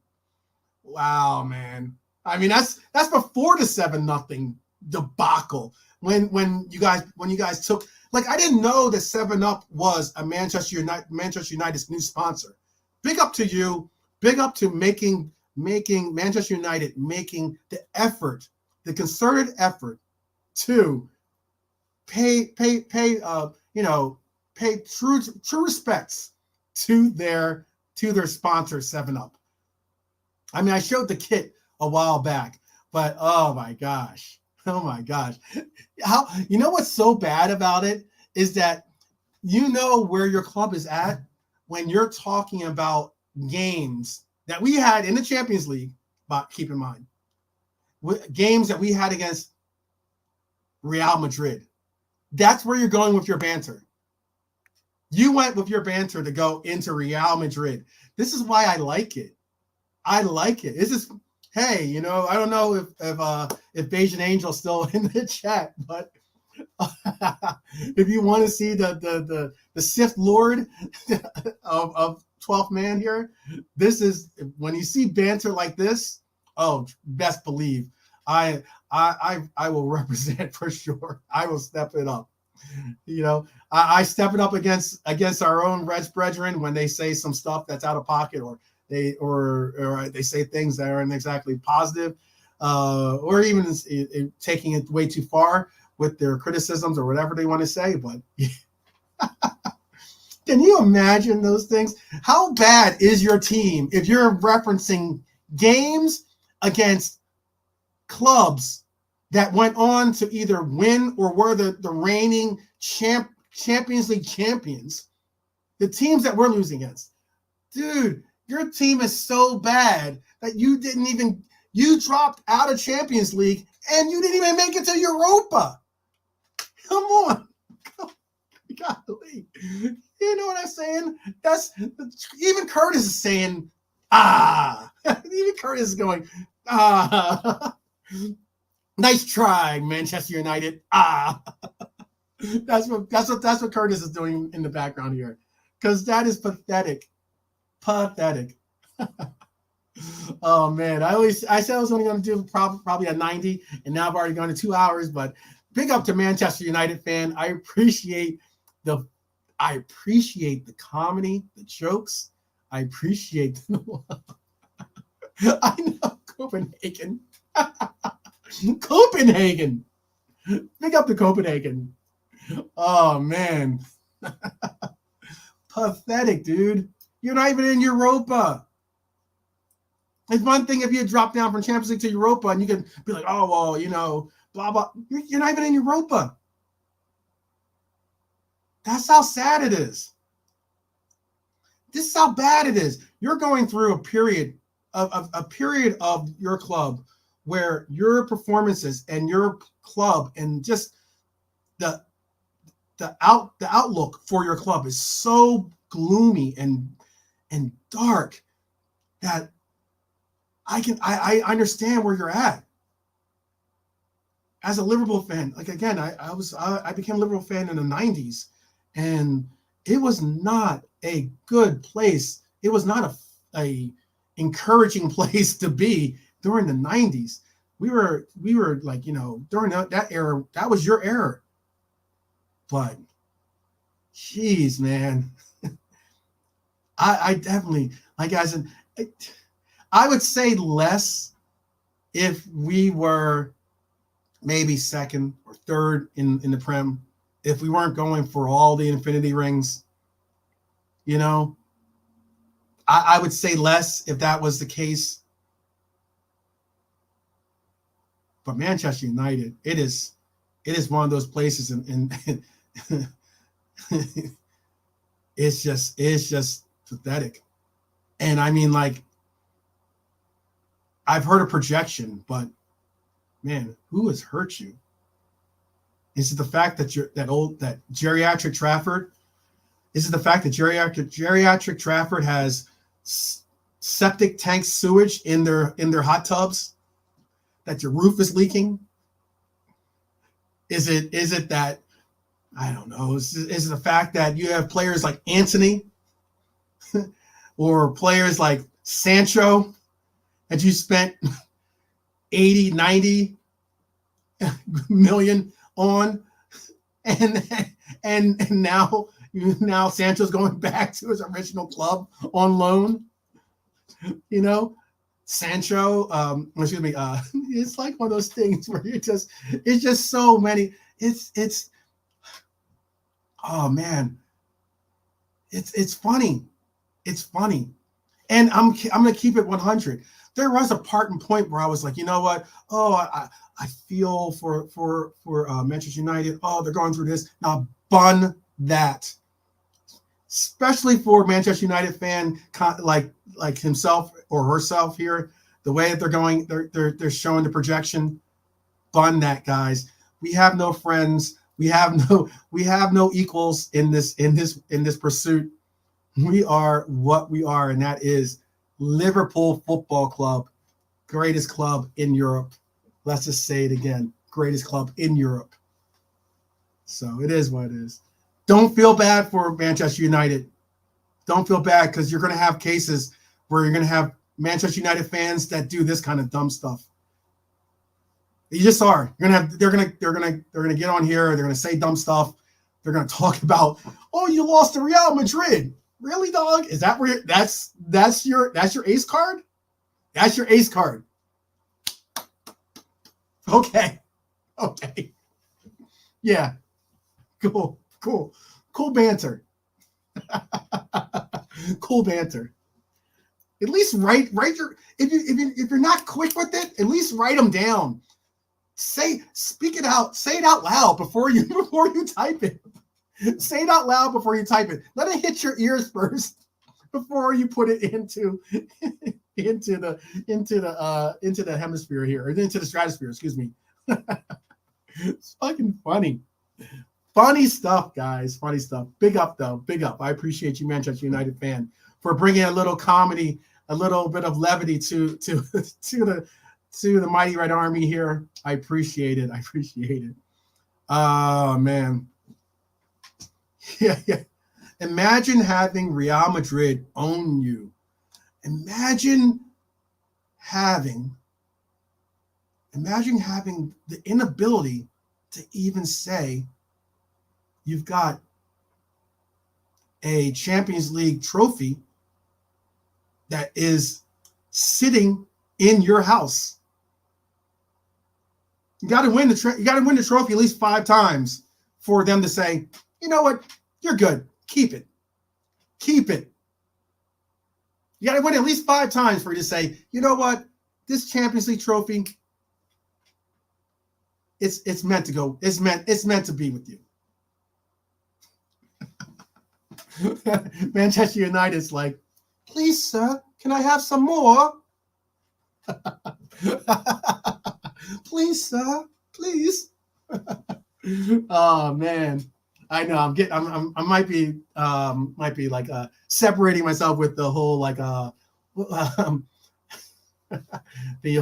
Wow, man. I mean, that's before the 7-0 debacle. When you guys took, like, I didn't know that 7-Up was a Manchester United's new sponsor. Big up to you. Big up to making Manchester United making the effort, the concerted effort to pay true respects to their sponsor 7-Up. I mean, I showed the kit a while back, but oh my gosh. You know what's so bad about it is that you know where your club is at when you're talking about games that we had in the Champions League, but keep in mind, games that we had against Real Madrid. That's where you're going with your banter. You went with your banter to go into Real Madrid. This is why I like it. I like it. It's just, hey, you know, I don't know if Bayesian Angel's still in the chat, but if you want to see the Sith Lord of 12th man here, this is when you see banter like this. Oh, best believe I will represent for sure. I will step it up. You know, I step it up against our own Reds brethren when they say some stuff that's out of pocket, or they say things that aren't exactly positive, or even taking it way too far with their criticisms or whatever they want to say. But can you imagine those things? How bad is your team if you're referencing games against clubs that went on to either win or were the reigning Champions League champions, the teams that we're losing against? Dude, your team is so bad that you dropped out of Champions League and you didn't even make it to Europa. Come on. Golly. You know what I'm saying? That's even Curtis is saying, even Curtis is going, nice try, Manchester United. That's what Curtis is doing in the background here. Because that is pathetic. Pathetic. Oh man, I said I was only going to do probably a 90, and now I've already gone to 2 hours. But big up to Manchester United fan. I appreciate the comedy, the jokes. I appreciate I know Copenhagen. Copenhagen. Big up to Copenhagen. Oh man. Pathetic, dude. You're not even in Europa. It's one thing if you drop down from Champions League to Europa and you can be like, oh, well, you know, blah, blah. You're not even in Europa. That's how sad it is. This is how bad it is. You're going through a period of your club where your performances and your club and just the outlook for your club is so gloomy and dark that I understand where you're at. As a Liverpool fan, like again, I became a Liverpool fan in the 90s, and it was not a good place. It was not a encouraging place to be during the 90s. We were like, during that era, that was your era. But geez, man, I definitely, like as in, I would say less if we were maybe second or third in the Prem, if we weren't going for all the infinity rings. I would say less if that was the case. But Manchester United, it is one of those places, and it's just pathetic. And I mean, like, I've heard a projection, but man, who has hurt you? Is it the fact that that geriatric Trafford? Is it the fact that geriatric Trafford has septic tank sewage in their hot tubs? That your roof is leaking? Is it that, I don't know, is it the fact that you have players like Anthony or players like Sancho that you spent 80, 90 million on, and now Sancho's going back to his original club on loan? Sancho, it's like one of those things where it's just so many. It's oh man, it's funny. It's funny. And I'm going to keep it 100. There was a part and point where I was like, you know what? Oh, I feel for Manchester United. Oh, they're going through this. Now bun that. Especially for Manchester United fan like himself or herself here, the way that they're going, they're showing the projection. Bun that, guys. We have no friends. We have no equals in this pursuit. We are what we are, and that is Liverpool Football Club, greatest club in Europe. Let's just say it again, greatest club in Europe. So it is what it is. Don't feel bad for Manchester United. Don't feel bad, because you're going to have cases where you're going to have Manchester United fans that do this kind of dumb stuff. You just are. They're going to get on here. They're going to say dumb stuff. They're going to talk about, oh, you lost to Real Madrid. Really, dog? Is that where that's your ace card? That's your ace card. Okay. Yeah. Cool banter. Cool banter. At least write your, if you're not quick with it, at least write them down. Speak it out. Say it out loud before you type it. Say it out loud before you type it. Let it hit your ears first before you put it into the hemisphere here, or into the stratosphere. Excuse me. It's fucking funny. Funny stuff, guys. Funny stuff. Big up, though. Big up. I appreciate you, Manchester United fan, for bringing a little comedy, a little bit of levity to the Mighty Red Army here. I appreciate it. Oh, man. Yeah. Imagine having Real Madrid own you. Imagine having the inability to even say you've got a Champions League trophy that is sitting in your house. You got to win the trophy at least 5 times for them to say, you know what, you're good. Keep it. You got to win at least 5 times for you to say, you know what, this Champions League trophy, it's meant to go. It's meant to be with you. Manchester United's like, please, sir, can I have some more? Please, sir, please. Oh man, I know. I might be like separating myself with the whole like the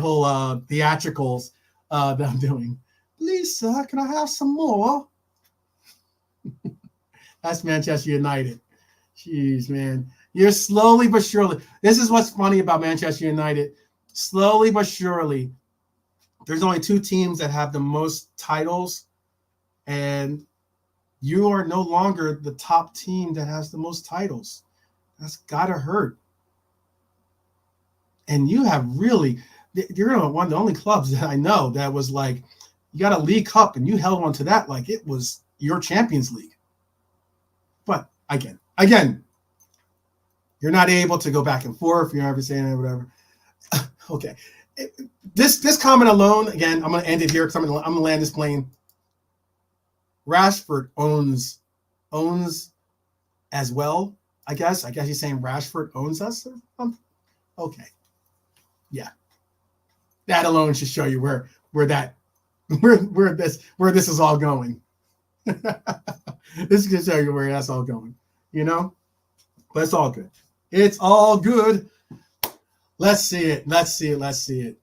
whole theatricals that I'm doing. Please, sir, can I have some more? That's Manchester United. Jeez, man. You're slowly but surely. This is what's funny about Manchester United. Slowly but surely, there's only 2 teams that have the most titles, and you are no longer the top team that has the most titles. That's gotta hurt. And you have really, you're one of the only clubs that I know that was like, you got a League Cup and you held on to that like it was your Champions League. But again, you're not able to go back and forth. You're never saying it, whatever. Okay. This comment alone, again, I'm going to end it here because I'm going to land this plane. Rashford owns as well, I guess. I guess he's saying Rashford owns us. Okay. Yeah. That alone should show you where this is all going. This is going to show you where that's all going, you know? But it's all good. It's all good. Let's see it. Let's see it. Let's see it.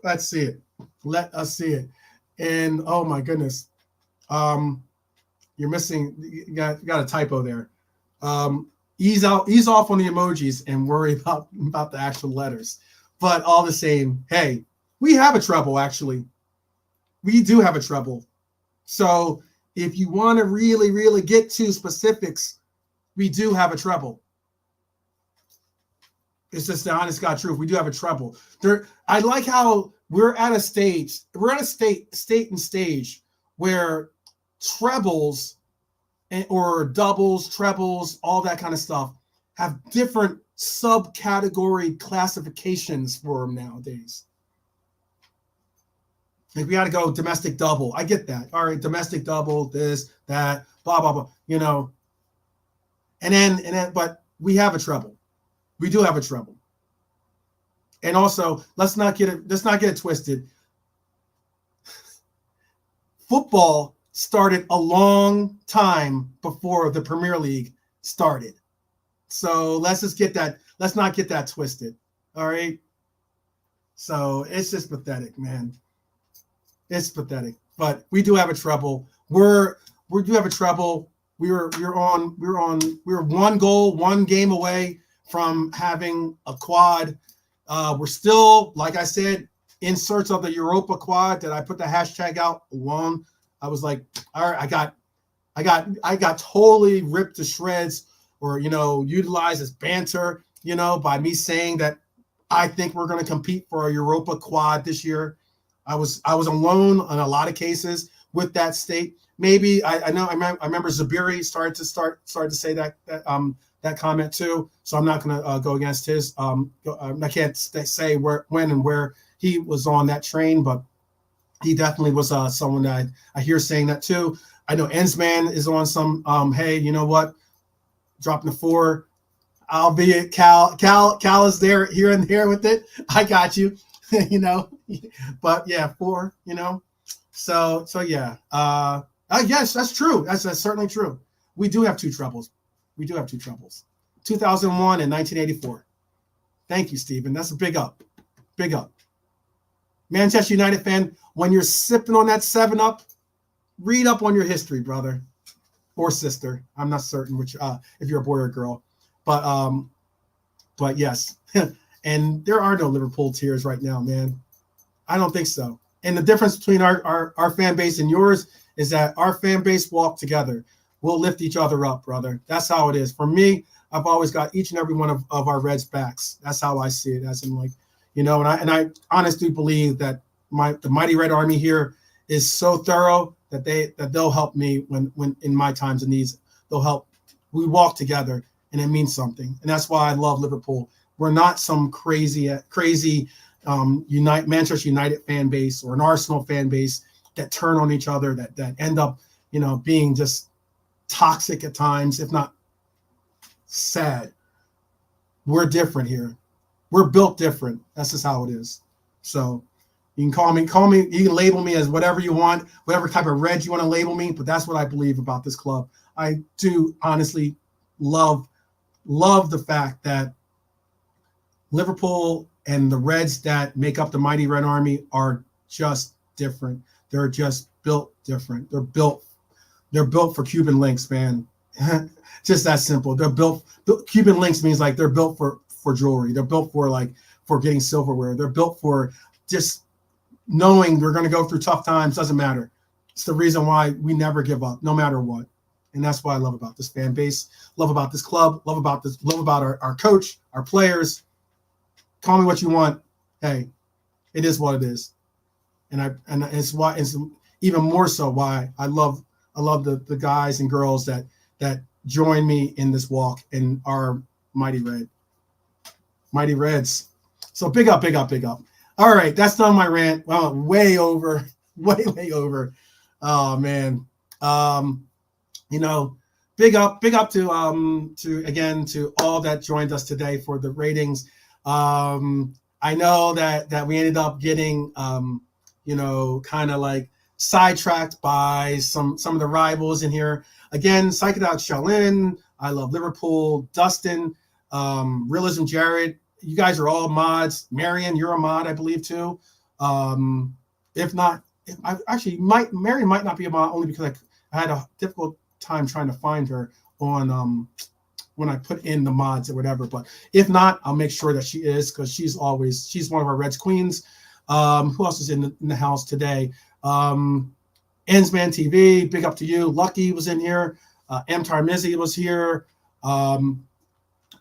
Let's see it. Let us see it. And oh my goodness. You're missing, you got a typo there. Ease off on the emojis and worry about the actual letters. But all the same, hey, we have a treble, actually. We do have a treble. So if you want to really, really get to specifics, we do have a treble. It's just the honest God truth. We do have a treble. I like how we're at a stage. We're at a state and stage where trebles or doubles, trebles, all that kind of stuff have different subcategory classifications for them nowadays. Like we got to go domestic double. I get that. All right, domestic double, this, that, blah, blah, blah, you know. And then, but we have a treble. We do have a treble. And also, let's not get it twisted. Football started a long time before the Premier League started. So let's not get that twisted. All right. So it's just pathetic, man. It's pathetic. But we do have a treble. We do have a treble. We're one goal, one game away from having a quad. We're still, like I said, in search of the Europa quad that I put the hashtag out alone. I was like, all right, I got totally ripped to shreds or, you know, utilized as banter, you know, by me saying that I think we're going to compete for a Europa quad this year. I was alone in a lot of cases with that state. Maybe I remember Zabiri started to say that comment too. So I'm not going to go against his. I can't say when and where he was on that train, but he definitely was someone that I hear saying that too. I know Ensman is on some. Hey, you know what? Dropping the 4. Albeit Cal is there here and there with it. I got you. You know, but yeah, 4. You know, so yeah. Yes, that's true. That's certainly true. We do have 2 trebles. 2001 and 1984. Thank you, Stephen. That's a big up. Big up. Manchester United fan, when you're sipping on that 7-Up, read up on your history, brother or sister. I'm not certain which if you're a boy or a girl. But yes. And there are no Liverpool tears right now, man. I don't think so. And the difference between our fan base and yours is that our fan base walk together. We'll lift each other up, brother. That's how it is. For me, I've always got each and every one of our Reds' backs. That's how I see it. As in, like, you know, and I honestly believe that the Mighty Red Army here is so thorough that they'll help me when in my times of needs. They'll help. We walk together, and it means something. And that's why I love Liverpool. We're not some crazy Manchester United fan base or an Arsenal fan base that turn on each other, that end up, being just toxic at times, if not sad. We're different here. We're built different. That's just how it is. So you can call me, you can label me as whatever you want, whatever type of red you want to label me, but that's what I believe about this club. I do honestly love the fact that Liverpool and the Reds that make up the Mighty Red Army are just different. They're just built different. They're built for Cuban links, man. Just that simple. They're built. Cuban links means like they're built for jewelry. They're built for getting silverware. They're built for just knowing we're going to go through tough times. Doesn't matter. It's the reason why we never give up, no matter what. And that's what I love about this fan base. Love about this club. Love about our coach, our players. Call me what you want. Hey, it is what it is. And it's why it's even more so why I love the guys and girls that join me in this walk and are Mighty Reds. So big up. All right, that's done my rant. Well, way over. Oh man. Big up to all that joined us today for the ratings. I know that we ended up getting kind of like sidetracked by some of the rivals in here. Again, Psychedelic Shaolin, I Love Liverpool, Dustin, Realism Jared, you guys are all mods. Marion, you're a mod, I believe too. Marion might not be a mod only because I had a difficult time trying to find her on when I put in the mods or whatever. But if not, I'll make sure that she is, because she's one of our Reds queens. Who else is in the house today? Ensman TV, big up to you. Lucky was in here. Amtar Mizzy was here.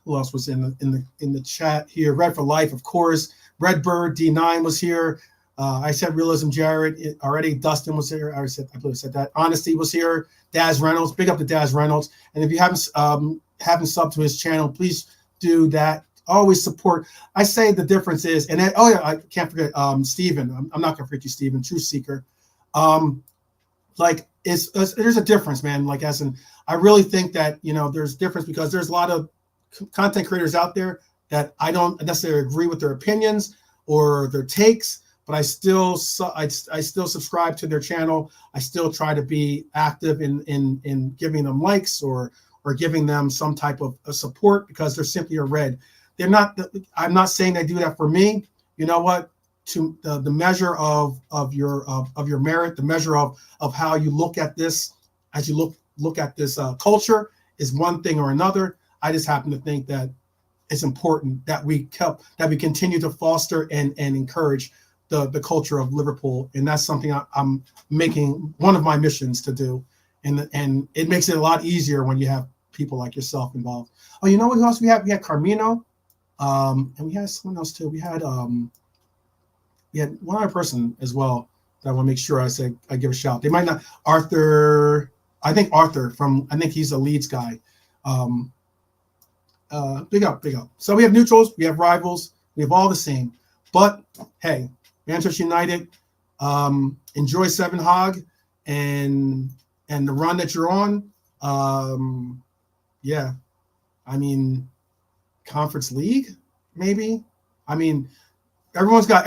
Who else was in the chat here? Red for Life, of course. Redbird D9 was here. I said Realism Jared already. Dustin was here. I believe I said that. Honesty was here. Daz Reynolds, big up to Daz Reynolds. And if you haven't subbed to his channel, please do that. Always support. I say the difference is, and then, I can't forget Steven. I'm not gonna forget you, Steven, Truth Seeker. There's a difference, man. Like, as in, I really think that there's difference, because there's a lot of content creators out there that I don't necessarily agree with their opinions or their takes, but I still subscribe to their channel. I still try to be active in giving them likes or giving them some type of support, because they're simply a red. They're not. I'm not saying they do that for me. You know what? To the measure of your merit, the measure of how you look at this, as you look at this culture, is one thing or another. I just happen to think that it's important that we continue to foster and encourage the culture of Liverpool, and that's something I'm making one of my missions to do, and it makes it a lot easier when you have people like yourself involved. Oh, you know what else we had? We had Carmino, and we had someone else too. We had one other person as well that I want to make sure I give a shout. They might not. Arthur, I think he's a Leeds guy. Big up. So we have neutrals, we have rivals, we have all the same. But hey, Manchester United, enjoy Seven Hog and the run that you're on. I mean, Conference League, maybe. I mean, everyone's got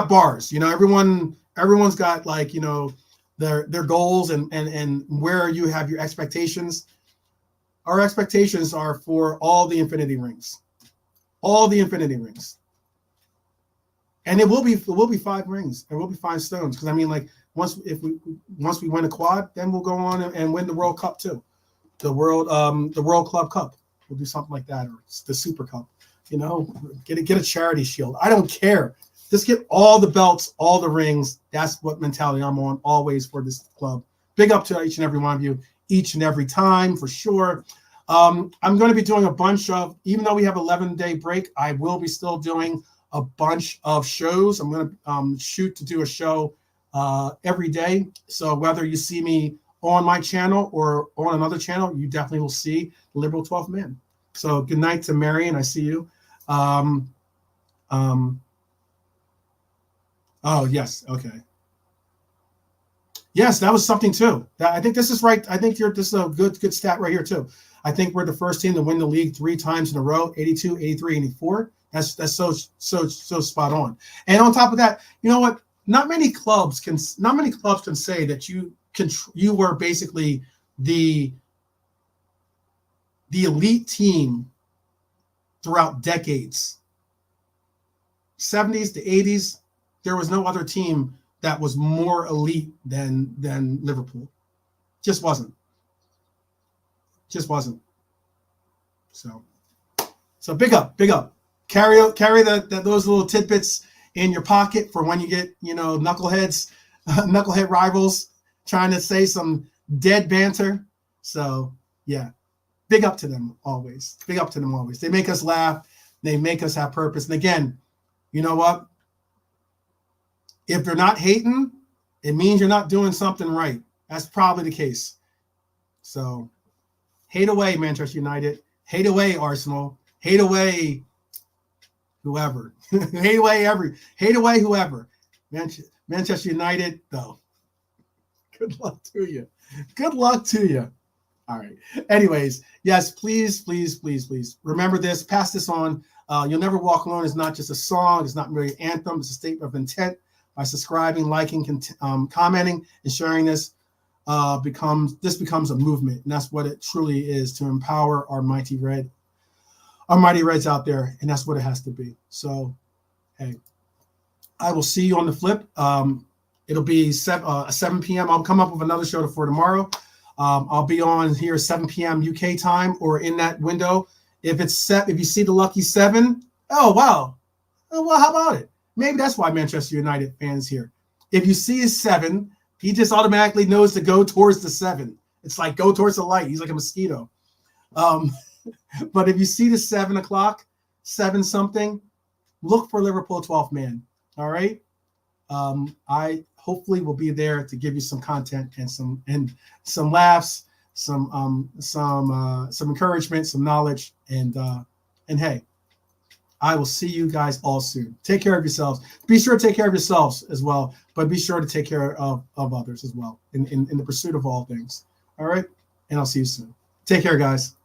bars. Everyone's got their goals and where you have your expectations. Our expectations are for all the Infinity Rings, and it will be 5 rings. It will be 5 stones, because I mean, like, once we win a quad, then we'll go on and win the World Cup too, the World Club Cup. We'll do something like that, or the Super Cup. Get a charity shield. I don't care. Just get all the belts, all the rings. That's what mentality I'm on always for this club. Big up to each and every one of you, each and every time, for sure. I'm going to be doing a bunch of, even though we have 11-day break, I will be still doing a bunch of shows. I'm going to shoot to do a show every day. So whether you see me on my channel or on another channel, you definitely will see the Liberal 12th Man. So good night to Marion. I see you. Oh, yes. Okay. Yes, that was something too. I think this is right. I think this is a good stat right here too. I think we're the first team to win the league 3 times in a row, 82, 83, 84. That's so spot on. And on top of that, you know what? Not many clubs can say that you were basically the elite team throughout decades. 70s to 80s, there was no other team that was more elite than Liverpool. Just wasn't. So big up. Carry those little tidbits in your pocket for when you get, knucklehead rivals trying to say some dead banter. So yeah, big up to them always. They make us laugh. They make us have purpose. And again, you know what? If they're not hating, it means you're not doing something right. That's probably the case. So hate away, Manchester United. Hate away, Arsenal. Hate away, whoever. hate away, whoever. Manchester United, though. Good luck to you. All right. Anyways, yes, please. Remember this. Pass this on. You'll Never Walk Alone is not just a song. It's not really an anthem. It's a statement of intent. By subscribing, liking, commenting, and sharing this, becomes a movement, and that's what it truly is, to empower our mighty Reds out there, and that's what it has to be. So, hey, I will see you on the flip. It'll be 7 p.m. I'll come up with another show for tomorrow. I'll be on here 7 p.m. UK time, or in that window. If you see the lucky 7, oh wow, well, how about it? Maybe that's why Manchester United fans here. If you see his 7, he just automatically knows to go towards the 7. It's like go towards the light. He's like a mosquito. But if you see the 7 o'clock, 7 something, look for Liverpool 12th man. All right. I hopefully will be there to give you some content and some laughs, some encouragement, some knowledge, and hey, I will see you guys all soon. Take care of yourselves. Be sure to take care of yourselves as well, but be sure to take care of others as well in the pursuit of all things. All right? And I'll see you soon. Take care, guys.